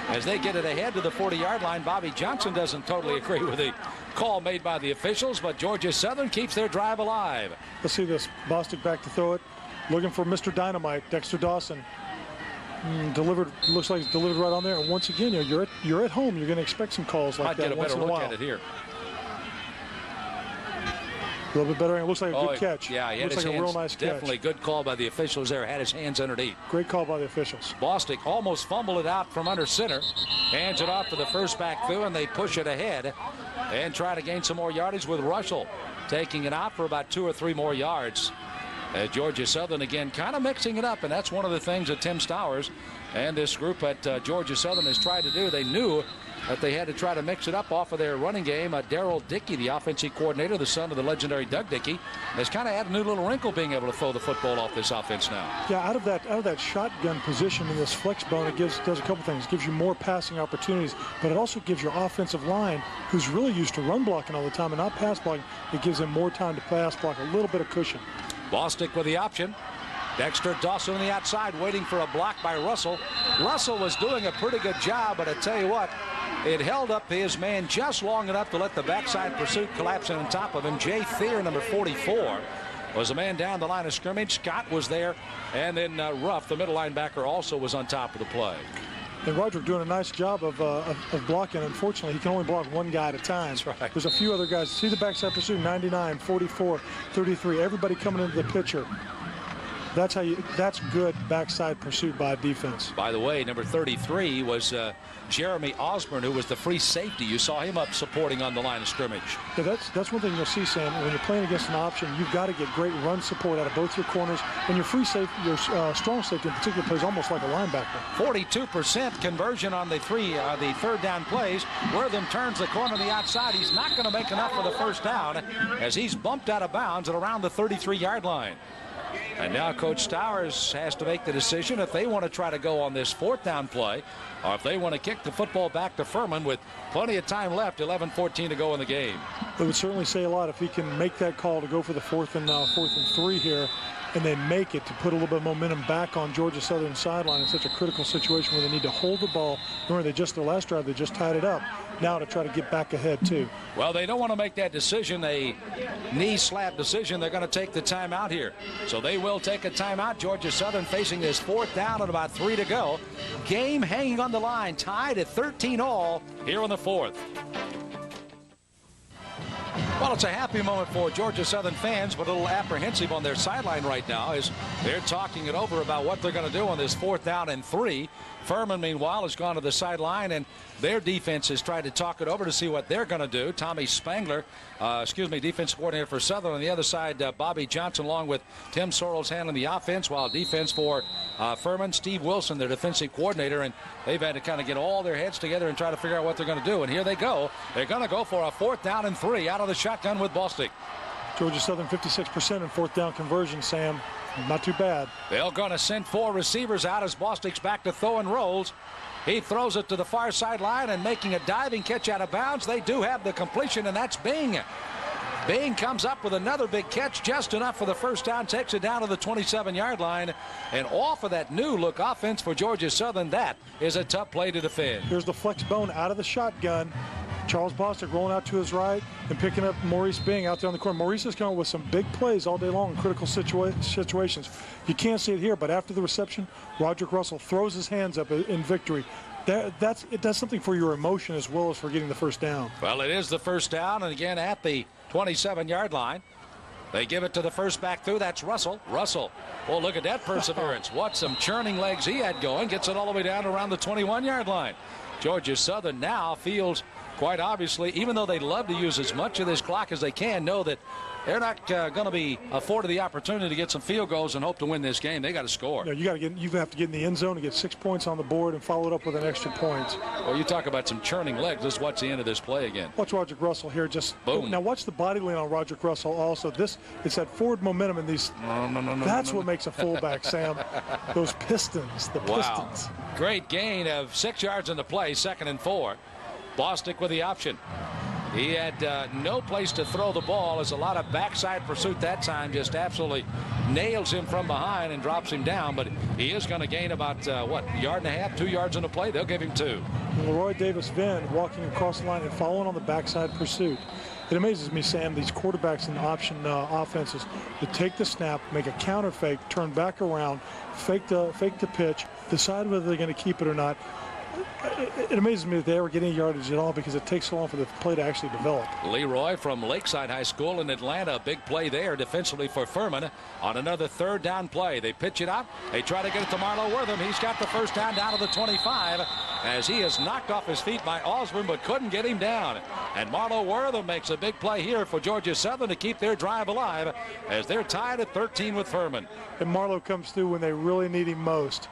as they get it ahead to the 40-yard line. Bobby Johnson doesn't totally agree with the call made by the officials, but Georgia Southern keeps their drive alive. Let's see this. Bostic back to throw it. Looking for Mr. Dynamite, Dexter Dawson. Delivered, looks like it's delivered right on there. And once again, you're at home. You're going to expect some calls like that once in a while. I'd get a better look at it here. A little bit better. It looks like a good catch. Yeah, he had looks his like hands, a real nice catch. definitely good call by the officials there. Had his hands underneath. Great call by the officials. Bostic almost fumbled it out from under center. Hands it off to the first back through, and they push it ahead and try to gain some more yardage with Russell taking it out for about 2 or 3 more yards. Georgia Southern again kind of mixing it up, and that's one of the things that Tim Stowers and this group at Georgia Southern has tried to do. They knew that they had to try to mix it up off of their running game. Darrell Dickey, the offensive coordinator, the son of the legendary Doug Dickey, has kind of had a new little wrinkle being able to throw the football off this offense now. Yeah, out of that shotgun position in this flex bone, it does a couple things. It gives you more passing opportunities, but it also gives your offensive line, who's really used to run blocking all the time and not pass blocking, it gives them more time to pass block, a little bit of cushion. Bostic with the option. Dexter Dawson on the outside waiting for a block by Russell. Russell was doing a pretty good job, but I tell you what, it held up his man just long enough to let the backside pursuit collapse in on top of him. Jay Thier, number 44, was a man down the line of scrimmage. Scott was there, and then Ruff, the middle linebacker, also was on top of the play. And Roderick doing a nice job of blocking. Unfortunately, he can only block one guy at a time. That's right. There's a few other guys. See the backside pursuit, 99, 44, 33. Everybody coming into the pitcher. That's good backside pursuit by defense. By the way, number 33 was Jeremy Osborne, who was the free safety. You saw him up supporting on the line of scrimmage. Yeah, that's one thing you'll see, Sam. When you're playing against an option, you've got to get great run support out of both your corners. And your free safety, your strong safety in particular, plays almost like a linebacker. 42% conversion on the third down plays. Wortham turns the corner to the outside. He's not going to make enough for the first down as he's bumped out of bounds at around the 33-yard line. And now Coach Stowers has to make the decision if they want to try to go on this fourth down play or if they want to kick the football back to Furman with plenty of time left, 11-14 to go in the game. It would certainly say a lot if he can make that call to go for the fourth and 3 here, and they make it to put a little bit of momentum back on Georgia Southern sideline in such a critical situation where they need to hold the ball. Remember, their last drive, they just tied it up. Now to try to get back ahead, too. Well, they don't want to make that decision, a knee-slap decision. They're going to take the timeout here. So they will take a timeout. Georgia Southern facing this fourth down and about 3 to go. Game hanging on the line, tied at 13-all here in the fourth. Well, it's a happy moment for Georgia Southern fans, but a little apprehensive on their sideline right now as they're talking it over about what they're going to do on this fourth down and 3. Furman, meanwhile, has gone to the sideline, and their defense has tried to talk it over to see what they're going to do. Tommy Spangler, defense coordinator for Southern. On the other side, Bobby Johnson, along with Tim Sorrells handling the offense, while defense for Furman, Steve Wilson, their defensive coordinator, and they've had to kind of get all their heads together and try to figure out what they're going to do. And here they go. They're going to go for a fourth down and 3 out of the shotgun with Bostic. Georgia Southern 56% in fourth down conversion, Sam. Not too bad. They're going to send 4 receivers out as Bostic's back to throw and rolls. He throws it to the far sideline and making a diving catch out of bounds. They do have the completion, and that's Bing. Bing comes up with another big catch, just enough for the first down, takes it down to the 27-yard line. And off of that new look offense for Georgia Southern, that is a tough play to defend. Here's the flex bone out of the shotgun. Charles Bostic rolling out to his right and picking up Maurice Bing out there on the corner. Maurice has come with some big plays all day long in critical situations. You can't see it here, but after the reception, Roderick Russell throws his hands up in victory. It does something for your emotion as well as for getting the first down. Well, it is the first down, and again at the 27-yard line. They give it to the first back through. That's Russell. Russell. Oh, look at that perseverance. What some churning legs he had going. Gets it all the way down around the 21-yard line. Georgia Southern now feels quite obviously, even though they love to use as much of this clock as they can, know that they're not going to be afforded the opportunity to get some field goals and hope to win this game. They got to score. Yeah, you have to get in the end zone to get 6 points on the board and follow it up with an extra point. Well, you talk about some churning legs. Let's watch the end of this play again. Watch Roderick Russell here. Just boom. Now watch the body lean on Roderick Russell also. It's that forward momentum in these. That's what makes a fullback, Sam. Those pistons, the pistons. Great gain of 6 yards in the play, 2nd and 4. Bostic with the option. He had no place to throw the ball as a lot of backside pursuit that time just absolutely nails him from behind and drops him down. But he is going to gain about, yard and a half, 2 yards in the play. They'll give him 2. Leroy Davis-Venn walking across the line and following on the backside pursuit. It amazes me, Sam, these quarterbacks in option offenses that take the snap, make a counter fake, turn back around, fake the pitch, decide whether they're going to keep it or not. It amazes me that they ever get any yardage at all because it takes so long for the play to actually develop. Leroy from Lakeside High School in Atlanta. A big play there defensively for Furman on another third down play. They pitch it out. They try to get it to Marlo Wortham. He's got the first down down to the 25 as he is knocked off his feet by Osborne but couldn't get him down. And Marlo Wortham makes a big play here for Georgia Southern to keep their drive alive as they're tied at 13 with Furman. And Marlo comes through when they really need him most.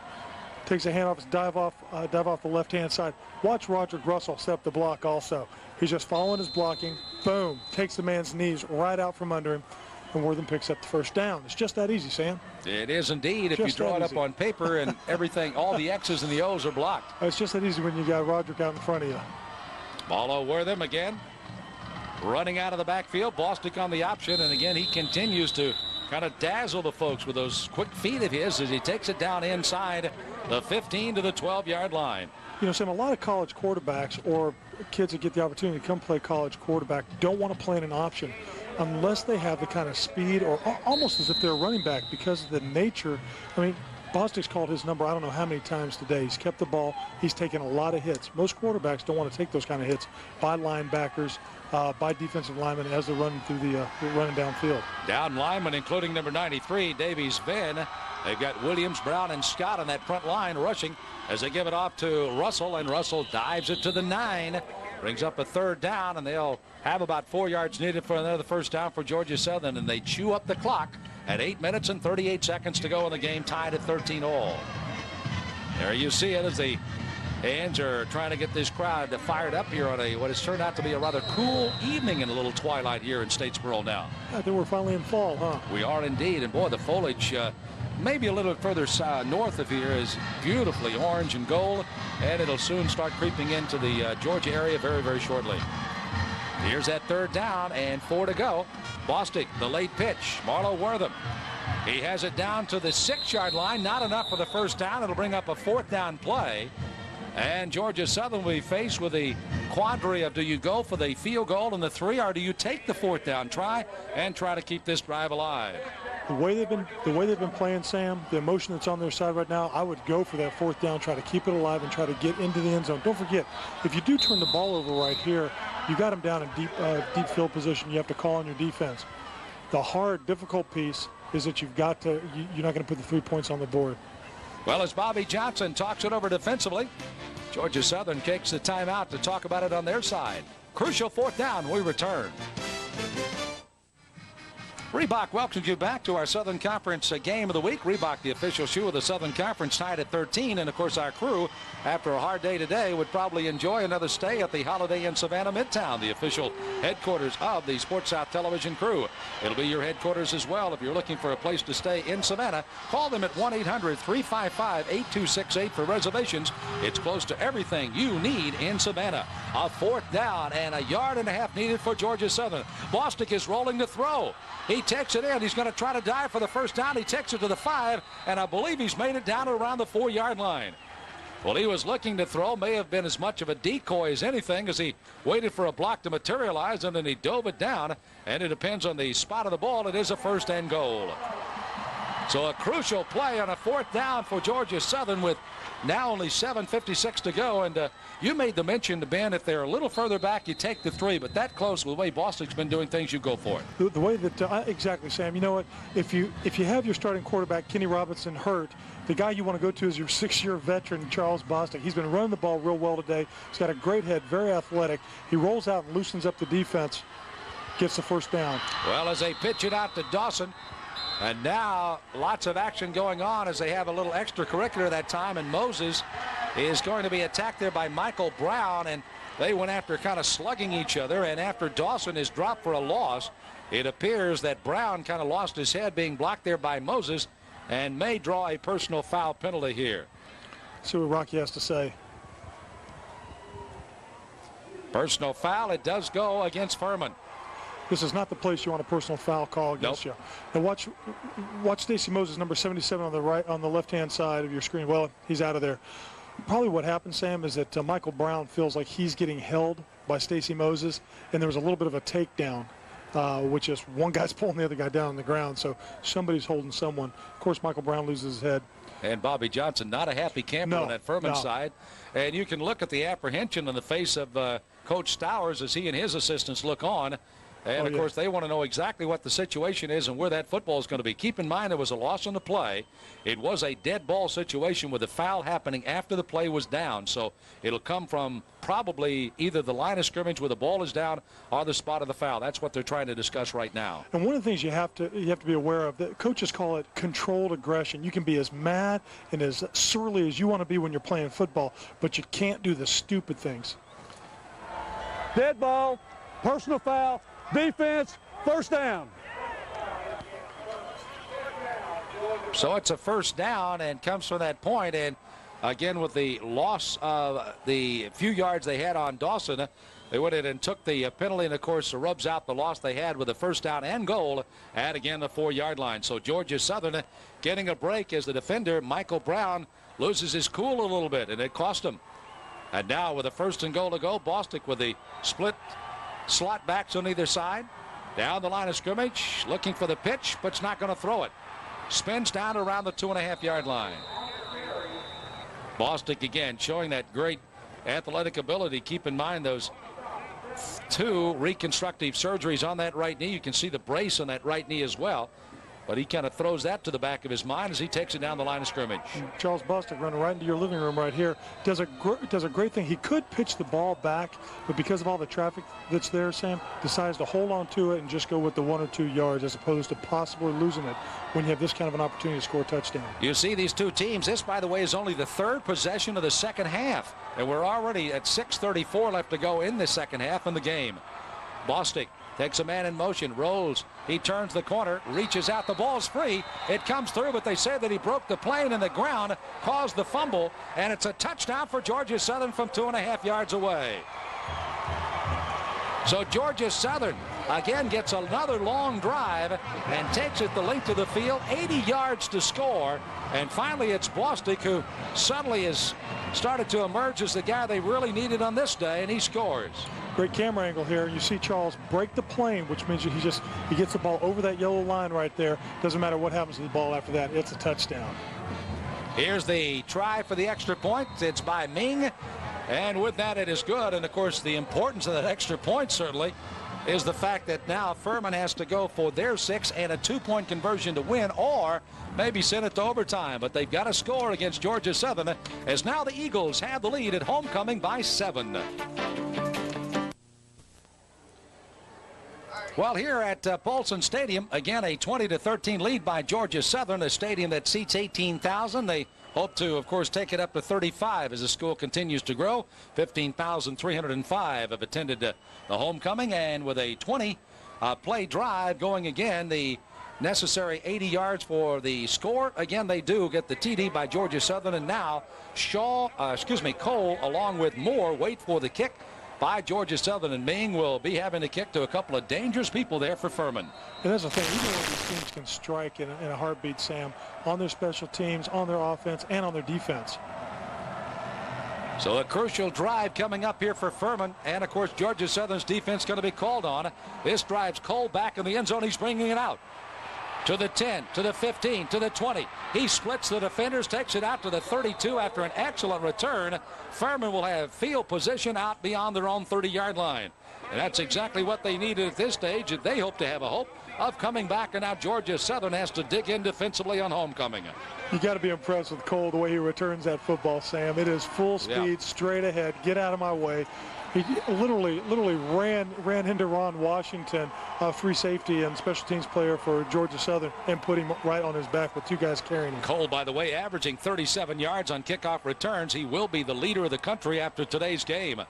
Takes a handoff, dive off the left-hand side. Watch Roderick Russell set up the block also. He's just following his blocking. Boom. Takes the man's knees right out from under him. And Wortham picks up the first down. It's just that easy, Sam. It is indeed. If you draw it up on paper and everything, all the X's and the O's are blocked. It's just that easy when you got Roderick out in front of you. Marlo Wortham again. Running out of the backfield. Bostic on the option. And again, he continues to kind of dazzle the folks with those quick feet of his as he takes it down inside the 15 to the 12-yard line. You know, Sam, a lot of college quarterbacks or kids that get the opportunity to come play college quarterback don't want to play in an option unless they have the kind of speed or almost as if they're a running back because of the nature. I mean, Bostic's called his number I don't know how many times today. He's kept the ball. He's taken a lot of hits. Most quarterbacks don't want to take those kind of hits by linebackers, by defensive linemen as they're running through running downfield. Down linemen, including number 93, Davies Venn. They've got Williams, Brown, and Scott on that front line rushing as they give it off to Russell, and Russell dives it to the 9. Brings up a 3rd down, and they'll have about 4 yards needed for another first down for Georgia Southern, and they chew up the clock at 8 minutes and 38 seconds to go in the game, tied at 13 all. There you see it as the Hands are trying to get this crowd fired up here on what has turned out to be a rather cool evening in a little twilight here in Statesboro now. I think we're finally in fall, huh? We are indeed, and boy, the foliage maybe a little further north of here is beautifully orange and gold, and it'll soon start creeping into the Georgia area very, very shortly. Here's that 3rd down and 4 to go. Bostic, the late pitch. Marlo Wortham. He has it down to the 6-yard line. Not enough for the first down. It'll bring up a 4th down play. And Georgia Southern will be faced with the quandary of, do you go for the field goal in the 3, or do you take the 4th down try and try to keep this drive alive? The way they've been playing, Sam, the emotion that's on their side right now, I would go for that 4th down, try to keep it alive and try to get into the end zone. Don't forget, if you do turn the ball over right here, you got them down in deep field position. You have to call on your defense. The hard, difficult piece is that you're not going to put the 3 points on the board. Well, as Bobby Johnson talks it over defensively, Georgia Southern takes the timeout to talk about it on their side. Crucial 4th down. We return. Reebok welcomes you back to our Southern Conference Game of the Week. Reebok, the official shoe of the Southern Conference, tied at 13. And, of course, our crew, after a hard day today, would probably enjoy another stay at the Holiday Inn Savannah Midtown, the official headquarters of the Sports South Television crew. It'll be your headquarters as well. If you're looking for a place to stay in Savannah, call them at 1-800-355-8268 for reservations. It's close to everything you need in Savannah. A 4th down and a 1.5 yards needed for Georgia Southern. Bostic is rolling to throw. He takes it in. He's going to try to dive for the first down. He takes it to the 5, and I believe he's made it down to around the 4-yard line. Well, he was looking to throw. May have been as much of a decoy as anything, as he waited for a block to materialize, and then he dove it down, and it depends on the spot of the ball. It is a 1st and goal. So a crucial play on a 4th down for Georgia Southern with now only 7:56 to go. And you made the mention to Ben, if they're a little further back, you take the 3. But that close, with the way Bostic's been doing things, you go for it. The way that exactly, Sam. You know what? If you have your starting quarterback Kenny Robinson hurt, the guy you want to go to is your 6-year veteran Charles Bostic. He's been running the ball real well today. He's got a great head, very athletic. He rolls out and loosens up the defense, gets the 1st down. Well, as they pitch it out to Dawson. And now lots of action going on as they have a little extracurricular that time, and Moses is going to be attacked there by Michael Brown, and they went after kind of slugging each other. And after Dawson is dropped for a loss, it appears that Brown kind of lost his head being blocked there by Moses and may draw a personal foul penalty here. See what Rocky has to say. Personal foul. It does go against Furman. This is not the place you want a personal foul call against you. Now watch Stacy Moses, number 77 on the left-hand side of your screen. Well, he's out of there. Probably what happened, Sam, is that Michael Brown feels like he's getting held by Stacy Moses, and there was a little bit of a takedown, which is one guy's pulling the other guy down on the ground, so somebody's holding someone. Of course, Michael Brown loses his head. And Bobby Johnson, not a happy camper on that Furman side. And you can look at the apprehension on the face of Coach Stowers as he and his assistants look on. And, of course, they want to know exactly what the situation is and where that football is going to be. Keep in mind there was a loss on the play. It was a dead ball situation with the foul happening after the play was down. So it'll come from probably either the line of scrimmage where the ball is down or the spot of the foul. That's what they're trying to discuss right now. And one of the things you have to be aware of, that coaches call it controlled aggression. You can be as mad and as surly as you want to be when you're playing football, but you can't do the stupid things. Dead ball, personal foul. Defense, 1st down. So it's a 1st down and comes from that point. And again, with the loss of the few yards they had on Dawson, they went in and took the penalty, and of course rubs out the loss they had with a 1st down and goal at again the 4-yard line. So Georgia Southern getting a break as the defender Michael Brown loses his cool a little bit, and it cost him. And now with a 1st and goal to go, Bostic with the split slot backs on either side. Down the line of scrimmage, looking for the pitch, but's not going to throw it. spins down around the 2.5-yard line. Bostic again showing that great athletic ability. Keep in mind those 2 reconstructive surgeries on that right knee. You can see the brace on that right knee as well. But he kind of throws that to the back of his mind as he takes it down the line of scrimmage. Charles Bostic running right into your living room right here. Does a great thing. He could pitch the ball back, but because of all the traffic that's there, Sam, decides to hold on to it and just go with the 1 or 2 yards as opposed to possibly losing it when you have this kind of an opportunity to score a touchdown. You see these 2 teams. This, by the way, is only the 3rd possession of the second half. And we're already at 6:34 left to go in the second half in the game. Bostic takes a man in motion, rolls. He turns the corner, reaches out. The ball's free. It comes through, but they say that he broke the plane in the ground, caused the fumble, and it's a touchdown for Georgia Southern from 2.5 yards away. So Georgia Southern again gets another long drive and takes it the length of the field, 80 yards to score. And finally, it's Bostic who suddenly has started to emerge as the guy they really needed on this day, and he scores. Great camera angle here. You see Charles break the plane, which means he gets the ball over that yellow line right there. Doesn't matter what happens to the ball after that. It's a touchdown. Here's the try for the extra point. It's by Ming. And with that, it is good. And, of course, the importance of that extra point certainly is the fact that now Furman has to go for their 6 and a 2-point conversion to win, or maybe send it to overtime. But they've got to score against Georgia Southern, as now the Eagles have the lead at homecoming by 7. Well, here at Paulson Stadium, again, a 20-13 lead by Georgia Southern, a stadium that seats 18,000. They hope to, of course, take it up to 35 as the school continues to grow. 15,305 have attended the homecoming, and with a 20-play drive going again, the necessary 80 yards for the score. Again, they do get the TD by Georgia Southern, and now Cole, along with Moore, wait for the kick by Georgia Southern, and Ming will be having to kick to a couple of dangerous people there for Furman. And that's the thing, either one of these teams can strike in a heartbeat, Sam, on their special teams, on their offense, and on their defense. So a crucial drive coming up here for Furman, and of course Georgia Southern's defense going to be called on. This drives Cole back in the end zone. He's bringing it out to the 10, to the 15, to the 20. He splits the defenders, takes it out to the 32 after an excellent return. Furman will have field position out beyond their own 30-yard line. And that's exactly what they needed at this stage. And they hope to have a hope of coming back, and now Georgia Southern has to dig in defensively on homecoming. You got to be impressed with Cole, the way he returns that football, Sam. It is full speed, straight ahead, get out of my way. He literally ran into Ron Washington, free safety and special teams player for Georgia Southern, and put him right on his back with 2 guys carrying him. Cole, by the way, averaging 37 yards on kickoff returns. He will be the leader of the country after today's game.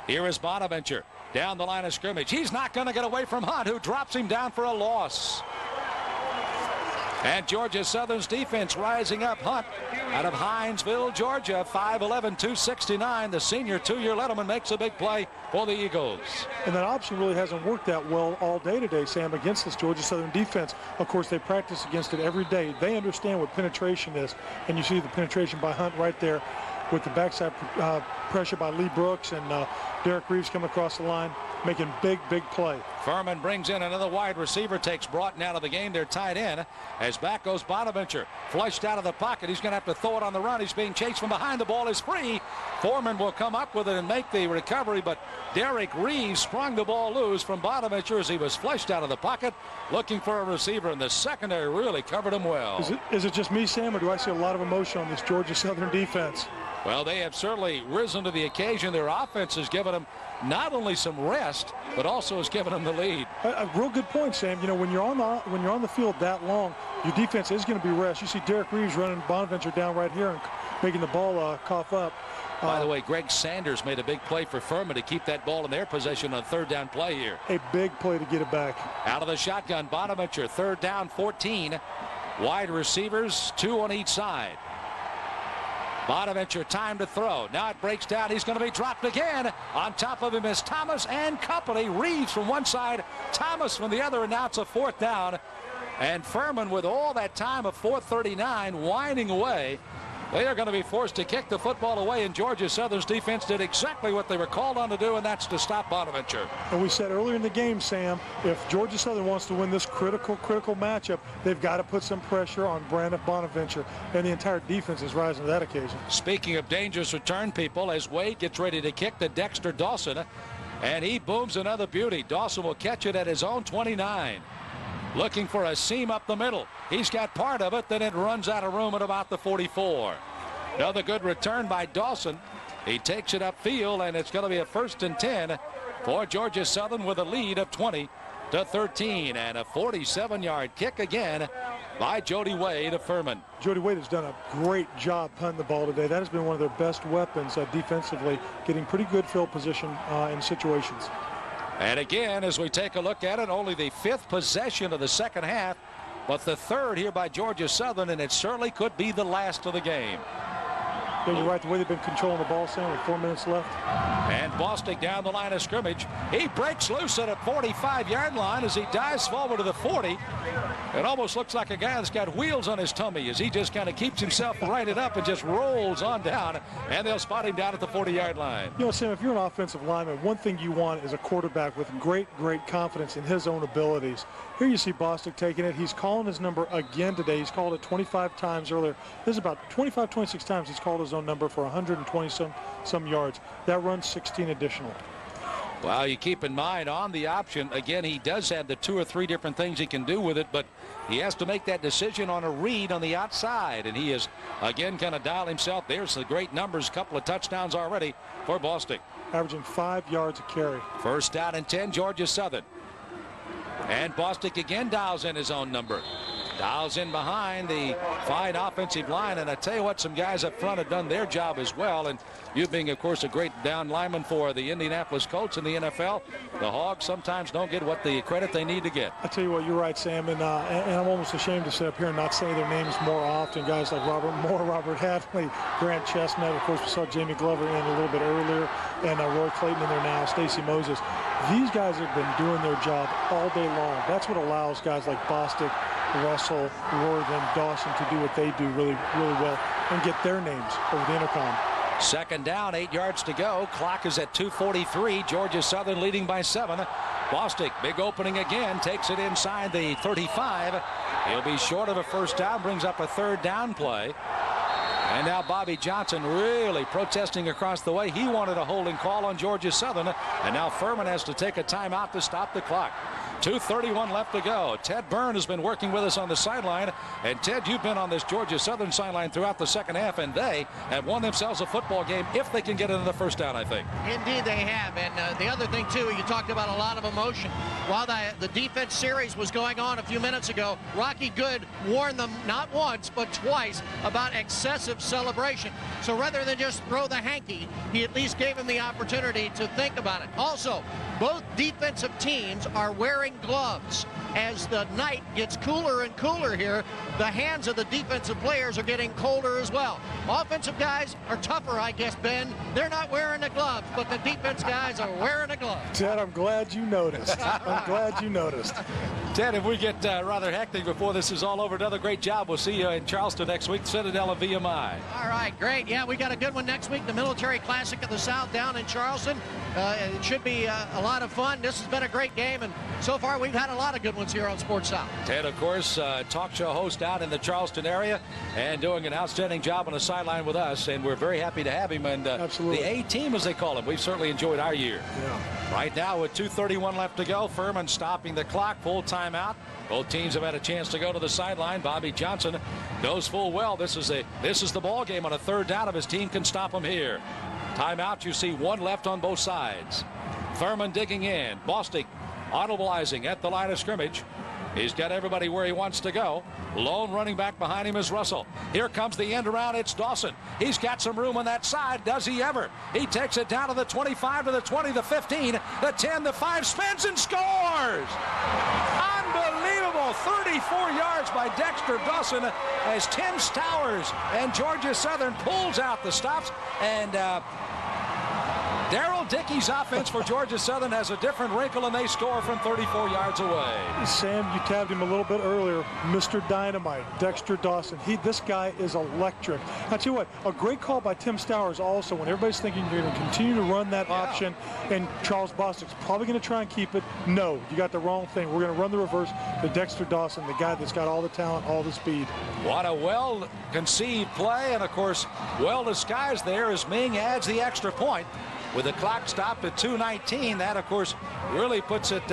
Here is Bonaventure down the line of scrimmage. He's not going to get away from Hunt, who drops him down for a loss. And Georgia Southern's defense rising up. Hunt out of Hinesville, Georgia, 5'11", 269. The senior 2-year letterman makes a big play for the Eagles. And that option really hasn't worked that well all day today, Sam, against this Georgia Southern defense. Of course, they practice against it every day. They understand what penetration is. And you see the penetration by Hunt right there with the backside pressure by Lee Brooks, and Derek Reeves coming across the line, making big play. Furman brings in another wide receiver, takes Broughton out of the game. They're tied in as back goes Bonaventure. Flushed out of the pocket. He's going to have to throw it on the run. He's being chased from behind. The ball is free. Foreman will come up with it and make the recovery, but Derek Reeves sprung the ball loose from Bonaventure as he was flushed out of the pocket, looking for a receiver, and the secondary really covered him well. Is it just me, Sam, or do I see a lot of emotion on this Georgia Southern defense? Well, they have certainly risen to the occasion. Their offense has given them not only some rest, but also has given them the lead. A real good point, Sam. You know, when you're on the field that long, your defense is going to be rest. You see Derek Reeves running Bonaventure down right here and making the ball cough up. By the way, Greg Sanders made a big play for Furman to keep that ball in their possession on 3rd down play here. A big play to get it back. Out of the shotgun, Bonaventure, 3rd down, 14. Wide receivers, 2 on each side. Bonaventure, time to throw. Now it breaks down. He's going to be dropped again. On top of him is Thomas and company. Reeves from one side, Thomas from the other, and now it's a 4th down. And Furman, with all that time of 4:39 winding away, They are going to be forced to kick the football away, and Georgia Southern's defense did exactly what they were called on to do, and that's to stop Bonaventure. And we said earlier in the game, Sam, if Georgia Southern wants to win this critical matchup, they've got to put some pressure on Brandon Bonaventure, and the entire defense is rising to that occasion. Speaking of dangerous return people, as Wade gets ready to kick to Dexter Dawson, and he booms another beauty. Dawson will catch it at his own 29. Looking for a seam up the middle. He's got part of it, then it runs out of room at about the 44. Another good return by Dawson. He takes it upfield, and it's going to be a 1st and 10 for Georgia Southern with a lead of 20-13, and a 47-yard kick again by Jody Wade of Furman. Jody Wade has done a great job punting the ball today. That has been one of their best weapons defensively, getting pretty good field position in situations. And again, as we take a look at it, only the 5th possession of the second half, but the 3rd here by Georgia Southern, and it certainly could be the last of the game. Yeah, you're right. The way they've been controlling the ball, Sam, with 4 minutes left. And Bostic down the line of scrimmage. He breaks loose at a 45-yard line as he dives forward to the 40. It almost looks like a guy that's got wheels on his tummy as he just kind of keeps himself righted up and just rolls on down, and they'll spot him down at the 40-yard line. You know, Sam, if you're an offensive lineman, one thing you want is a quarterback with great confidence in his own abilities. Here you see Bostic taking it. He's calling his number again today. He's called it 25 times earlier. This is about 25, 26 times he's called his own number for 120 some yards. That runs 16 additional. Well, you keep in mind on the option, again, he does have the 2 or 3 different things he can do with it, but he has to make that decision on a read on the outside, and he is, again, kind of dial himself. There's the great numbers, couple of touchdowns already for Bostic. Averaging 5 yards a carry. 1st down and 10, Georgia Southern. And Bostic again dials in his own number. Dials in behind the fine offensive line, and I tell you what, some guys up front have done their job as well, and you being, of course, a great down lineman for the Indianapolis Colts in the NFL, the Hogs sometimes don't get what the credit they need to get. I tell you what, you're right, Sam, and I'm almost ashamed to sit up here and not say their names more often. Guys like Robert Moore, Robert Hadley, Grant Chestnut, of course, we saw Jamie Glover in a little bit earlier, and Roy Clayton in there now, Stacy Moses. These guys have been doing their job all day long. That's what allows guys like Bostic, Russell, Worthen, Dawson to do what they do really, really well and get their names over the intercom. 2nd down, 8 yards to go. Clock is at 2:43. Georgia Southern leading by 7. Bostic, big opening again, takes it inside the 35. He'll be short of a 1st down, brings up a 3rd down play. And now Bobby Johnson really protesting across the way. He wanted a holding call on Georgia Southern, and now Furman has to take a timeout to stop the clock. 2:31 left to go. Ted Byrne has been working with us on the sideline. And Ted, you've been on this Georgia Southern sideline throughout the second half, and they have won themselves a football game if they can get into the 1st down, I think. Indeed they have. And the other thing, too, you talked about a lot of emotion. While the defense series was going on a few minutes ago, Rocky Good warned them not once but twice about excessive celebration. So rather than just throw the hanky, he at least gave him the opportunity to think about it. Also, both defensive teams are wearing gloves. As the night gets cooler and cooler here, the hands of the defensive players are getting colder as well. Offensive guys are tougher, I guess, Ben. They're not wearing the gloves, but the defense guys are wearing the gloves. Ted, I'm glad you noticed. I'm glad you noticed. Ted, if we get rather hectic before this is all over, another great job. We'll see you in Charleston next week, Citadel and VMI. All right, great. Yeah, we got a good one next week, the Military Classic of the South down in Charleston. It should be a lot of fun. This has been a great game, and so far we've had a lot of good ones here on Sports South. Ted, of course, talk show host out in the Charleston area and doing an outstanding job on the sideline with us, and we're very happy to have him. And absolutely. The A-team, as they call him, we've certainly enjoyed our year. Yeah. Right now with 2:31 left to go, Furman stopping the clock, full timeout. Both teams have had a chance to go to the sideline. Bobby Johnson knows full well this is the ball game on a 3rd down if his team can stop him here. Timeout, you see one left on both sides. Furman digging in. Bostic audibilizing at the line of scrimmage. He's got everybody where he wants to go. Lone running back behind him is Russell. Here comes the end around. It's Dawson. He's got some room on that side. Does he ever? He takes it down to the 25, to the 20, the 15, the 10, the 5, spins and scores. Unbelievable. 34 yards by Dexter Dawson as Tim Stowers and Georgia Southern pulls out the stops, and Darrell Dickey's offense for Georgia Southern has a different wrinkle, and they score from 34 yards away. Sam, you tabbed him a little bit earlier. Mr. Dynamite, Dexter Dawson. This guy is electric. I tell you what, a great call by Tim Stowers also when everybody's thinking you're going to continue to run that option, and Charles Bostic's probably going to try and keep it. No, you got the wrong thing. We're going to run the reverse to Dexter Dawson, the guy that's got all the talent, all the speed. What a well-conceived play, and of course, well-disguised there as Ming adds the extra point. With the clock stopped at 2:19, that, of course, really puts it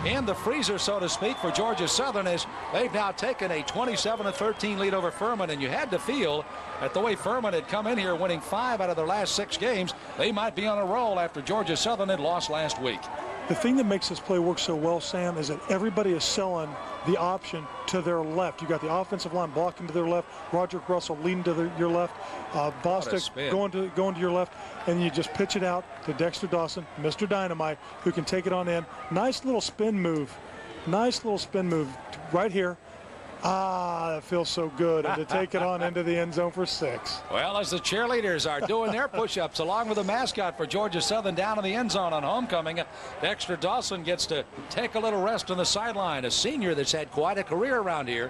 in the freezer, so to speak, for Georgia Southern, as they've now taken a 27-13 lead over Furman. And you had to feel that the way Furman had come in here winning 5 out of their last 6 games, they might be on a roll after Georgia Southern had lost last week. The thing that makes this play work so well, Sam, is that everybody is selling the option to their left. You got the offensive line blocking to their left, Roderick Russell leading to your left, Bostic going to your left, and you just pitch it out to Dexter Dawson, Mr. Dynamite, who can take it on in. Nice little spin move. Nice little spin move right here. That feels so good. And to take it on into the end zone for 6. Well, as the cheerleaders are doing their push-ups along with the mascot for Georgia Southern down in the end zone on homecoming, Dexter Dawson gets to take a little rest on the sideline. A senior that's had quite a career around here,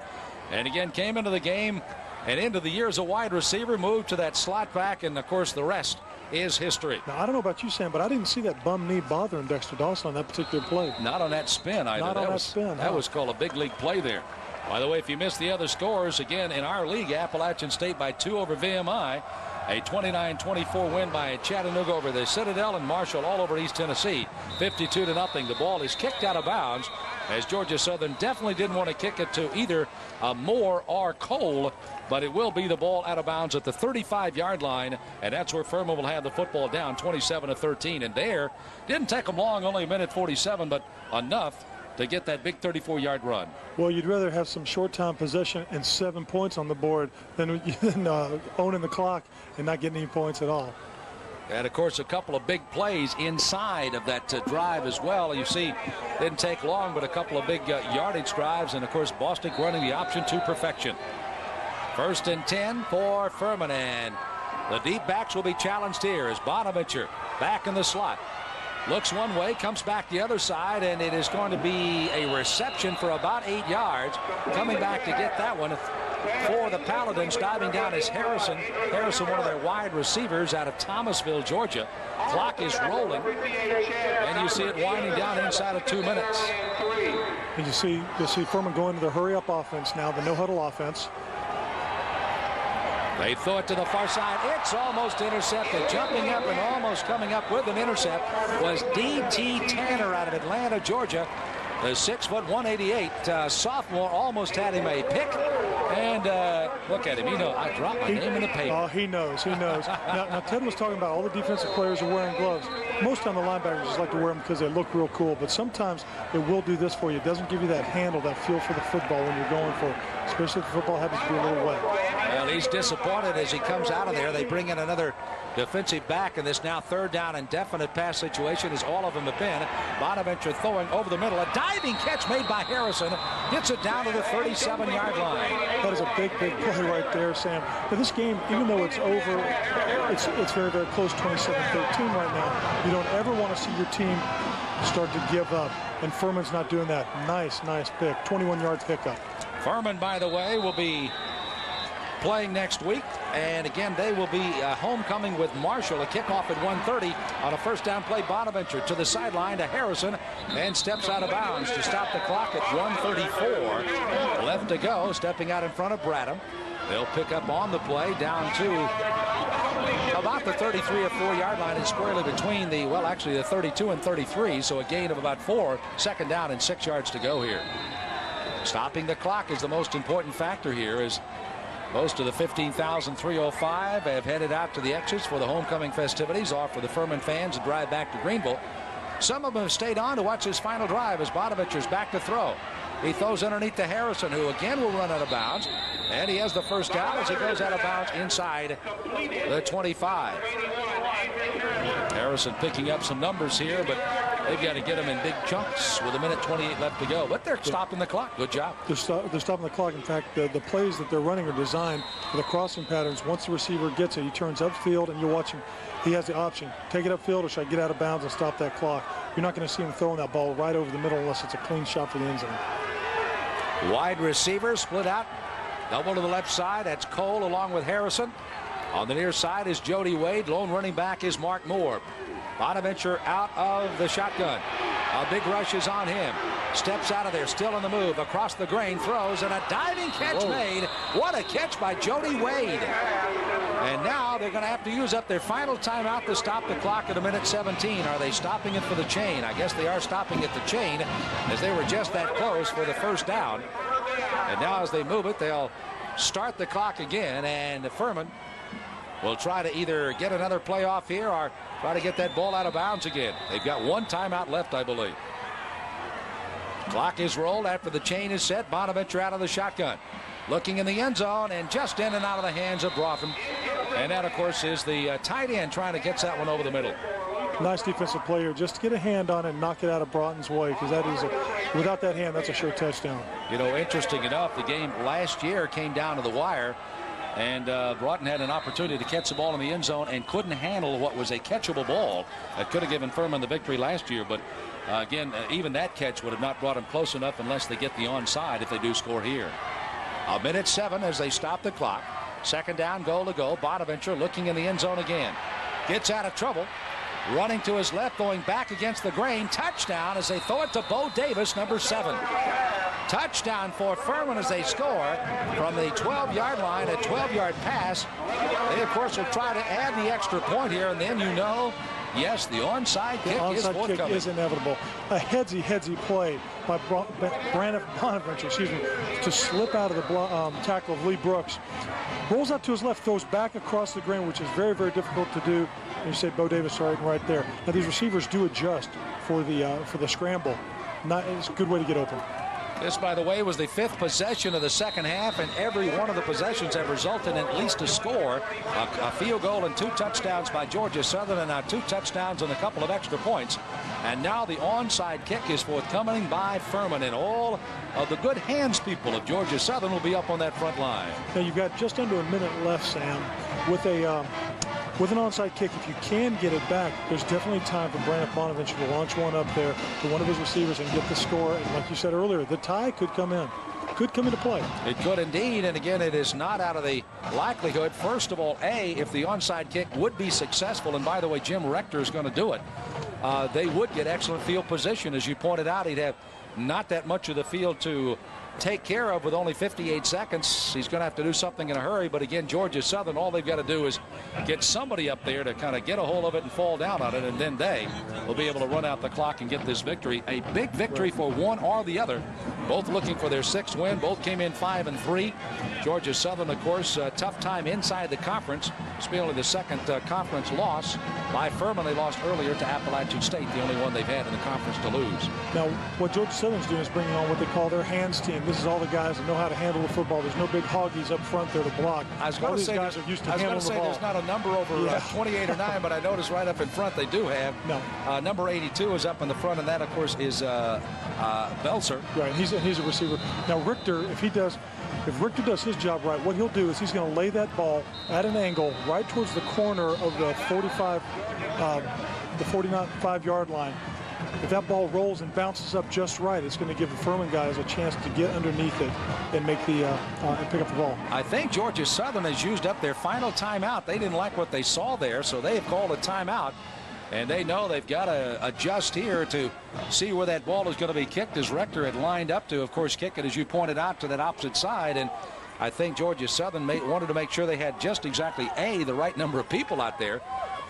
and again came into the game and into the year as a wide receiver, moved to that slot back, and of course the rest is history. Now, I don't know about you, Sam, but I didn't see that bum knee bothering Dexter Dawson on that particular play. Not on that spin either. Not on that spin. That was called a big league play there. By the way, if you missed the other scores, again, in our league, Appalachian State by 2 over VMI. A 29-24 win by Chattanooga over the Citadel, and Marshall all over East Tennessee, 52-0. The ball is kicked out of bounds, as Georgia Southern definitely didn't want to kick it to either Moore or Cole, but it will be the ball out of bounds at the 35-yard line, and that's where Furman will have the football down 27-13. And there, didn't take them long, only a minute 47, but enough to get that big 34-yard run. Well, you'd rather have some short-time possession and 7 points on the board than owning the clock and not getting any points at all. And, of course, a couple of big plays inside of that drive as well. You see, didn't take long, but a couple of big yardage drives, and, of course, Bostic running the option to perfection. 1st and 10 for Furman, and the deep backs will be challenged here as Bonaventure back in the slot. Looks one way, comes back the other side, and it is going to be a reception for about 8 yards. Coming back to get that one for the Paladins. Diving down is Harrison. Harrison, one of their wide receivers out of Thomasville, Georgia. Clock is rolling, and you see it winding down inside of 2 minutes. And you'll see Furman going to the hurry-up offense now, the no-huddle offense. They throw it to the far side. It's almost intercepted. Jumping up and almost coming up with an intercept was D.T. Tanner out of Atlanta, Georgia. The 6', 188 sophomore almost had him a pick. And look at him. You know, I dropped my name in the paper. Oh, he knows. He knows. now, Ted was talking about all the defensive players are wearing gloves. Most of the linebackers just like to wear them because they look real cool. But sometimes it will do this for you. It doesn't give you that handle, that feel for the football when you're going for it, especially if the football happens to be a little wet. Well, he's disappointed as he comes out of there. They bring in another defensive back in this now 3rd down and definite pass situation, as all of them have been. Bonaventure throwing over the middle. A diving catch made by Harrison. Gets it down to the 37-yard line. That is a big play right there, Sam. But this game, even though it's over, it's very, very close, 27-13 right now. You don't ever want to see your team start to give up. And Furman's not doing that. Nice pick. 21-yard pickup. Furman, by the way, will be playing next week, and again they will be homecoming with Marshall. A kickoff at 1:30 on a 1st down play. Bonaventure to the sideline to Harrison, and steps out of bounds to stop the clock at 1:34 left to go. Stepping out in front of Bradham. They'll pick up on the play down to about the 33 or 4-yard line, and squarely between the, well, actually the 32 and 33, so a gain of about 4. 2nd down and 6 yards to go here. Stopping the clock is the most important factor here, as most of the 15,305 have headed out to the exits for the homecoming festivities, or for the Furman fans to drive back to Greenville. Some of them have stayed on to watch his final drive as Bonaventure's back to throw. He throws underneath to Harrison, who again will run out of bounds, and he has the 1st down as he goes out of bounds inside the 25. Harrison picking up some numbers here, but They've got to get them in big chunks with 1:28 left to go. But they're stopping the clock. Good job. They're stopping the clock. In fact, the plays that they're running are designed for the crossing patterns. Once the receiver gets it, he turns upfield, and you're watching. He has the option. Take it upfield, or should I get out of bounds and stop that clock? You're not going to see him throwing that ball right over the middle unless it's a clean shot for the end zone. Wide receivers split out. Double to the left side. That's Cole along with Harrison. On the near side is Jody Wade. Lone running back is Mark Moore. Bonaventure out of the shotgun. A big rush is on him. Steps out of there, still in the move. Across the grain, throws, and a diving catch made. What a catch by Jody Wade. And now they're going to have to use up their final timeout to stop the clock at 1:17. Are they stopping it for the chain? I guess they are stopping at the chain, as they were just that close for the first down. And now as they move it, they'll start the clock again, and Furman will try to either get another play off here or try to get that ball out of bounds again. They've got one timeout left, I believe. Clock is rolled after the chain is set. Bonaventure out of the shotgun. Looking in the end zone, and just in and out of the hands of Broughton. And that, of course, is the tight end trying to get that one over the middle. Nice defensive player. Just get a hand on it and knock it out of Broughton's way, because that is without that hand, that's a sure touchdown. You know, interesting enough, the game last year came down to the wire. And Broughton had an opportunity to catch the ball in the end zone and couldn't handle what was a catchable ball that could have given Furman the victory last year. But again, even that catch would have not brought them close enough unless they get the onside if they do score here. 1:07 as they stop the clock. Second down, goal to go. Bonaventure looking in the end zone again. Gets out of trouble. Running to his left, going back against the grain. Touchdown as they throw it to Bo Davis, number 7. Touchdown for Furman as they score from the 12-yard line, a 12-yard pass. They, of course, will try to add the extra point here, and then you know, yes, the onside kick is forthcoming. The onside kick is inevitable. A headsy play by Brandon Bonaventure, to slip out of the tackle of Lee Brooks. Rolls out to his left, throws back across the grain, which is very, very difficult to do. And you said Bo Davis right there. Now these receivers do adjust for the scramble. It's a good way to get open. This, by the way, was the 5th possession of the second half, and every one of the possessions have resulted in at least a score. A field goal and 2 touchdowns by Georgia Southern, and now 2 touchdowns and a couple of extra points. And now the onside kick is forthcoming by Furman, and all of the good hands people of Georgia Southern will be up on that front line. Now you've got just under a minute left, Sam, with an onside kick. If you can get it back, there's definitely time for Brandon Bonaventure to launch one up there to one of his receivers and get the score. And like you said earlier, the tie could come into play. It could indeed, and again, it is not out of the likelihood. First of all, if the onside kick would be successful, and by the way, Jim Rector is going to do it, they would get excellent field position. As you pointed out, he'd have not that much of the field to take care of with only 58 seconds. He's going to have to do something in a hurry, but again, Georgia Southern, all they've got to do is get somebody up there to kind of get a hold of it and fall down on it, and then they will be able to run out the clock and get this victory. A big victory for one or the other. Both looking for their 6th win. Both came in 5-3. Georgia Southern, of course, a tough time inside the conference. It's only the 2nd conference loss by Furman. They lost earlier to Appalachian State, the only one they've had in the conference to lose. Now, what Georgia Southern's doing is bringing on what they call their hands team. This is all the guys that know how to handle the football. There's no big hoggies up front there to block. I was going to say, guys are used to handling the ball. There's not a number over 28 or 9, but I noticed right up in front they do have. No. Number 82 is up in the front, and that, of course, is Belser. Right, he's a receiver. Now, Richter, if Richter does his job right, what he'll do is he's going to lay that ball at an angle right towards the corner of the 45-yard line. If that ball rolls and bounces up just right, it's going to give the Furman guys a chance to get underneath it and make and pick up the ball. I think Georgia Southern has used up their final timeout. They didn't like what they saw there, so they have called a timeout. And they know they've got to adjust here to see where that ball is going to be kicked, as Rector had lined up to, of course, kick it, as you pointed out, to that opposite side. And I think Georgia Southern wanted to make sure they had just exactly, A, the right number of people out there,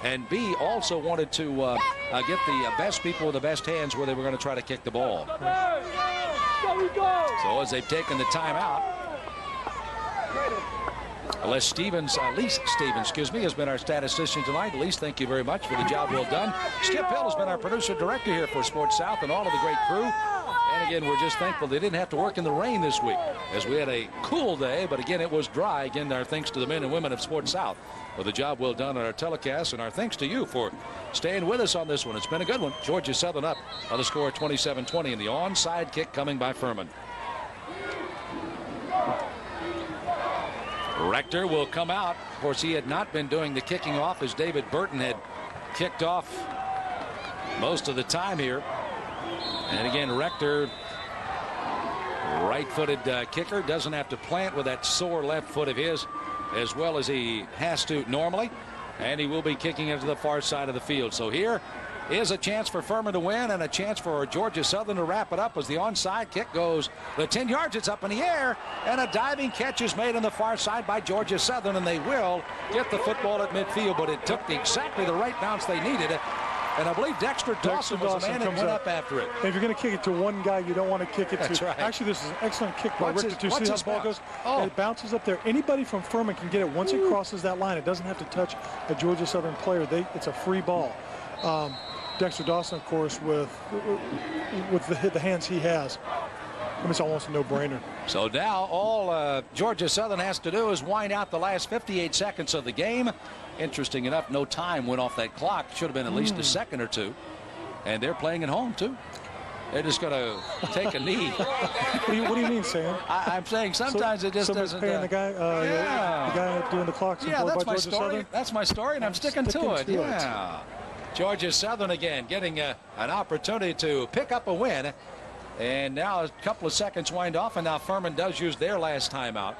and B, also wanted to get the best people with the best hands where they were going to try to kick the ball. So as they've taken the timeout, Lee Stevens, has been our statistician tonight. Lee, thank you very much for the job well done. Skip Hill has been our producer-director here for Sports South, and all of the great crew. And again, we're just thankful they didn't have to work in the rain this week, as we had a cool day, but again, it was dry. Again, our thanks to the men and women of Sports South for the job well done on our telecast, and our thanks to you for staying with us on this one. It's been a good one. Georgia Southern up on the score 27-20, and the onside kick coming by Furman. Rector will come out. Of course, he had not been doing the kicking off, as David Burton had kicked off most of the time here. And again, Rector, right-footed kicker, doesn't have to plant with that sore left foot of his as well as he has to normally. And he will be kicking into the far side of the field. So here is a chance for Furman to win and a chance for Georgia Southern to wrap it up as the onside kick goes the 10 yards. It's up in the air, and a diving catch is made on the far side by Georgia Southern, and they will get the football at midfield, but it took exactly the right bounce they needed. And I believe Dexter Dawson was the man that went up after it. And if you're going to kick it to one guy, you don't want to kick it That's to. right. Actually, this is an excellent kick by Richter. Do you see how the ball goes? Oh. It bounces up there. Anybody from Furman can get it. Once it crosses that line, it doesn't have to touch a Georgia Southern player. It's a free ball. Dexter Dawson, of course, with the hands he has, it's almost a no-brainer. So now all Georgia Southern has to do is wind out the last 58 seconds of the game. Interesting enough, no time went off that clock. Should have been at least a second or two. And they're playing at home, too. They're just going to take a knee. What do you mean, Sam? I'm saying sometimes it just doesn't. Paying the guy, the guy doing the clocks. Yeah, that's my Georgia story. Southern? That's my story, and I'm sticking to it. Yeah. Georgia Southern again getting an opportunity to pick up a win. And now a couple of seconds wind off, and now Furman does use their last timeout,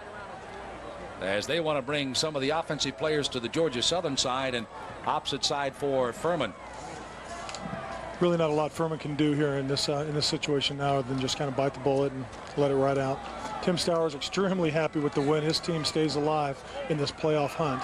as they want to bring some of the offensive players to the Georgia Southern side and opposite side for Furman. Really not a lot Furman can do here in this situation now other than just kind of bite the bullet and let it ride out. Tim Stowers extremely happy with the win. His team stays alive in this playoff hunt.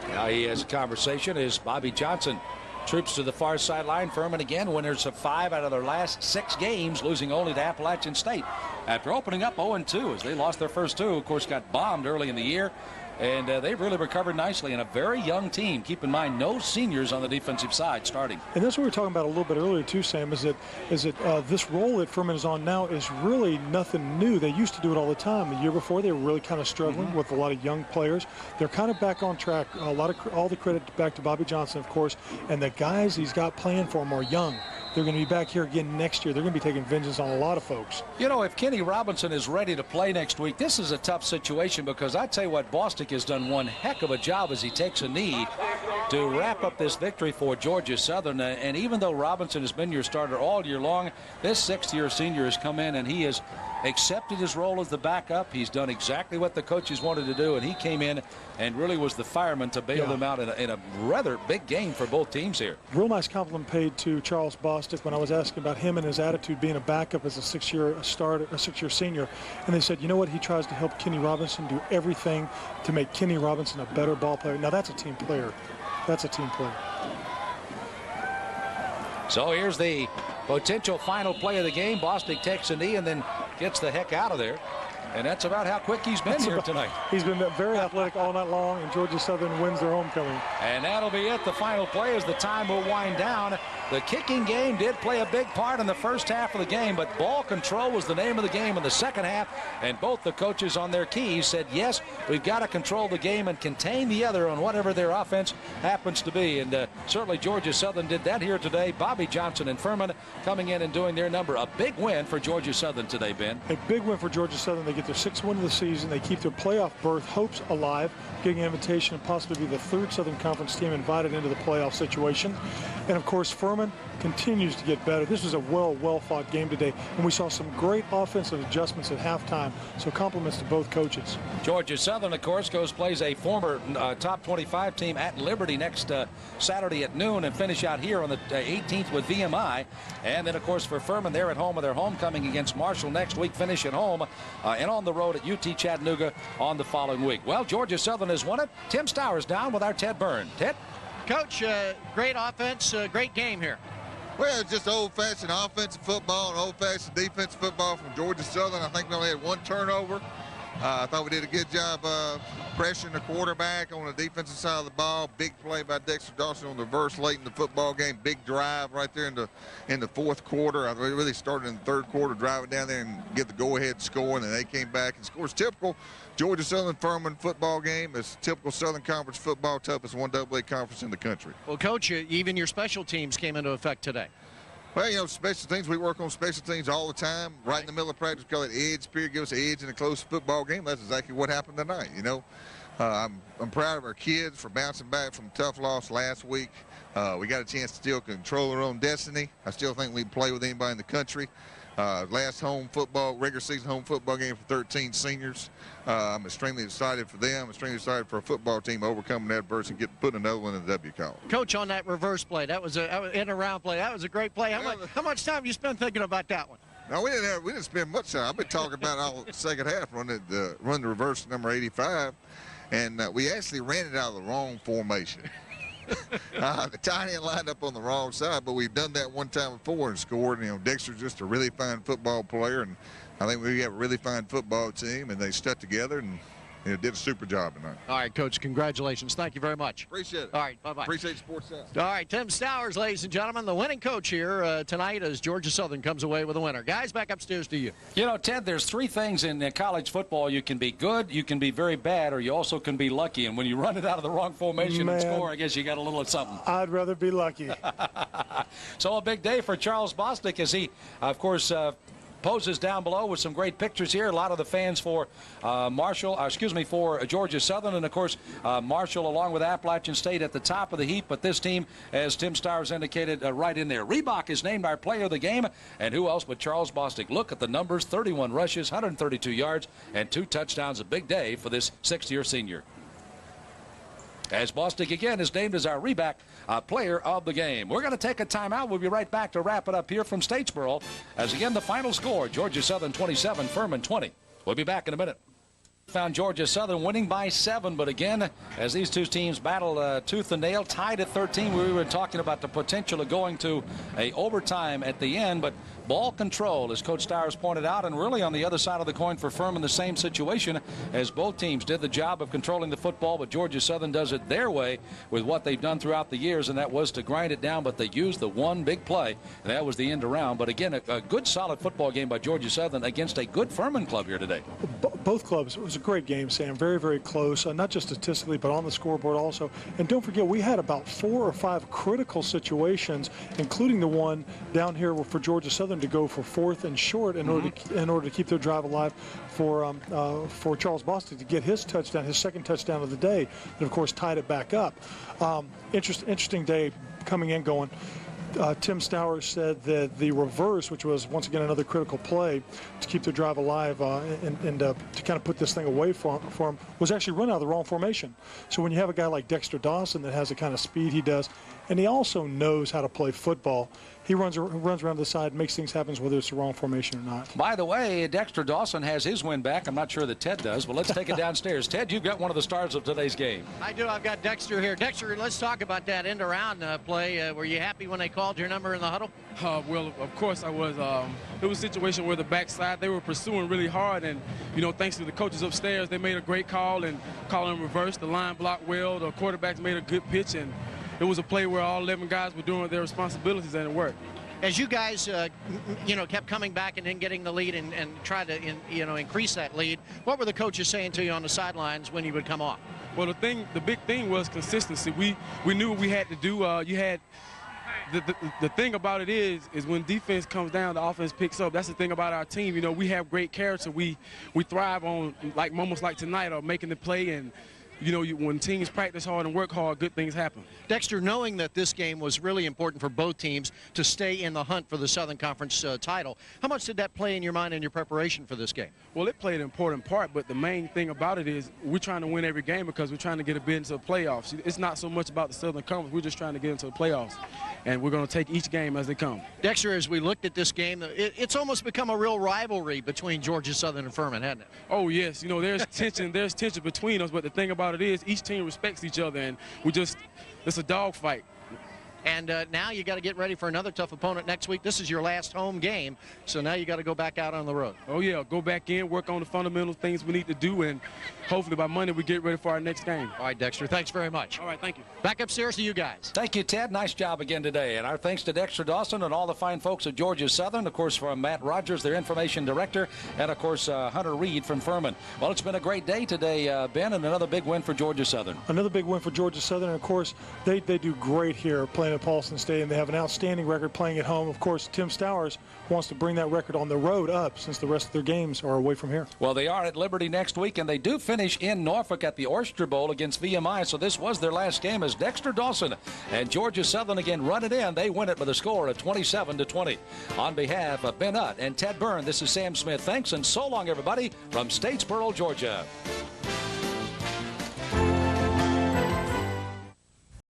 Now he has a conversation as Bobby Johnson troops to the far sideline. Furman again winners of 5 out of their last 6 games, losing only to Appalachian State after opening up 0-2 as they lost their first 2. Of course, got bombed early in the year. And they've really recovered nicely, and a very young team. Keep in mind, no seniors on the defensive side starting. And that's what we were talking about a little bit earlier too, Sam, is that this role that Furman is on now is really nothing new. They used to do it all the time. The year before, they were really kind of struggling with a lot of young players. They're kind of back on track. All the credit back to Bobby Johnson, of course, and the guys he's got playing for him are young. They're going to be back here again next year. They're going to be taking vengeance on a lot of folks. You know, if Kenny Robinson is ready to play next week, this is a tough situation, because I tell you what, Bostic has done one heck of a job as he takes a knee to wrap up this victory for Georgia Southern. And even though Robinson has been your starter all year long, this 6th-year senior has come in and he has accepted his role as the backup. He's done exactly what the coaches wanted to do, and he came in and really was the fireman to bail them out in a rather big game for both teams here. Real nice compliment paid to Charles Bostic when I was asking about him and his attitude being a backup as a 6-year senior. And they said, you know what, he tries to help Kenny Robinson do everything to make Kenny Robinson a better ball player. Now that's a team player. That's a team player. So here's the potential final play of the game. Bostic takes a knee and then gets the heck out of there. And that's about how quick he's been here tonight. He's been very athletic all night long, and Georgia Southern wins their homecoming. And that'll be it. The final play as the time will wind down. The kicking game did play a big part in the first half of the game, but ball control was the name of the game in the second half. And both the coaches on their keys said, yes, we've got to control the game and contain the other on whatever their offense happens to be. And certainly Georgia Southern did that here today. Bobby Johnson and Furman coming in and doing their number. A big win for Georgia Southern today, Ben. A big win for Georgia Southern. They get their 6th win of the season. They keep their playoff berth hopes alive, getting an invitation and possibly be the 3rd Southern Conference team invited into the playoff situation. And of course, Furman continues to get better. This was a well fought game today, and we saw some great offensive adjustments at halftime. So compliments to both coaches. Georgia Southern, of course, plays a former top 25 team at Liberty next Saturday at noon, and finish out here on the 18th with VMI. And then, of course, for Furman, they're at home with their homecoming against Marshall next week, finish at home and on the road at UT Chattanooga on the following week. Well, Georgia Southern has won it. Tim Stowers down with our Ted Byrne. Ted? Coach, great offense, great game here. Well, it's just old-fashioned offensive football and old-fashioned defensive football from Georgia Southern. I think we only had 1 turnover. I thought we did a good job pressuring the quarterback on the defensive side of the ball. Big play by Dexter Dawson on the reverse late in the football game. Big drive right there in the fourth quarter. I really started in the third quarter, driving down there and get the go-ahead score, and then they came back and scored. It's typical Georgia Southern Furman football game. It's typical Southern Conference football, toughest 1AA conference in the country. Well, Coach, even your special teams came into effect today. Well, you know, special teams, we work on special teams all the time. Right in the middle of practice, we call it edge period, give us an edge in a close football game. That's exactly what happened tonight, you know. I'm proud of our kids for bouncing back from a tough loss last week. We got a chance to still control our own destiny. I still think we can play with anybody in the country. Last home football, regular season home football game for 13 seniors. I'm extremely excited for them. Extremely excited for a football team overcoming that adversity and putting another one in the W column. Coach, on that reverse play, that was an in and around play. That was a great play. How much time you spent thinking about that one? No, we didn't spend much time. I've been talking about all the second half, run the reverse number 85, and we actually ran it out of the wrong formation. The tight end lined up on the wrong side, but we've done that one time before and scored. You know, Dexter's just a really fine football player, and I think we have a really fine football team, and they stuck together and did a super job tonight. All right, Coach, congratulations. Thank you very much. Appreciate it. All right, bye-bye. Appreciate Sports South. All right, Tim Stowers, ladies and gentlemen, the winning coach here tonight as Georgia Southern comes away with a winner. Guys, back upstairs to you. You know, Ted, there's three things in college football. You can be good, you can be very bad, or you also can be lucky. And when you run it out of the wrong formation and score, I guess you got a little of something. I'd rather be lucky. So a big day for Charles Bostic as he, of course, poses down below with some great pictures here. A lot of the fans for for Georgia Southern, and of course Marshall along with Appalachian State at the top of the heap. But this team, as Tim Stowers indicated, right in there. Reebok is named our player of the game, and who else but Charles Bostic? Look at the numbers: 31 rushes, 132 yards, and 2 touchdowns. A big day for this sixth-year senior, as Bostic again is named as our Reebok player of the game. We're going to take a timeout. We'll be right back to wrap it up here from Statesboro. As again, the final score, Georgia Southern 27, Furman 20. We'll be back in a minute. Found Georgia Southern winning by 7, but again, as these two teams battle tooth and nail, tied at 13. We were talking about the potential of going to a overtime at the end, but ball control, as Coach Stowers pointed out, and really on the other side of the coin for Furman, the same situation, as both teams did the job of controlling the football, but Georgia Southern does it their way with what they've done throughout the years, and that was to grind it down, but they used the one big play, and that was the end around. But again, a good solid football game by Georgia Southern against a good Furman club here today. Both clubs, it was a great game, Sam. Very, very close, not just statistically, but on the scoreboard also. And don't forget, we had about 4 or 5 critical situations, including the one down here for Georgia Southern to go for 4th and short in order to keep their drive alive for Charles Bostic to get his touchdown, his second touchdown of the day, and of course tied it back up. Interesting day coming and going. Tim Stowers said that the reverse, which was once again another critical play to keep the drive alive and to kind of put this thing away for him, was actually run out of the wrong formation. So when you have a guy like Dexter Dawson that has the kind of speed he does, and he also knows how to play football, he runs around the side, makes things happen, whether it's the wrong formation or not. By the way, Dexter Dawson has his win back. I'm not sure that Ted does, but let's take it downstairs. Ted, you've got one of the stars of today's game. I do. I've got Dexter here. Dexter, let's talk about that end-around play. Were you happy when they called your number in the huddle? Well, of course I was. It was a situation where the backside, they were pursuing really hard, and, thanks to the coaches upstairs, they made a great call and calling reverse. The line blocked well. The quarterbacks made a good pitch, and it was a play where all 11 guys were doing their responsibilities, and it worked. As you guys, kept coming back and then getting the lead and tried to, increase that lead, what were the coaches saying to you on the sidelines when you would come off? Well, the big thing was consistency. We knew what we had to do. The thing about it is when defense comes down, the offense picks up. That's the thing about our team. We have great character. We thrive on moments like tonight or making the play, and when teams practice hard and work hard, good things happen. Dexter, knowing that this game was really important for both teams to stay in the hunt for the Southern Conference title, how much did that play in your mind in your preparation for this game? Well, it played an important part, but the main thing about it is we're trying to win every game because we're trying to get a bid into the playoffs. It's not so much about the Southern Conference. We're just trying to get into the playoffs, and we're going to take each game as they come. Dexter, as we looked at this game, it's almost become a real rivalry between Georgia Southern and Furman, hasn't it? Oh, yes. There's tension. There's tension between us, but the thing about it is each team respects each other, and it's a dogfight. And now you got to get ready for another tough opponent next week. This is your last home game, so now you got to go back out on the road. Oh, yeah, go back in, work on the fundamental things we need to do, and hopefully by Monday we get ready for our next game. All right, Dexter, thanks very much. All right, thank you. Back upstairs to you guys. Thank you, Ted. Nice job again today. And our thanks to Dexter Dawson and all the fine folks at Georgia Southern, of course, from Matt Rogers, their information director, and, of course, Hunter Reed from Furman. Well, it's been a great day today, Ben, and another big win for Georgia Southern. Another big win for Georgia Southern. And, of course, they do great here playing at Paulson Stadium. They have an outstanding record playing at home. Of course, Tim Stowers wants to bring that record on the road up since the rest of their games are away from here. Well, they are at Liberty next week, and they do finish in Norfolk at the Oyster Bowl against VMI, so this was their last game as Dexter Dawson and Georgia Southern again run it in. They win it with a score of 27-20. On behalf of Ben Utt and Ted Byrne, this is Sam Smith. Thanks, and so long, everybody, from Statesboro, Georgia.